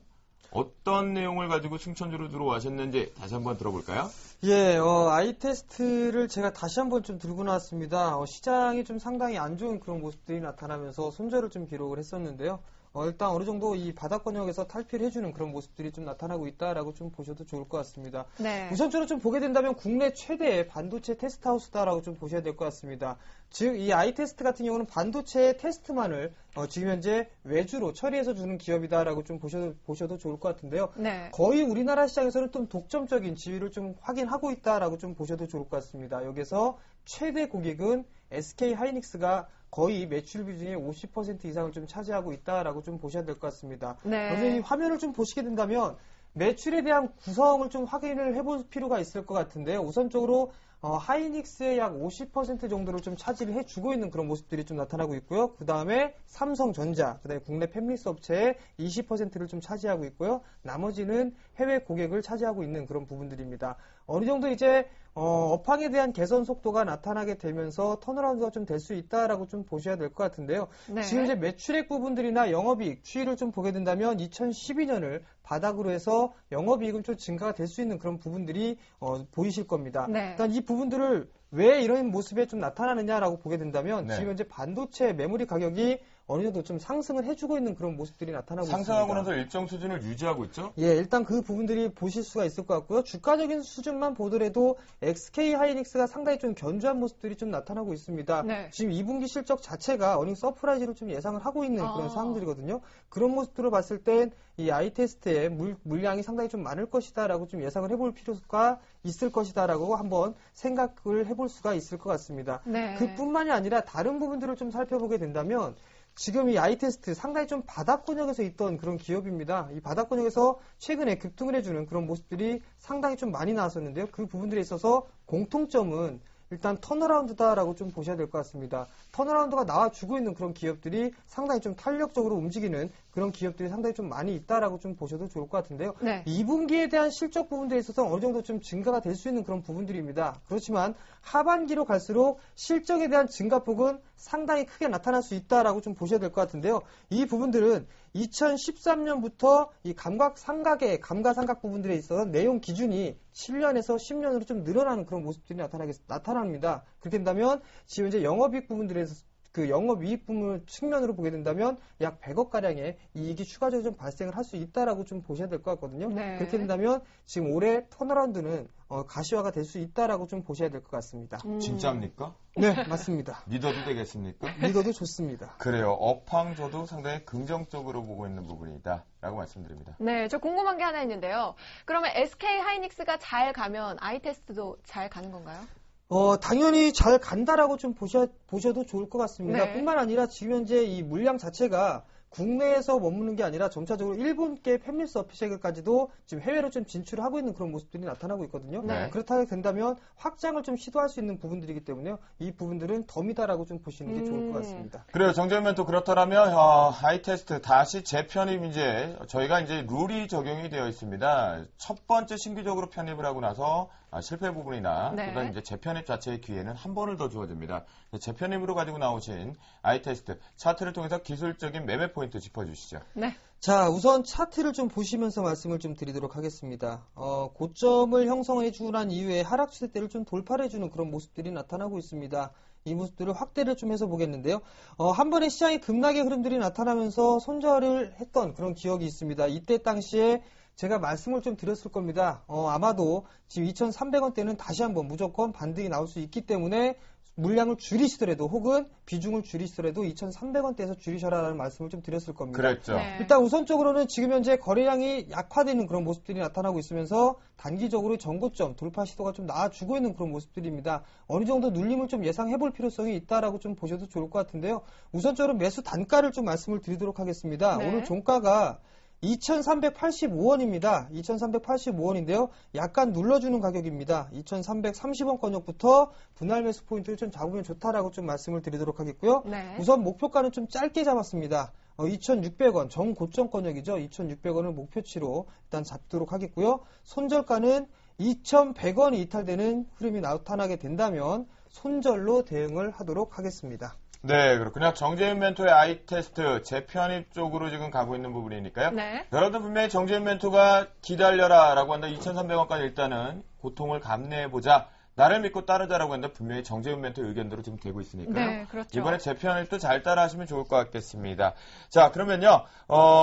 [SPEAKER 1] 어떤 내용을 가지고 승천주로 들어와셨는지 다시 한번 들어볼까요?
[SPEAKER 4] 예, 아이테스트를 제가 다시 한번 좀 들고 나왔습니다. 시장이 좀 상당히 안 좋은 그런 모습들이 나타나면서 손절을 좀 기록을 했었는데요. 일단 어느 정도 이 바닥권역에서 탈피를 해주는 그런 모습들이 좀 나타나고 있다라고 좀 보셔도 좋을 것 같습니다.
[SPEAKER 2] 네.
[SPEAKER 4] 우선적으로 좀 보게 된다면 국내 최대의 반도체 테스트하우스다라고 좀 보셔야 될 것 같습니다. 즉, 이 아이테스트 같은 경우는 반도체 테스트만을 지금 현재 외주로 처리해서 주는 기업이다라고 좀 보셔도 좋을 것 같은데요.
[SPEAKER 2] 네.
[SPEAKER 4] 거의 우리나라 시장에서는 좀 독점적인 지위를 좀 확인하고 있다라고 좀 보셔도 좋을 것 같습니다. 여기서 최대 고객은 SK 하이닉스가 거의 매출 비중의 50% 이상을 좀 차지하고 있다라고 좀 보셔야 될 것 같습니다.
[SPEAKER 2] 네.
[SPEAKER 4] 먼저 이 화면을 좀 보시게 된다면 매출에 대한 구성을 좀 확인을 해볼 필요가 있을 것 같은데요. 우선적으로 하이닉스의 약 50% 정도를 좀 차지를 해주고 있는 그런 모습들이 좀 나타나고 있고요. 그 다음에 삼성전자, 그 다음에 국내 팹리스 업체의 20%를 좀 차지하고 있고요. 나머지는 해외 고객을 차지하고 있는 그런 부분들입니다. 어느 정도 이제 업황에 대한 개선 속도가 나타나게 되면서 턴어라운드가 좀 될 수 있다라고 좀 보셔야 될 것 같은데요.
[SPEAKER 2] 네.
[SPEAKER 4] 지금 이제 매출액 부분들이나 영업이익 추이를 좀 보게 된다면 2012년을 바닥으로 해서 영업이익은 좀 증가가 될 수 있는 그런 부분들이 보이실 겁니다.
[SPEAKER 2] 네.
[SPEAKER 4] 일단 이 부분들을 왜 이런 모습에 좀 나타나느냐라고 보게 된다면
[SPEAKER 1] 네.
[SPEAKER 4] 지금 현재 반도체 메모리 가격이 어느 정도 좀 상승을 해주고 있는 그런 모습들이 나타나고
[SPEAKER 1] 상승하고
[SPEAKER 4] 있습니다.
[SPEAKER 1] 나서 일정 수준을 유지하고 있죠?
[SPEAKER 4] 예, 일단 그 부분들이 보실 수가 있을 것 같고요. 주가적인 수준만 보더라도 SK 하이닉스가 상당히 좀 견조한 모습들이 좀 나타나고 있습니다.
[SPEAKER 2] 네.
[SPEAKER 4] 지금 2분기 실적 자체가 어닝 서프라이즈로 좀 예상을 하고 있는 그런 상황들이거든요. 그런 모습들을 봤을 땐 이 아이테스트의 물량이 상당히 좀 많을 것이다라고 좀 예상을 해볼 필요가 있을 것이다라고 한번 생각을 해볼 수가 있을 것 같습니다.
[SPEAKER 2] 네.
[SPEAKER 4] 그뿐만이 아니라 다른 부분들을 좀 살펴보게 된다면 지금 이 아이테스트 상당히 좀 바닥권역에서 있던 그런 기업입니다. 이 바닥권역에서 최근에 급등을 해주는 그런 모습들이 상당히 좀 많이 나왔었는데요. 그 부분들에 있어서 공통점은 일단 턴어라운드다라고 좀 보셔야 될 것 같습니다. 턴어라운드가 나와주고 있는 그런 기업들이 상당히 좀 탄력적으로 움직이는 그런 기업들이 상당히 좀 많이 있다라고 좀 보셔도 좋을 것 같은데요.
[SPEAKER 2] 네.
[SPEAKER 4] 2분기에 대한 실적 부분들에 있어서 어느 정도 좀 증가가 될 수 있는 그런 부분들입니다. 그렇지만 하반기로 갈수록 실적에 대한 증가폭은 상당히 크게 나타날 수 있다라고 좀 보셔야 될 것 같은데요. 이 부분들은 2013년부터 이 감가상각 부분들에 있어서 내용 기준이 7년에서 10년으로 좀 늘어나는 그런 모습들이 나타납니다. 그렇게 된다면 지금 이제 영업이익 부분들에서 그 영업이익 부분 측면으로 보게 된다면 약 100억 가량의 이익이 추가적으로 좀 발생을 할 수 있다라고 좀 보셔야 될 것 같거든요.
[SPEAKER 2] 네.
[SPEAKER 4] 그렇게 된다면 지금 올해 턴어라운드는 가시화가 될 수 있다라고 좀 보셔야 될 것 같습니다.
[SPEAKER 1] 진짜입니까?
[SPEAKER 4] 네, 맞습니다.
[SPEAKER 1] 믿어도 되겠습니까?
[SPEAKER 4] 믿어도 좋습니다.
[SPEAKER 1] 그래요. 업황 저도 상당히 긍정적으로 보고 있는 부분이다 라고 말씀드립니다.
[SPEAKER 2] 네, 저 궁금한 게 하나 있는데요. 그러면 SK 하이닉스가 잘 가면 아이테스트도 잘 가는 건가요?
[SPEAKER 4] 당연히 잘 간다라고 좀 보셔도 좋을 것 같습니다.
[SPEAKER 2] 네.
[SPEAKER 4] 뿐만 아니라 지금 현재 이 물량 자체가 국내에서 머무는 게 아니라 점차적으로 일본계 팹밀스 어피셰그까지도 지금 해외로 좀 진출을 하고 있는 그런 모습들이 나타나고 있거든요.
[SPEAKER 2] 네.
[SPEAKER 4] 그렇다고 된다면 확장을 좀 시도할 수 있는 부분들이기 때문에 이 부분들은 덤이다라고 좀 보시는 게 좋을 것 같습니다.
[SPEAKER 1] 그래요. 정재현 멘토 그렇다면 하이테스트 다시 재편입 이제 저희가 이제 룰이 적용이 되어 있습니다. 첫 번째 신규적으로 편입을 하고 나서 실패 부분이나
[SPEAKER 2] 네.
[SPEAKER 1] 또는 이제 재편입 자체의 기회는 한 번을 더 주어집니다. 재편입으로 가지고 나오신 아이테스트 차트를 통해서 기술적인 매매 포인트 짚어주시죠.
[SPEAKER 2] 네.
[SPEAKER 4] 자, 우선 차트를 좀 보시면서 말씀을 좀 드리도록 하겠습니다. 고점을 형성해주고 난 이후에 하락 추세대를 좀 돌파해주는 그런 모습들이 나타나고 있습니다. 이 모습들을 확대를 좀 해서 보겠는데요. 한 번에 시장의 급락의 흐름들이 나타나면서 손절을 했던 그런 기억이 있습니다. 이때 당시에 제가 말씀을 좀 드렸을 겁니다. 아마도 지금 2,300원대는 다시 한번 무조건 반등이 나올 수 있기 때문에 물량을 줄이시더라도 혹은 비중을 줄이시더라도 2,300원대에서 줄이셔라라는 말씀을 좀 드렸을 겁니다.
[SPEAKER 1] 그랬죠.
[SPEAKER 2] 네.
[SPEAKER 4] 일단 우선적으로는 지금 현재 거래량이 약화되는 그런 모습들이 나타나고 있으면서 단기적으로 전고점 돌파 시도가 좀 나와주고 있는 그런 모습들입니다. 어느 정도 눌림을 좀 예상해 볼 필요성이 있다라고 좀 보셔도 좋을 것 같은데요. 우선적으로 매수 단가를 좀 말씀을 드리도록 하겠습니다.
[SPEAKER 2] 네.
[SPEAKER 4] 오늘 종가가 2,385원입니다. 2,385원인데요. 약간 눌러주는 가격입니다. 2,330원 권역부터 분할 매수 포인트를 좀 잡으면 좋다라고 좀 말씀을 드리도록 하겠고요.
[SPEAKER 2] 네.
[SPEAKER 4] 우선 목표가는 좀 짧게 잡았습니다. 2,600원 정고점 권역이죠. 2,600원을 목표치로 일단 잡도록 하겠고요. 손절가는 2,100원이 이탈되는 흐름이 나타나게 된다면 손절로 대응을 하도록 하겠습니다.
[SPEAKER 1] 네, 그렇군요. 정재윤 멘토의 아이테스트 재편입 쪽으로 지금 가고 있는 부분이니까요.
[SPEAKER 2] 네.
[SPEAKER 1] 여러분들 분명히 정재윤 멘토가 기다려라 라고 한다. 2,300원까지 일단은 고통을 감내해보자. 나를 믿고 따르자라고 했는데 분명히 정재윤 멘토의 의견대로 지금 되고 있으니까요.
[SPEAKER 2] 네, 그렇죠.
[SPEAKER 1] 이번에 재편입도 잘 따라하시면 좋을 것 같겠습니다. 자, 그러면요.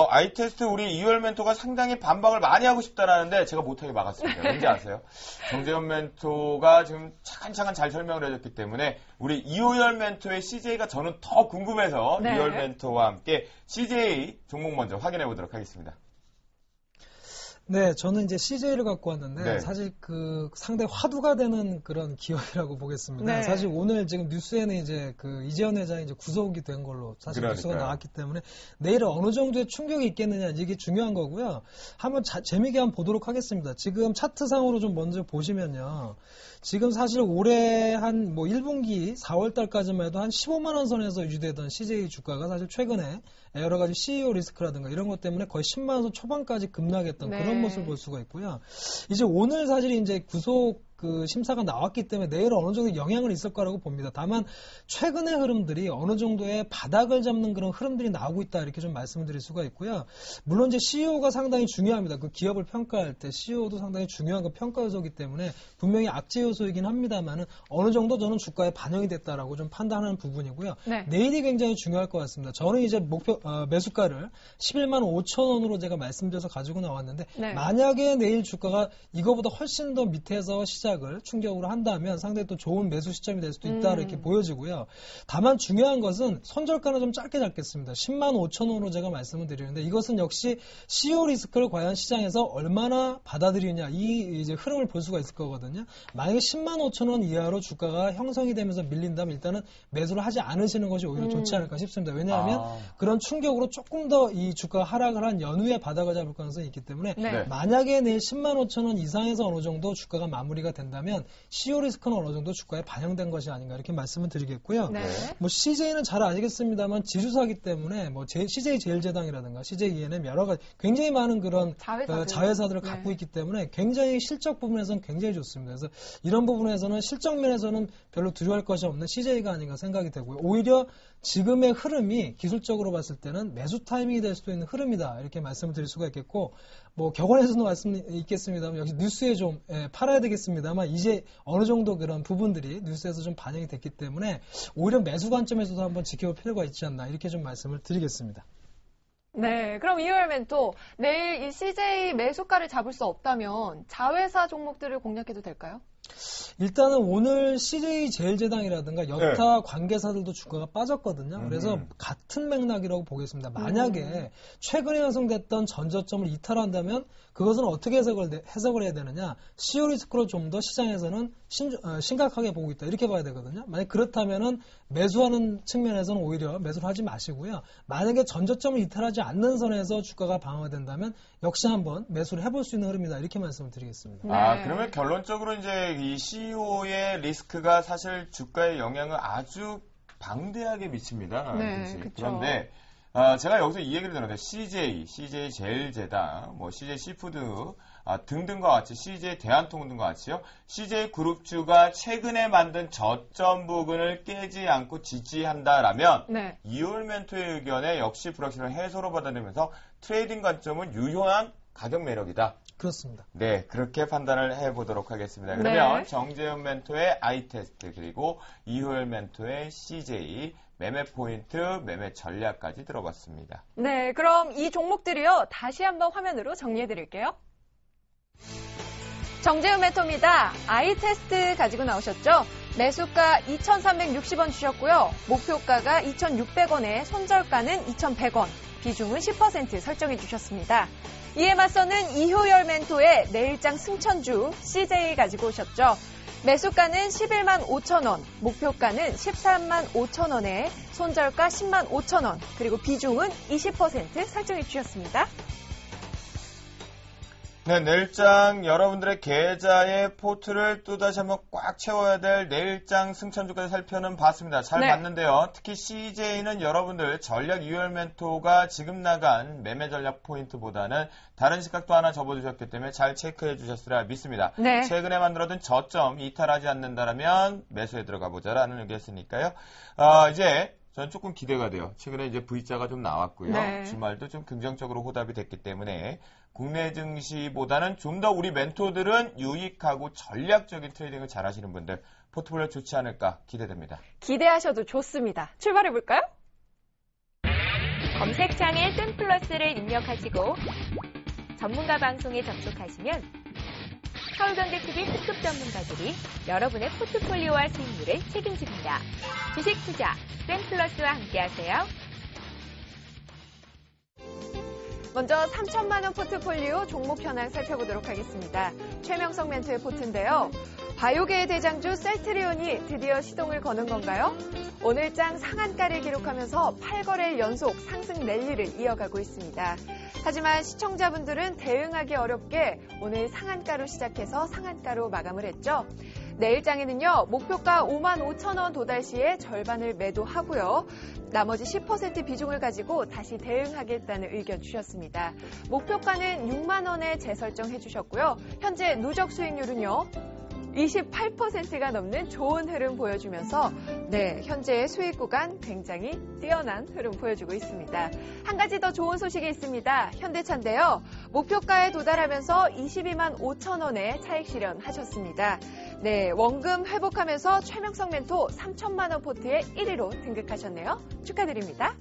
[SPEAKER 1] 아이테스트 우리 이월 멘토가 상당히 반박을 많이 하고 싶다라는데 제가 못하게 막았습니다. 왠지 아세요? 정재윤 멘토가 지금 차근차근 잘 설명을 해줬기 때문에 우리 이호열 멘토의 CJ가 저는 더 궁금해서
[SPEAKER 2] 네.
[SPEAKER 1] 이월 멘토와 함께 CJ 종목 먼저 확인해 보도록 하겠습니다.
[SPEAKER 3] 네, 저는 이제 CJ를 갖고 왔는데
[SPEAKER 1] 네.
[SPEAKER 3] 사실 그 상당히 화두가 되는 그런 기업이라고 보겠습니다.
[SPEAKER 2] 네.
[SPEAKER 3] 사실 오늘 지금 뉴스에는 이제 그 이재현 회장이 이제 구속이 된 걸로 사실 뉴스가
[SPEAKER 1] 그러니까요.
[SPEAKER 3] 나왔기 때문에 내일은 어느 정도의 충격이 있겠느냐 이게 중요한 거고요. 한번 재미있게 한번 보도록 하겠습니다. 지금 차트상으로 좀 먼저 보시면요. 지금 사실 올해 한 뭐 1분기 4월 달까지만 해도 한 15만 원 선에서 유지되던 CJ 주가가 사실 최근에 여러 가지 CEO 리스크라든가 이런 것 때문에 거의 10만 원 선 초반까지 급락했던
[SPEAKER 2] 네.
[SPEAKER 3] 그런 모습을 볼 수가 있고요. 이제 오늘 사실 이제 구속 그 심사가 나왔기 때문에 내일은 어느 정도 영향은 있을 거라고 봅니다. 다만 최근의 흐름들이 어느 정도의 바닥을 잡는 그런 흐름들이 나오고 있다 이렇게 좀 말씀드릴 수가 있고요. 물론 이제 CEO가 상당히 중요합니다. 그 기업을 평가할 때 CEO도 상당히 중요한 그 평가 요소이기 때문에 분명히 악재 요소이긴 합니다만은 어느 정도 저는 주가에 반영이 됐다라고 좀 판단하는 부분이고요.
[SPEAKER 2] 네.
[SPEAKER 3] 내일이 굉장히 중요할 것 같습니다. 저는 이제 목표 매수가를 11만 5천 원으로 제가 말씀드려서 가지고 나왔는데
[SPEAKER 2] 네.
[SPEAKER 3] 만약에 내일 주가가 이거보다 훨씬 더 밑에서 시작을 시작을 충격으로 한다면 상당히 또 좋은 매수 시점이 될 수도 있다 이렇게 보여지고요. 다만 중요한 것은 손절가는 좀 짧게 잡겠습니다. 10만 5천 원으로 제가 말씀을 드리는데 이것은 역시 CEO 리스크를 과연 시장에서 얼마나 받아들이냐 이 이제 흐름을 볼 수가 있을 거거든요. 만약에 10만 5천 원 이하로 주가가 형성이 되면서 밀린다면 일단은 매수를 하지 않으시는 것이 오히려 좋지 않을까 싶습니다. 왜냐하면 그런 충격으로 조금 더 이 주가가 하락을 한 연후에 바닥을 잡을 가능성이 있기 때문에
[SPEAKER 2] 네.
[SPEAKER 3] 만약에 내일 10만 5천 원 이상에서 어느 정도 주가가 마무리가 된다면 CEO 리스크는 어느 정도 주가에 반영된 것이 아닌가 이렇게 말씀을 드리겠고요.
[SPEAKER 2] 네.
[SPEAKER 3] 뭐 CJ는 잘 아시겠습니다만 지주사기 때문에 뭐 CJ 제일제당이라든가 CJ ENM 여러 가지 굉장히 많은 그런 자회사들을 갖고 있기 때문에 굉장히 실적 부분에서는 굉장히 좋습니다. 그래서 이런 부분에서는 실적 면에서는 별로 두려워할 것이 없는 CJ가 아닌가 생각이 되고요. 오히려 지금의 흐름이 기술적으로 봤을 때는 매수 타이밍이 될 수도 있는 흐름이다 이렇게 말씀을 드릴 수가 있겠고 뭐 격언에서도 말씀 있겠습니다만 역시 뉴스에 좀 팔아야 되겠습니다만 이제 어느 정도 그런 부분들이 뉴스에서 좀 반영이 됐기 때문에 오히려 매수 관점에서도 한번 지켜볼 필요가 있지 않나 이렇게 좀 말씀을 드리겠습니다.
[SPEAKER 2] 네, 그럼 이월 멘토 내일 이 CJ 매수가를 잡을 수 없다면 자회사 종목들을 공략해도 될까요?
[SPEAKER 3] 일단은 오늘 CJ 제일제당이라든가 여타 관계사들도 주가가 빠졌거든요. 그래서 같은 맥락이라고 보겠습니다. 만약에 최근에 형성됐던 전저점을 이탈한다면 그것은 어떻게 해석을 해야 되느냐. CEO 리스크로 좀 더 시장에서는 심각하게 보고 있다. 이렇게 봐야 되거든요. 만약 그렇다면은 매수하는 측면에서는 오히려 매수를 하지 마시고요. 만약에 전저점을 이탈하지 않는 선에서 주가가 방어된다면 역시 한번 매수를 해볼 수 있는 흐름이다. 이렇게 말씀을 드리겠습니다.
[SPEAKER 2] 네.
[SPEAKER 1] 그러면 결론적으로 이제 이 CEO의 리스크가 사실 주가에 영향을 아주 방대하게 미칩니다.
[SPEAKER 2] 네, 그쵸.
[SPEAKER 1] 그런데 제가 여기서 이 얘기를 들었는데 CJ 제일제당, 뭐 CJ 시푸드 등등과 같이 CJ 대한통운 등과 같이요. CJ 그룹주가 최근에 만든 저점 부근을 깨지 않고 지지한다라면
[SPEAKER 2] 네.
[SPEAKER 1] 이월 멘토의 의견에 역시 불확실한 해소로 받아들이면서 트레이딩 관점은 유효한 가격 매력이다.
[SPEAKER 3] 그렇습니다.
[SPEAKER 1] 네, 그렇게 판단을 해보도록 하겠습니다. 그러면
[SPEAKER 2] 네.
[SPEAKER 1] 정재훈 멘토의 아이테스트 그리고 이효열 멘토의 CJ 매매 포인트, 매매 전략까지 들어봤습니다.
[SPEAKER 2] 네, 그럼 이 종목들이요. 다시 한번 화면으로 정리해드릴게요. 정재훈 멘토입니다. 아이테스트 가지고 나오셨죠? 매수가 2,360원 주셨고요. 목표가가 2,600원에 손절가는 2,100원, 비중은 10% 설정해 주셨습니다. 이에 맞서는 이효열 멘토의 내일장 승천주 CJ 가지고 오셨죠. 매수가는 11만 5천 원, 목표가는 13만 5천 원에 손절가 10만 5천 원, 그리고 비중은 20% 설정해 주셨습니다.
[SPEAKER 1] 네, 내일장 여러분들의 계좌의 포트를 또다시 한번 꽉 채워야 될 내일장 승천주까지 살펴는 봤습니다. 잘 봤는데요. 특히 CJ는 여러분들 전략 이월 멘토가 지금 나간 매매 전략 포인트보다는 다른 시각도 하나 접어주셨기 때문에 잘 체크해 주셨으리라 믿습니다.
[SPEAKER 2] 네.
[SPEAKER 1] 최근에 만들어둔 저점 이탈하지 않는다라면 매수에 들어가 보자라는 의견이었으니까요. 이제 저는 조금 기대가 돼요. 최근에 이제 V자가 좀 나왔고요.
[SPEAKER 2] 네.
[SPEAKER 1] 주말도 좀 긍정적으로 호답이 됐기 때문에 국내 증시보다는 좀 더 우리 멘토들은 유익하고 전략적인 트레이딩을 잘 하시는 분들 포트폴리오 좋지 않을까 기대됩니다.
[SPEAKER 2] 기대하셔도 좋습니다. 출발해볼까요?
[SPEAKER 5] 검색창에 뜬플러스를 입력하시고 전문가 방송에 접속하시면 서울경제TV 특급 전문가들이 여러분의 포트폴리오와 수익률을 책임집니다. 주식 투자 뜬플러스와 함께하세요.
[SPEAKER 2] 먼저 3천만 원 포트폴리오 종목 현황 살펴보도록 하겠습니다. 최명석 멘토의 포트인데요. 바이오계의 대장주 셀트리온이 드디어 시동을 거는 건가요? 오늘장 상한가를 기록하면서 8거래일 연속 상승 랠리를 이어가고 있습니다. 하지만 시청자분들은 대응하기 어렵게 오늘 상한가로 시작해서 상한가로 마감을 했죠. 내일장에는요, 목표가 5만 5천 원 도달 시에 절반을 매도하고요. 나머지 10% 비중을 가지고 다시 대응하겠다는 의견 주셨습니다. 목표가는 6만 원에 재설정해 주셨고요. 현재 누적 수익률은요, 28%가 넘는 좋은 흐름 보여주면서 현재의 수익 구간 굉장히 뛰어난 흐름 보여주고 있습니다. 한 가지 더 좋은 소식이 있습니다. 현대차인데요. 목표가에 도달하면서 22만 5천 원에 차익 실현하셨습니다. 원금 회복하면서 최명석 멘토 3천만 원 포트에 1위로 등극하셨네요. 축하드립니다.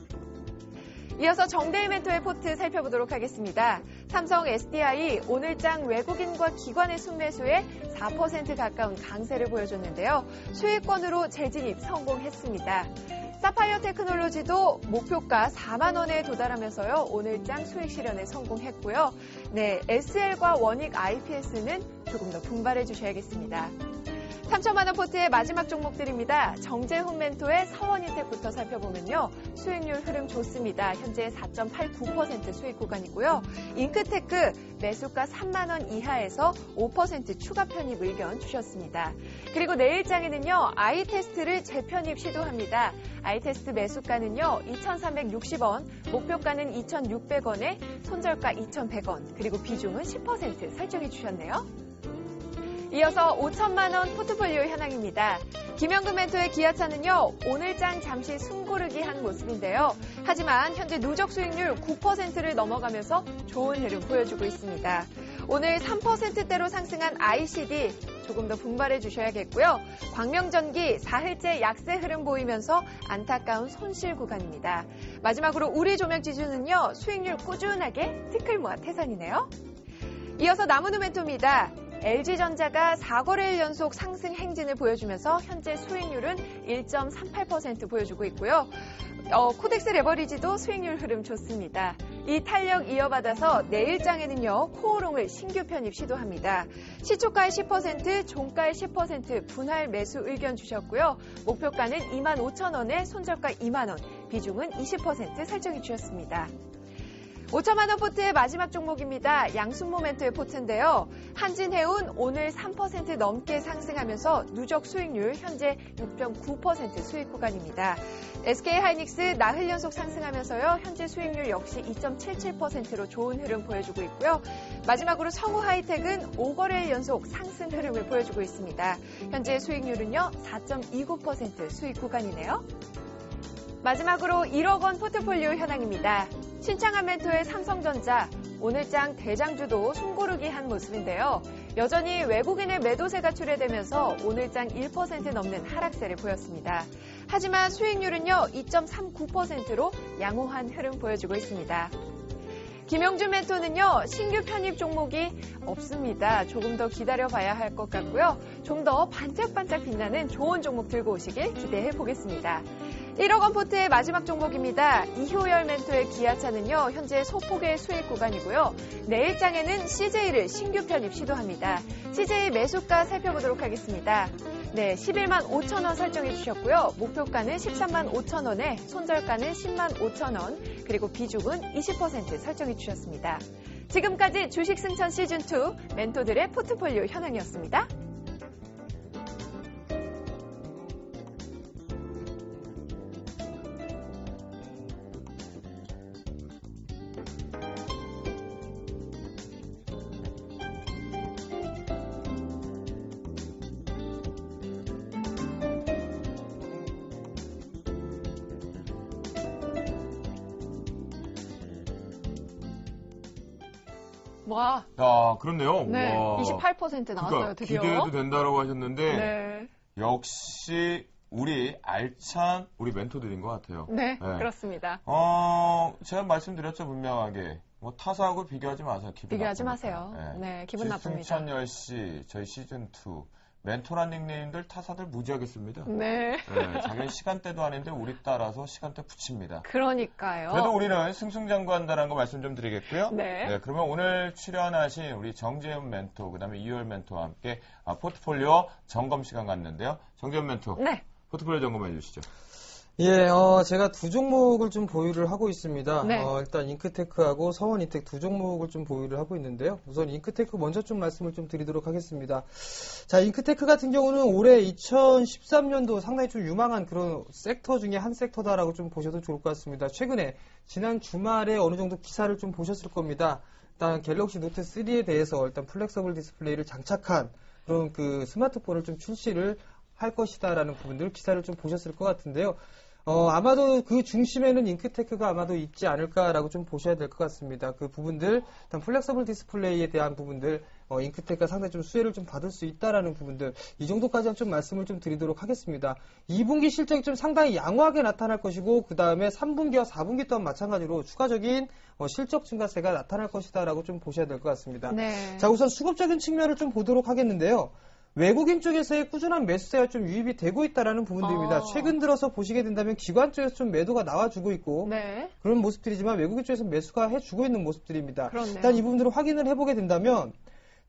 [SPEAKER 2] 이어서 정대희 멘토의 포트 살펴보도록 하겠습니다. 삼성 SDI 오늘장 외국인과 기관의 순매수에 4% 가까운 강세를 보여줬는데요. 수익권으로 재진입 성공했습니다. 사파이어 테크놀로지도 목표가 4만 원에 도달하면서요. 오늘장 수익 실현에 성공했고요. 네, SL과 원익 IPS는 조금 더 분발해 주셔야겠습니다. 3천만 원 포트의 마지막 종목들입니다. 정재훈 멘토의 서원인텍부터 살펴보면요. 수익률 흐름 좋습니다. 현재 4.89% 수익 구간이고요. 잉크테크 매수가 3만 원 이하에서 5% 추가 편입 의견 주셨습니다. 그리고 내일장에는요. 아이테스트를 재편입 시도합니다. 아이테스트 매수가는요. 2,360원, 목표가는 2,600원에 손절가 2,100원, 그리고 비중은 10% 설정해 주셨네요. 이어서 5천만 원 포트폴리오 현황입니다. 김영근 멘토의 기아차는요. 오늘장 잠시 숨고르기 한 모습인데요. 하지만 현재 누적 수익률 9%를 넘어가면서 좋은 흐름 보여주고 있습니다. 오늘 3%대로 상승한 ICD 조금 더 분발해 주셔야겠고요. 광명전기 사흘째 약세 흐름 보이면서 안타까운 손실 구간입니다. 마지막으로 우리 조명지주는요. 수익률 꾸준하게 티끌 모아 태산이네요. 이어서 나무누 멘토입니다. LG전자가 4거래일 연속 상승 행진을 보여주면서 현재 수익률은 1.38% 보여주고 있고요. 코덱스 레버리지도 수익률 흐름 좋습니다. 이 탄력 이어받아서 내일장에는요. 코오롱을 신규 편입 시도합니다. 시초가의 10%, 종가의 10% 분할 매수 의견 주셨고요. 목표가는 25,000원에 손절가 2만 원, 비중은 20% 설정해 주셨습니다. 5천만 원 포트의 마지막 종목입니다. 양순모 멘토의 포트인데요. 한진해운 오늘 3% 넘게 상승하면서 누적 수익률 현재 6.9% 수익 구간입니다. SK하이닉스 나흘 연속 상승하면서요. 현재 수익률 역시 2.77%로 좋은 흐름 보여주고 있고요. 마지막으로 성우하이텍은 5거래일 연속 상승 흐름을 보여주고 있습니다. 현재 수익률은요. 4.29% 수익 구간이네요. 마지막으로 1억 원 포트폴리오 현황입니다. 신창한 멘토의 삼성전자, 오늘장 대장주도 숨고르기 한 모습인데요. 여전히 외국인의 매도세가 출회되면서 오늘장 1% 넘는 하락세를 보였습니다. 하지만 수익률은요 2.39%로 양호한 흐름 보여주고 있습니다. 김영준 멘토는요, 신규 편입 종목이 없습니다. 조금 더 기다려봐야 할 것 같고요. 좀 더 반짝반짝 빛나는 좋은 종목 들고 오시길 기대해 보겠습니다. 1억 원 포트의 마지막 종목입니다. 이효열 멘토의 기아차는요, 현재 소폭의 수익 구간이고요. 내일장에는 CJ를 신규 편입 시도합니다. CJ 매수가 살펴보도록 하겠습니다. 네, 11만 5천 원 설정해 주셨고요. 목표가는 13만 5천 원에 손절가는 10만 5천 원, 그리고 비중은 20% 설정해 주셨습니다. 지금까지 주식 승천 시즌2 멘토들의 포트폴리오 현황이었습니다. 와.
[SPEAKER 1] 야, 그렇네요.
[SPEAKER 2] 네,
[SPEAKER 1] 와.
[SPEAKER 2] 28% 나왔어요,
[SPEAKER 1] 그러니까
[SPEAKER 2] 드디어.
[SPEAKER 1] 기대해도 된다라고 하셨는데
[SPEAKER 2] 네.
[SPEAKER 1] 역시 우리 알찬 우리 멘토들인 것 같아요.
[SPEAKER 2] 네, 그렇습니다.
[SPEAKER 1] 제가 말씀드렸죠, 분명하게. 뭐 타사하고 비교하지 마세요. 기분
[SPEAKER 2] 비교하지
[SPEAKER 1] 나쁘니까.
[SPEAKER 2] 마세요. 네, 기분 나쁩니다.
[SPEAKER 1] 승천 10시 저희 시즌2 멘토란 닉네임들 타사들 무지하게 씁니다.
[SPEAKER 2] 네.
[SPEAKER 1] 네, 자기는 시간대도 아닌데 우리 따라서 시간대 붙입니다.
[SPEAKER 2] 그러니까요.
[SPEAKER 1] 그래도 우리는 승승장구한다는 거 말씀 좀 드리겠고요.
[SPEAKER 2] 네.
[SPEAKER 1] 그러면 오늘 출연하신 우리 정재훈 멘토, 그다음에 이효열 멘토와 함께 포트폴리오 점검 시간 갖는데요. 정재훈 멘토,
[SPEAKER 2] 네.
[SPEAKER 1] 포트폴리오 점검해 주시죠.
[SPEAKER 4] 예, 제가 두 종목을 좀 보유를 하고 있습니다.
[SPEAKER 2] 네.
[SPEAKER 4] 일단 잉크테크하고 서원인텍 두 종목을 좀 보유를 하고 있는데요. 우선 잉크테크 먼저 좀 말씀을 좀 드리도록 하겠습니다. 자, 잉크테크 같은 경우는 올해 2013년도 상당히 좀 유망한 그런 섹터 중에 한 섹터다라고 좀 보셔도 좋을 것 같습니다. 최근에 지난 주말에 어느 정도 기사를 좀 보셨을 겁니다. 일단 갤럭시 노트 3에 대해서 일단 플렉서블 디스플레이를 장착한 그런 그 스마트폰을 좀 출시를 할 것이다라는 부분들 기사를 좀 보셨을 것 같은데요. 아마도 그 중심에는 잉크테크가 아마도 있지 않을까라고 좀 보셔야 될 것 같습니다. 그 부분들, 일단 플렉서블 디스플레이에 대한 부분들, 잉크테크가 상당히 좀 수혜를 좀 받을 수 있다라는 부분들, 이 정도까지 좀 말씀을 좀 드리도록 하겠습니다. 2분기 실적이 좀 상당히 양호하게 나타날 것이고, 그 다음에 3분기와 4분기 또한 마찬가지로 추가적인 실적 증가세가 나타날 것이다라고 좀 보셔야 될 것 같습니다.
[SPEAKER 2] 네.
[SPEAKER 4] 자, 우선 수급적인 측면을 좀 보도록 하겠는데요. 외국인 쪽에서의 꾸준한 매수세가 좀 유입이 되고 있다라는 부분들입니다. 최근 들어서 보시게 된다면 기관 쪽에서 좀 매도가 나와주고 있고
[SPEAKER 2] 네.
[SPEAKER 4] 그런 모습들이지만 외국인 쪽에서 매수가 해주고 있는 모습들입니다.
[SPEAKER 2] 그렇네요.
[SPEAKER 4] 일단 이 부분들을 확인을 해보게 된다면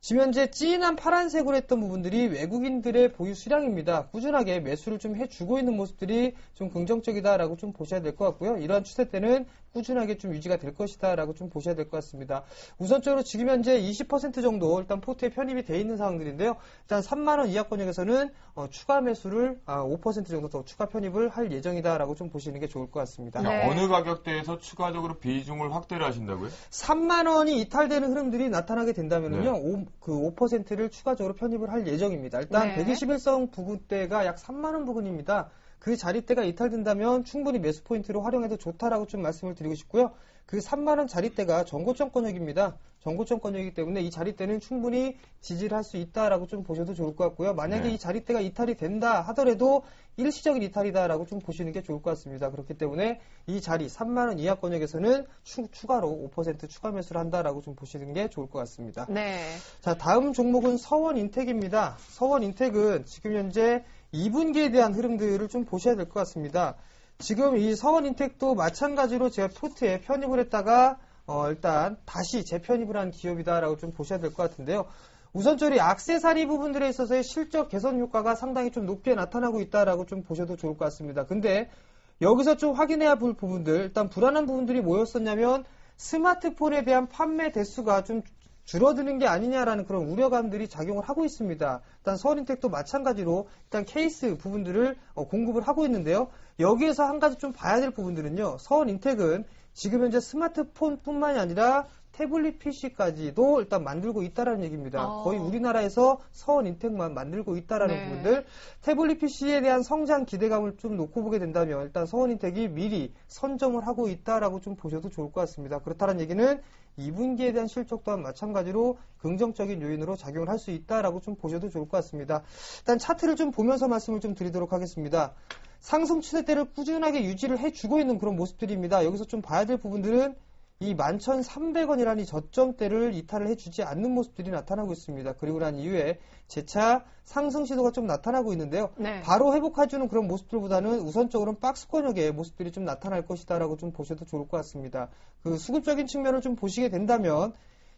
[SPEAKER 4] 지금 현재 진한 파란색으로 했던 부분들이 외국인들의 보유 수량입니다. 꾸준하게 매수를 좀 해주고 있는 모습들이 좀 긍정적이다라고 좀 보셔야 될 것 같고요. 이러한 추세 때는 꾸준하게 좀 유지가 될 것이다라고 좀 보셔야 될 것 같습니다. 우선적으로 지금 현재 20% 정도 일단 포트에 편입이 되어 있는 상황들인데요. 일단 3만 원 이하 권역에서는 추가 매수를 5% 정도 더 추가 편입을 할 예정이다라고 좀 보시는 게 좋을 것 같습니다.
[SPEAKER 2] 네.
[SPEAKER 1] 어느 가격대에서 추가적으로 비중을 확대를 하신다고요?
[SPEAKER 4] 3만 원이 이탈되는 흐름들이 나타나게 된다면은요,
[SPEAKER 1] 네.
[SPEAKER 4] 5%를 추가적으로 편입을 할 예정입니다. 일단
[SPEAKER 2] 네.
[SPEAKER 4] 121선 부근대가 약 3만 원 부근입니다. 그 자리대가 이탈된다면 충분히 매수 포인트로 활용해도 좋다라고 좀 말씀을 드리고 싶고요. 그 3만 원 자리대가 전고점 권역입니다. 전고점 권역이기 때문에 이 자리대는 충분히 지지를 할 수 있다라고 좀 보셔도 좋을 것 같고요. 만약에
[SPEAKER 1] 네.
[SPEAKER 4] 이 자리대가 이탈이 된다 하더라도 일시적인 이탈이다라고 좀 보시는 게 좋을 것 같습니다. 그렇기 때문에 이 자리 3만 원 이하 권역에서는 추가로 5% 추가 매수를 한다라고 좀 보시는 게 좋을 것 같습니다.
[SPEAKER 2] 네.
[SPEAKER 4] 자, 다음 종목은 서원인텍입니다. 서원인텍은 지금 현재 2분기에 대한 흐름들을 좀 보셔야 될 것 같습니다. 지금 이 서원인텍도 마찬가지로 제가 포트에 편입을 했다가 일단 다시 재편입을 한 기업이다라고 좀 보셔야 될 것 같은데요. 우선적으로 액세서리 부분들에 있어서의 실적 개선 효과가 상당히 좀 높게 나타나고 있다라고 좀 보셔도 좋을 것 같습니다. 근데 여기서 좀 확인해야 볼 부분들, 일단 불안한 부분들이 뭐였었냐면 스마트폰에 대한 판매 대수가 좀 줄어드는 게 아니냐라는 그런 우려감들이 작용을 하고 있습니다. 일단 서원인텍도 마찬가지로 일단 케이스 부분들을 공급을 하고 있는데요. 여기에서 한 가지 좀 봐야 될 부분들은요. 서원인텍은 지금 현재 스마트폰뿐만이 아니라 태블릿 PC까지도 일단 만들고 있다라는 얘기입니다. 거의 우리나라에서 서원인텍만 만들고 있다라는
[SPEAKER 2] 네.
[SPEAKER 4] 부분들. 태블릿 PC에 대한 성장 기대감을 좀 놓고 보게 된다면 일단 서원인텍이 미리 선점을 하고 있다라고 좀 보셔도 좋을 것 같습니다. 그렇다는 얘기는 2분기에 대한 실적 또한 마찬가지로 긍정적인 요인으로 작용을 할 수 있다라고 좀 보셔도 좋을 것 같습니다. 일단 차트를 좀 보면서 말씀을 좀 드리도록 하겠습니다. 상승 추세대를 꾸준하게 유지를 해주고 있는 그런 모습들입니다. 여기서 좀 봐야 될 부분들은 이 11,300원이라는 이 저점대를 이탈을 해주지 않는 모습들이 나타나고 있습니다. 그리고 난 이후에 재차 상승 시도가 좀 나타나고 있는데요.
[SPEAKER 2] 네.
[SPEAKER 4] 바로 회복해주는 그런 모습들보다는 우선적으로는 박스권역의 모습들이 좀 나타날 것이다라고 좀 보셔도 좋을 것 같습니다. 그 수급적인 측면을 좀 보시게 된다면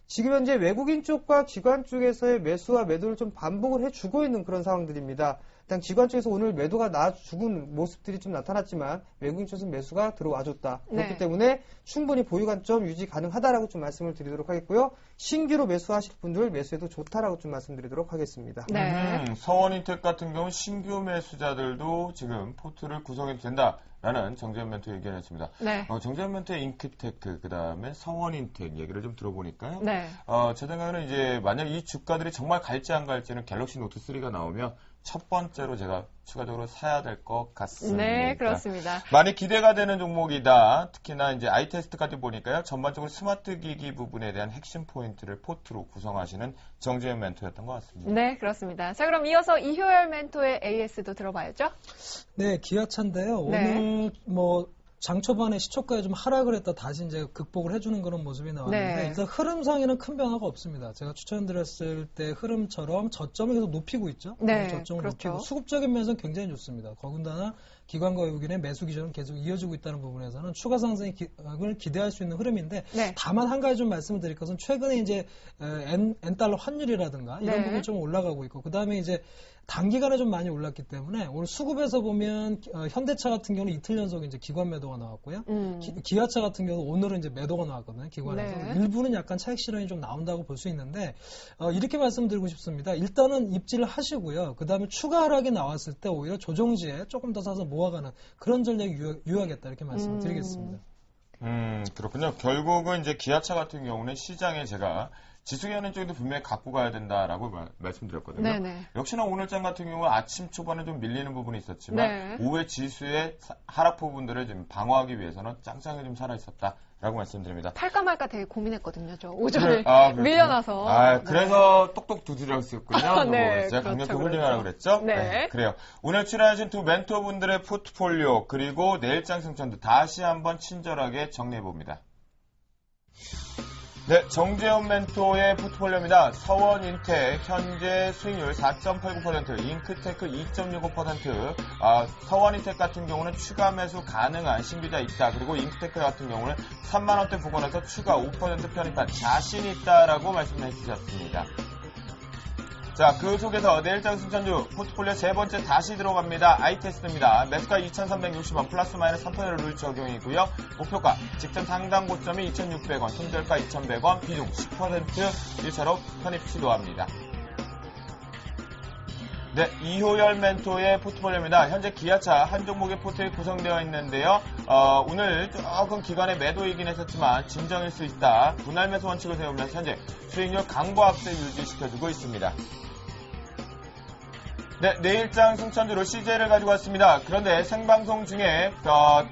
[SPEAKER 4] 지금 현재 외국인 쪽과 기관 쪽에서의 매수와 매도를 좀 반복을 해주고 있는 그런 상황들입니다. 일단 기관 쪽에서 오늘 매도가 죽은 모습들이 좀 나타났지만 외국인 쪽에서 매수가 들어와줬다. 그렇기
[SPEAKER 2] 네.
[SPEAKER 4] 때문에 충분히 보유 관점 유지 가능하다라고 좀 말씀을 드리도록 하겠고요. 신규로 매수하실 분들 매수해도 좋다라고 좀 말씀드리도록 하겠습니다.
[SPEAKER 2] 네.
[SPEAKER 1] 서원인텍 같은 경우 신규 매수자들도 지금 포트를 구성해도 된다라는 정재현 멘토 의견이었습니다.
[SPEAKER 2] 네.
[SPEAKER 1] 정재현 멘토의 잉크테크, 그 다음에 서원인텍 얘기를 좀 들어보니까요.
[SPEAKER 2] 네.
[SPEAKER 1] 제 생각에는 이제 만약 이 주가들이 정말 갈지 안 갈지는 갤럭시 노트 3가 나오면 첫 번째로 제가 추가적으로 사야 될 것 같습니다.
[SPEAKER 2] 네, 그렇습니다.
[SPEAKER 1] 많이 기대가 되는 종목이다. 특히나 이제 아이테스트까지 보니까요. 전반적으로 스마트 기기 부분에 대한 핵심 포인트를 포트로 구성하시는 정재현 멘토였던 것 같습니다.
[SPEAKER 2] 네, 그렇습니다. 자, 그럼 이어서 이효열 멘토의 AS도 들어봐야죠.
[SPEAKER 3] 네, 기아차인데요.
[SPEAKER 2] 네.
[SPEAKER 3] 오늘 장 초반에 시초가에 좀 하락을 했다 다시 이제 극복을 해주는 그런 모습이 나왔는데
[SPEAKER 2] 네.
[SPEAKER 3] 일단 흐름상에는 큰 변화가 없습니다. 제가 추천드렸을 때 흐름처럼 저점을 계속 높이고 있죠.
[SPEAKER 2] 네,
[SPEAKER 3] 저점을
[SPEAKER 2] 그렇죠.
[SPEAKER 3] 높이고 수급적인 면에서는 굉장히 좋습니다. 더군다나 기관과 외국인의 매수 기조는 계속 이어지고 있다는 부분에서는 추가 상승을 기대할 수 있는 흐름인데
[SPEAKER 2] 네.
[SPEAKER 3] 다만 한 가지 좀 말씀을 드릴 것은 최근에 이제 엔달러 환율이라든가 이런
[SPEAKER 2] 네.
[SPEAKER 3] 부분이 좀 올라가고 있고 그 다음에 이제 단기간에 좀 많이 올랐기 때문에 오늘 수급에서 보면 현대차 같은 경우는 이틀 연속 이제 기관 매도가 나왔고요. 기아차 같은 경우는 오늘은 이제 매도가 나왔거든요. 기관에서
[SPEAKER 2] 네.
[SPEAKER 3] 일부는 약간 차익 실현이 좀 나온다고 볼 수 있는데 이렇게 말씀드리고 싶습니다. 일단은 입지를 하시고요. 그 다음에 추가 하락이 나왔을 때 오히려 조정지에 조금 더 사서 모아가는 그런 전략이 유효하겠다 이렇게 말씀을 드리겠습니다.
[SPEAKER 1] 그렇군요. 결국은 이제 기아차 같은 경우는 시장에 제가 지수 견인 쪽에도 분명히 갖고 가야 된다라고 말씀드렸거든요.
[SPEAKER 2] 네네.
[SPEAKER 1] 역시나 오늘장 같은 경우 아침 초반에 좀 밀리는 부분이 있었지만
[SPEAKER 2] 네.
[SPEAKER 1] 오후에 지수의 하락 부분들을 좀 방어하기 위해서는 짱짱이 좀 살아 있었다라고 말씀드립니다.
[SPEAKER 2] 팔까 말까 되게 고민했거든요. 저 오전에
[SPEAKER 1] 그렇군요.
[SPEAKER 2] 밀려나서.
[SPEAKER 1] 그래서 똑똑 두드렸었군요.
[SPEAKER 2] 네,
[SPEAKER 1] 제가
[SPEAKER 2] 그렇죠,
[SPEAKER 1] 강력히 홀딩하라고 그랬죠?
[SPEAKER 2] 네.
[SPEAKER 1] 그래요. 오늘 출연하신 두 멘토분들의 포트폴리오 그리고 내일장 승천도 다시 한번 친절하게 정리해봅니다. 네, 정재훈 멘토의 포트폴리오입니다. 서원인텍 현재 수익률 4.89%, 잉크테크 2.65%, 서원인텍 같은 경우는 추가 매수 가능한 신규자 있다. 그리고 잉크테크 같은 경우는 3만 원대 부근에서 추가 5% 편입한 자신이 있다라고 말씀해 주셨습니다. 자, 그 속에서 내일장 승천주 포트폴리오 세 번째 다시 들어갑니다. 아이테스트입니다. 매수가 2,360원 플러스 마이너스 3%를 룰 적용이고요. 목표가 직전 상당 고점이 2,600원, 손절가 2,100원, 비중 10% 1차로 편입 시도합니다. 네, 이호열 멘토의 포트폴리오입니다. 현재 기아차 한 종목의 포트에 구성되어 있는데요. 오늘 조금 기관의 매도이긴 했었지만 진정일 수 있다. 분할 매수 원칙을 세우면서 현재 수익률 강보 악세 유지시켜주고 있습니다. 네, 내일장 승천주로 CJ를 가지고 왔습니다. 그런데 생방송 중에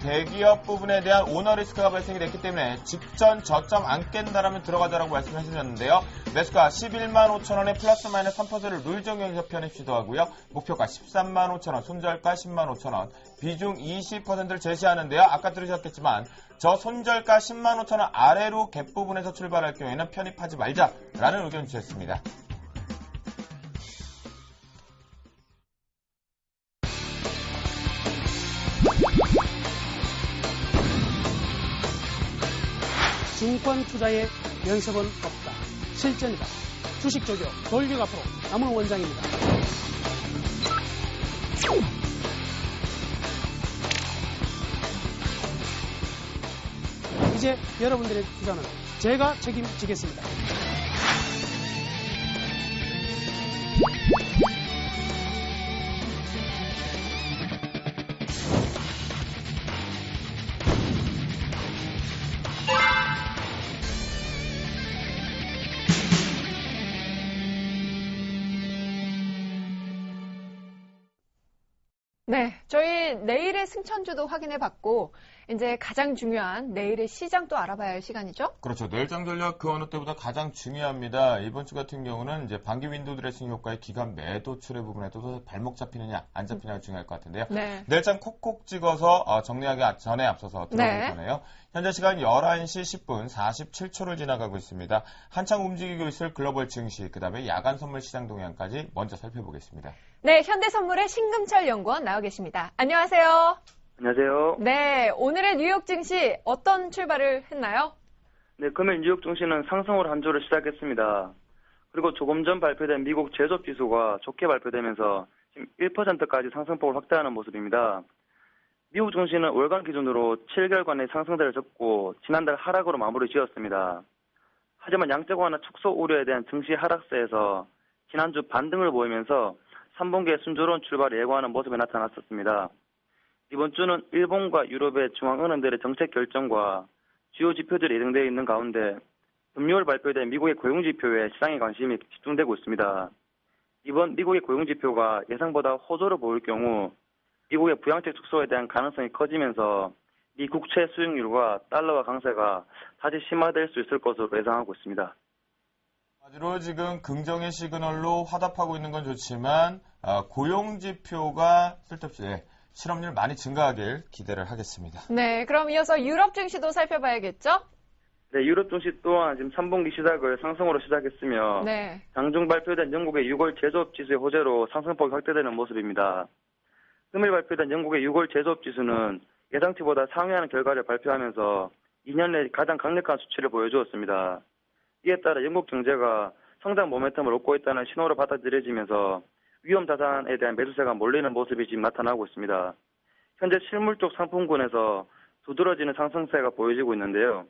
[SPEAKER 1] 대기업 부분에 대한 오너 리스크가 발생이 됐기 때문에 직전 저점 안 깬다라면 들어가자라고 말씀해 주셨는데요. 매수가 11만 5천 원에 플러스 마이너스 3%를 룰 적용해서 편입 시도하고요. 목표가 13만 5천 원, 손절가 10만 5천 원, 비중 20%를 제시하는데요. 아까 들으셨겠지만 저 손절가 10만 5천 원 아래로 갭 부분에서 출발할 경우에는 편입하지 말자라는 의견 주셨습니다.
[SPEAKER 6] 증권 투자의 연습은 없다. 실전이다. 주식 조교 돌격 앞으로 남은 원장입니다. 이제 여러분들의 투자는 제가 책임지겠습니다.
[SPEAKER 2] 네, 저희 내일의 승천주도 확인해봤고 이제 가장 중요한 내일의 시장도 알아봐야 할 시간이죠?
[SPEAKER 1] 그렇죠. 내일장 전략 그 어느 때보다 가장 중요합니다. 이번 주 같은 경우는 이제 반기 윈도우 드레싱 효과의 기간 매도 출회 부분에도 발목 잡히느냐 안 잡히느냐가 중요할 것 같은데요.
[SPEAKER 2] 네.
[SPEAKER 1] 내일장 콕콕 찍어서 정리하기 전에 앞서서 들어보기 전에요. 현재 시간 11시 10분 47초를 지나가고 있습니다. 한창 움직이고 있을 글로벌 증시, 그 다음에 야간 선물 시장 동향까지 먼저 살펴보겠습니다.
[SPEAKER 2] 네, 현대선물의 신금철 연구원 나와 계십니다. 안녕하세요.
[SPEAKER 7] 안녕하세요.
[SPEAKER 2] 네, 오늘의 뉴욕 증시 어떤 출발을 했나요?
[SPEAKER 7] 네, 금일 뉴욕 증시는 상승으로 한 주를 시작했습니다. 그리고 조금 전 발표된 미국 제조업 지수가 좋게 발표되면서 지금 1%까지 상승폭을 확대하는 모습입니다. 미국 증시는 월간 기준으로 7개월간의 상승세를 접고 지난달 하락으로 마무리 지었습니다. 하지만 양적완화 축소 우려에 대한 증시 하락세에서 지난주 반등을 보이면서 3분기에 순조로운 출발을 예고하는 모습이 나타났었습니다. 이번 주는 일본과 유럽의 중앙은행들의 정책 결정과 주요 지표들이 예정되어 있는 가운데 금요일 발표된 미국의 고용지표에 시장의 관심이 집중되고 있습니다. 이번 미국의 고용지표가 예상보다 호조로 보일 경우 미국의 부양책 축소에 대한 가능성이 커지면서 미 국채 수익률과 달러화 강세가 다시 심화될 수 있을 것으로 예상하고 있습니다.
[SPEAKER 1] 한마디로 지금 긍정의 시그널로 화답하고 있는 건 좋지만 고용지표가 쓸데없이 실업률 많이 증가하길 기대를 하겠습니다.
[SPEAKER 2] 네, 그럼 이어서 유럽 증시도 살펴봐야겠죠?
[SPEAKER 7] 네, 유럽 증시 또한 지금 3분기 시작을 상승으로 시작했으며
[SPEAKER 2] 네.
[SPEAKER 7] 장중 발표된 영국의 6월 제조업 지수의 호재로 상승폭이 확대되는 모습입니다. 금일 발표된 영국의 6월 제조업 지수는 예상치보다 상회하는 결과를 발표하면서 2년 내 가장 강력한 수치를 보여주었습니다. 이에 따라 영국 경제가 성장 모멘텀을 얻고 있다는 신호로 받아들여지면서 위험 자산에 대한 매수세가 몰리는 모습이 지금 나타나고 있습니다. 현재 실물 쪽 상품군에서 두드러지는 상승세가 보여지고 있는데요.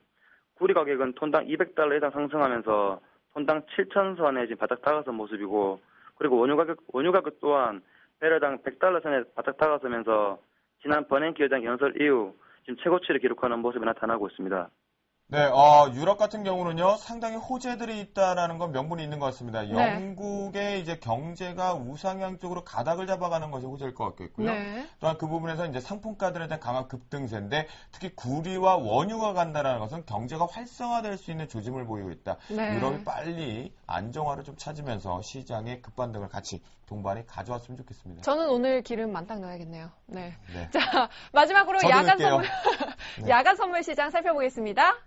[SPEAKER 7] 구리 가격은 톤당 200달러 이상 상승하면서 톤당 7,000선에 지금 바닥 다가선 모습이고, 그리고 원유 가격 또한 배럴당 100달러 선에 바닥 다가서면서 지난 버냉키 회장 연설 이후 지금 최고치를 기록하는 모습이 나타나고 있습니다.
[SPEAKER 1] 네, 유럽 같은 경우는요, 상당히 호재들이 있다라는 건 명분이 있는 것 같습니다.
[SPEAKER 2] 네.
[SPEAKER 1] 영국의 이제 경제가 우상향 쪽으로 가닥을 잡아가는 것이 호재일 것 같겠고요.
[SPEAKER 2] 네.
[SPEAKER 1] 또한 그 부분에서 이제 상품가들에 대한 강한 급등세인데, 특히 구리와 원유가 간다라는 것은 경제가 활성화될 수 있는 조짐을 보이고 있다.
[SPEAKER 2] 네.
[SPEAKER 1] 유럽이 빨리 안정화를 좀 찾으면서 시장의 급반등을 같이 동반이 가져왔으면 좋겠습니다.
[SPEAKER 2] 저는 오늘 기름 만땅 넣어야겠네요. 네.
[SPEAKER 1] 네.
[SPEAKER 2] 자, 마지막으로
[SPEAKER 1] 저도
[SPEAKER 2] 야간
[SPEAKER 1] 넣을게요.
[SPEAKER 2] 선물,
[SPEAKER 1] 네.
[SPEAKER 2] 야간 선물 시장 살펴보겠습니다.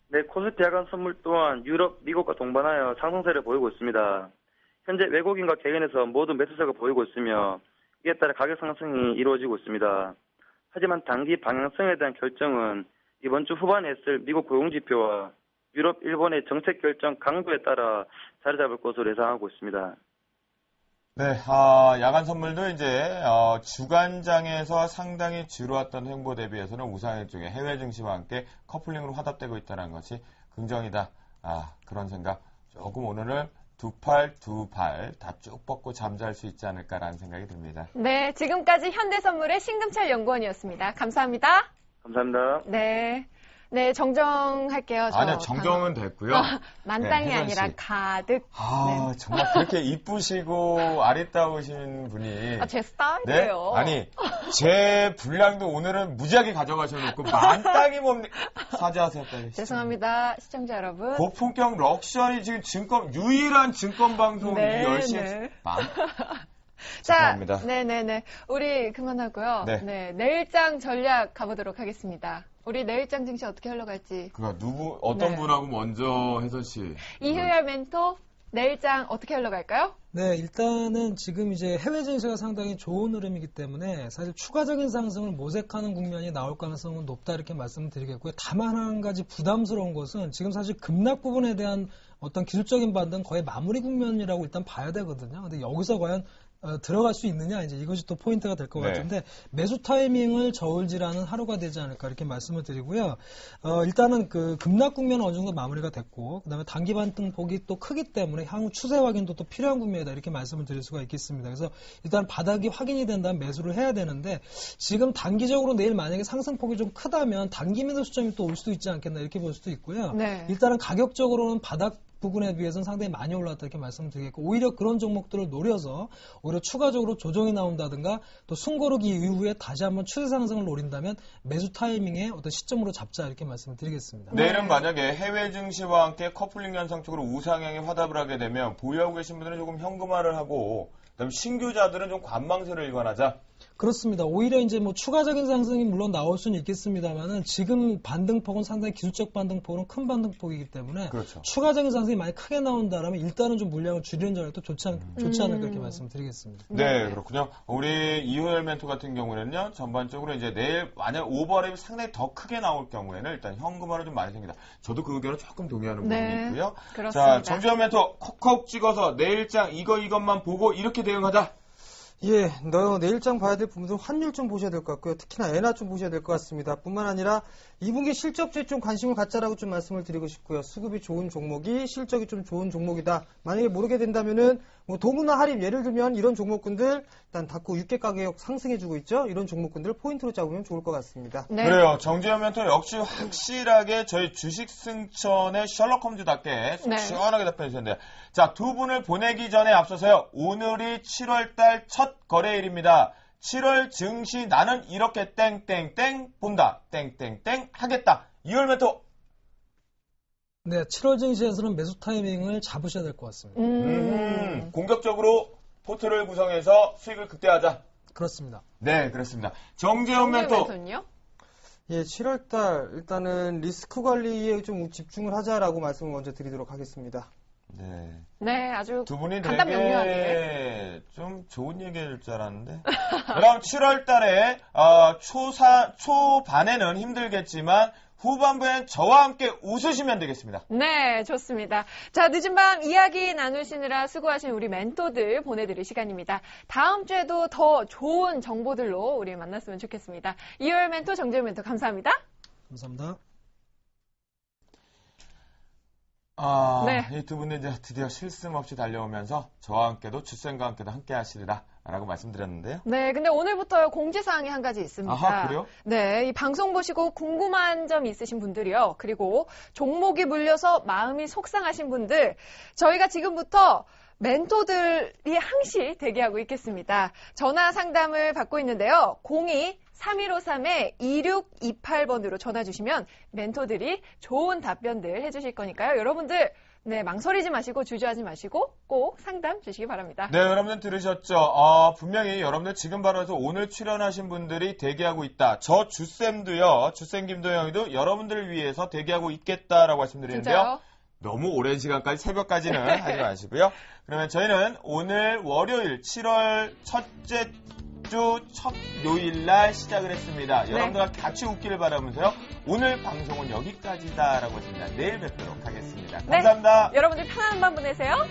[SPEAKER 7] 네, 코스피 야간 선물 또한 유럽, 미국과 동반하여 상승세를 보이고 있습니다. 현재 외국인과 개인에서 모두 매수세가 보이고 있으며 이에 따라 가격 상승이 이루어지고 있습니다. 하지만 단기 방향성에 대한 결정은 이번 주 후반에 있을 미국 고용지표와 유럽, 일본의 정책 결정 강도에 따라 자리 잡을 것으로 예상하고 있습니다.
[SPEAKER 1] 네, 야간 선물도 이제 주간장에서 상당히 줄어왔던 횡보 대비해서는 우상향 쪽에 해외 증시와 함께 커플링으로 화답되고 있다는 것이 긍정이다. 그런 생각. 조금 오늘은 두 팔 다 쭉 뻗고 잠잘 수 있지 않을까라는 생각이 듭니다.
[SPEAKER 2] 네, 지금까지 현대선물의 신금철 연구원이었습니다. 감사합니다.
[SPEAKER 7] 감사합니다.
[SPEAKER 2] 네. 네, 정정할게요.
[SPEAKER 1] 아니요, 정정은 됐고요.
[SPEAKER 2] 만땅이
[SPEAKER 1] 네,
[SPEAKER 2] 아니라
[SPEAKER 1] 혜선 씨.
[SPEAKER 2] 가득. 네.
[SPEAKER 1] 정말 그렇게 이쁘시고 아리따우신 분이.
[SPEAKER 2] 제 스타일이에요.
[SPEAKER 1] 네? 아니, 제 분량도 오늘은 무지하게 가져가셔놓고 만땅이 뭡니까? 사죄하세요, 빨리.
[SPEAKER 2] 죄송합니다, 시청자 여러분.
[SPEAKER 1] 고품격 럭셔리 지금 유일한 증권방송
[SPEAKER 2] 네,
[SPEAKER 1] 10시에.
[SPEAKER 2] 네.
[SPEAKER 1] 자,
[SPEAKER 2] 네네네. 우리 그만하고요.
[SPEAKER 1] 네.
[SPEAKER 2] 네, 내일장 전략 가보도록 하겠습니다. 우리 내일장 증시 어떻게 흘러갈지.
[SPEAKER 1] 어떤
[SPEAKER 2] 네.
[SPEAKER 1] 분하고 먼저 혜선 씨.
[SPEAKER 2] 이효열 멘토, 내일장 어떻게 흘러갈까요?
[SPEAKER 3] 네, 일단은 지금 이제 해외 증시가 상당히 좋은 흐름이기 때문에 사실 추가적인 상승을 모색하는 국면이 나올 가능성은 높다 이렇게 말씀드리겠고요. 다만 한 가지 부담스러운 것은 지금 사실 급락 부분에 대한 어떤 기술적인 반등 거의 마무리 국면이라고 일단 봐야 되거든요. 근데 여기서 과연 들어갈 수 있느냐 이제 이것이 또 포인트가 될 것
[SPEAKER 1] 네.
[SPEAKER 3] 같은데 매수 타이밍을 저울질하는 하루가 되지 않을까 이렇게 말씀을 드리고요. 일단은 그 급락 국면은 어느 정도 마무리가 됐고 그다음에 단기 반등 폭이 또 크기 때문에 향후 추세 확인도 또 필요한 국면이다 이렇게 말씀을 드릴 수가 있겠습니다. 그래서 일단 바닥이 확인이 된다면 매수를 해야 되는데 지금 단기적으로 내일 만약에 상승폭이 좀 크다면 단기 매도 수점이 또 올 수도 있지 않겠나 이렇게 볼 수도 있고요.
[SPEAKER 2] 네.
[SPEAKER 3] 일단은 가격적으로는 바닥 부분에 비해서는 상당히 많이 올랐다 이렇게 말씀드리겠고 오히려 그런 종목들을 노려서 오히려 추가적으로 조정이 나온다든가 또 숨고르기 이후에 다시 한번 추세 상승을 노린다면 매수 타이밍에 어떤 시점으로 잡자 이렇게 말씀을 드리겠습니다.
[SPEAKER 1] 내일은 만약에 해외 증시와 함께 커플링 현상 쪽으로 우상향에 화답을 하게 되면 보유하고 계신 분들은 조금 현금화를 하고 그다음에 신규자들은 좀 관망세를 일관하자.
[SPEAKER 3] 그렇습니다. 오히려 이제 뭐 추가적인 상승이 물론 나올 수는 있겠습니다만은 지금 반등폭은 상당히 기술적 반등폭은 큰 반등폭이기 때문에
[SPEAKER 1] 그렇죠.
[SPEAKER 3] 추가적인 상승이 많이 크게 나온다라면 일단은 좀 물량을 줄이는 전략도 좋지 않을까 그렇게 말씀드리겠습니다.
[SPEAKER 1] 네, 그렇군요. 우리 이효열 멘토 같은 경우는요, 전반적으로 이제 내일 만약 오버랩이 상당히 더 크게 나올 경우에는 일단 현금화를 좀 많이 생기다. 저도 그 의견을 조금 동의하는
[SPEAKER 2] 네,
[SPEAKER 1] 부분이 있고요.
[SPEAKER 2] 그렇습니다.
[SPEAKER 1] 자, 정주현 멘토 콕콕 찍어서 내일장 이것만 보고 이렇게 대응하자.
[SPEAKER 4] 예, 내일장 봐야 될 부분들 환율 좀 보셔야 될 것 같고요. 특히나 엔화 좀 보셔야 될 것 같습니다. 뿐만 아니라 2분기 실적주에 좀 관심을 갖자라고 좀 말씀을 드리고 싶고요. 수급이 좋은 종목이 실적이 좀 좋은 종목이다. 만약에 모르게 된다면은 뭐 도무나 할인 예를 들면 이런 종목군들 일단 닫고 유가 가격 상승해주고 있죠. 이런 종목군들 포인트로 잡으면 좋을 것 같습니다.
[SPEAKER 2] 네.
[SPEAKER 1] 그래요. 정주현 멘토 역시 확실하게 저희 주식 승천의 셜록 홈즈답게
[SPEAKER 2] 네.
[SPEAKER 1] 시원하게 답변해 주셨는데 자, 두 분을 보내기 전에 앞서서요. 오늘이 7월달 첫 거래일입니다. 7월 증시 나는 이렇게 땡땡땡 본다. 땡땡땡 하겠다. 이효열 멘토.
[SPEAKER 3] 네, 7월 증시에서는 매수 타이밍을 잡으셔야 될 것 같습니다.
[SPEAKER 1] 공격적으로 포트를 구성해서 수익을 극대화하자.
[SPEAKER 3] 그렇습니다.
[SPEAKER 1] 네, 그렇습니다. 정재현 멘토.
[SPEAKER 2] 멘토는요?
[SPEAKER 4] 예, 7월달 일단은 리스크 관리에 좀 집중을 하자라고 말씀을 먼저 드리도록 하겠습니다.
[SPEAKER 1] 네.
[SPEAKER 2] 네, 아주
[SPEAKER 1] 두 분이
[SPEAKER 2] 간단 명료하게.
[SPEAKER 1] 되게 좀 좋은 얘기 해줄 줄 알았는데. 그럼 7월 달에 초반에는 힘들겠지만 후반부엔 저와 함께 웃으시면 되겠습니다.
[SPEAKER 2] 네, 좋습니다. 자, 늦은 밤 이야기 나누시느라 수고하신 우리 멘토들 보내드릴 시간입니다. 다음 주에도 더 좋은 정보들로 우리 만났으면 좋겠습니다. 이효열 멘토, 정재훈 멘토 감사합니다.
[SPEAKER 3] 감사합니다.
[SPEAKER 2] 네.
[SPEAKER 1] 이 두 분은 이제 드디어 실승 없이 달려오면서 저와 함께도 주쌤과 함께도 함께 하시리라. 라고 말씀드렸는데요.
[SPEAKER 2] 네, 근데 오늘부터 공지사항이 한 가지 있습니다.
[SPEAKER 1] 아하, 그래요?
[SPEAKER 2] 네, 이 방송 보시고 궁금한 점 있으신 분들이요. 그리고 종목이 물려서 마음이 속상하신 분들, 저희가 지금부터 멘토들이 항시 대기하고 있겠습니다. 전화 상담을 받고 있는데요. 02-3153-2628번으로 전화 주시면 멘토들이 좋은 답변들 해주실 거니까요. 여러분들 네, 망설이지 마시고 주저하지 마시고 꼭 상담 주시기 바랍니다.
[SPEAKER 1] 네, 여러분들 들으셨죠? 분명히 여러분들 지금 바로 해서 오늘 출연하신 분들이 대기하고 있다. 저 주쌤도요, 주쌤 김도영이도 여러분들을 위해서 대기하고 있겠다라고 말씀드리는데요.
[SPEAKER 2] 진짜요?
[SPEAKER 1] 너무 오랜 시간까지 새벽까지는 하지 마시고요. 그러면 저희는 오늘 월요일 7월 첫째 주 첫 요일 날 시작을 했습니다.
[SPEAKER 2] 네.
[SPEAKER 1] 여러분들과 같이 웃기를 바라면서요. 오늘 방송은 여기까지다라고 했습니다. 내일 뵙도록 하겠습니다.
[SPEAKER 2] 네.
[SPEAKER 1] 감사합니다.
[SPEAKER 2] 여러분들 편안한 밤 보내세요.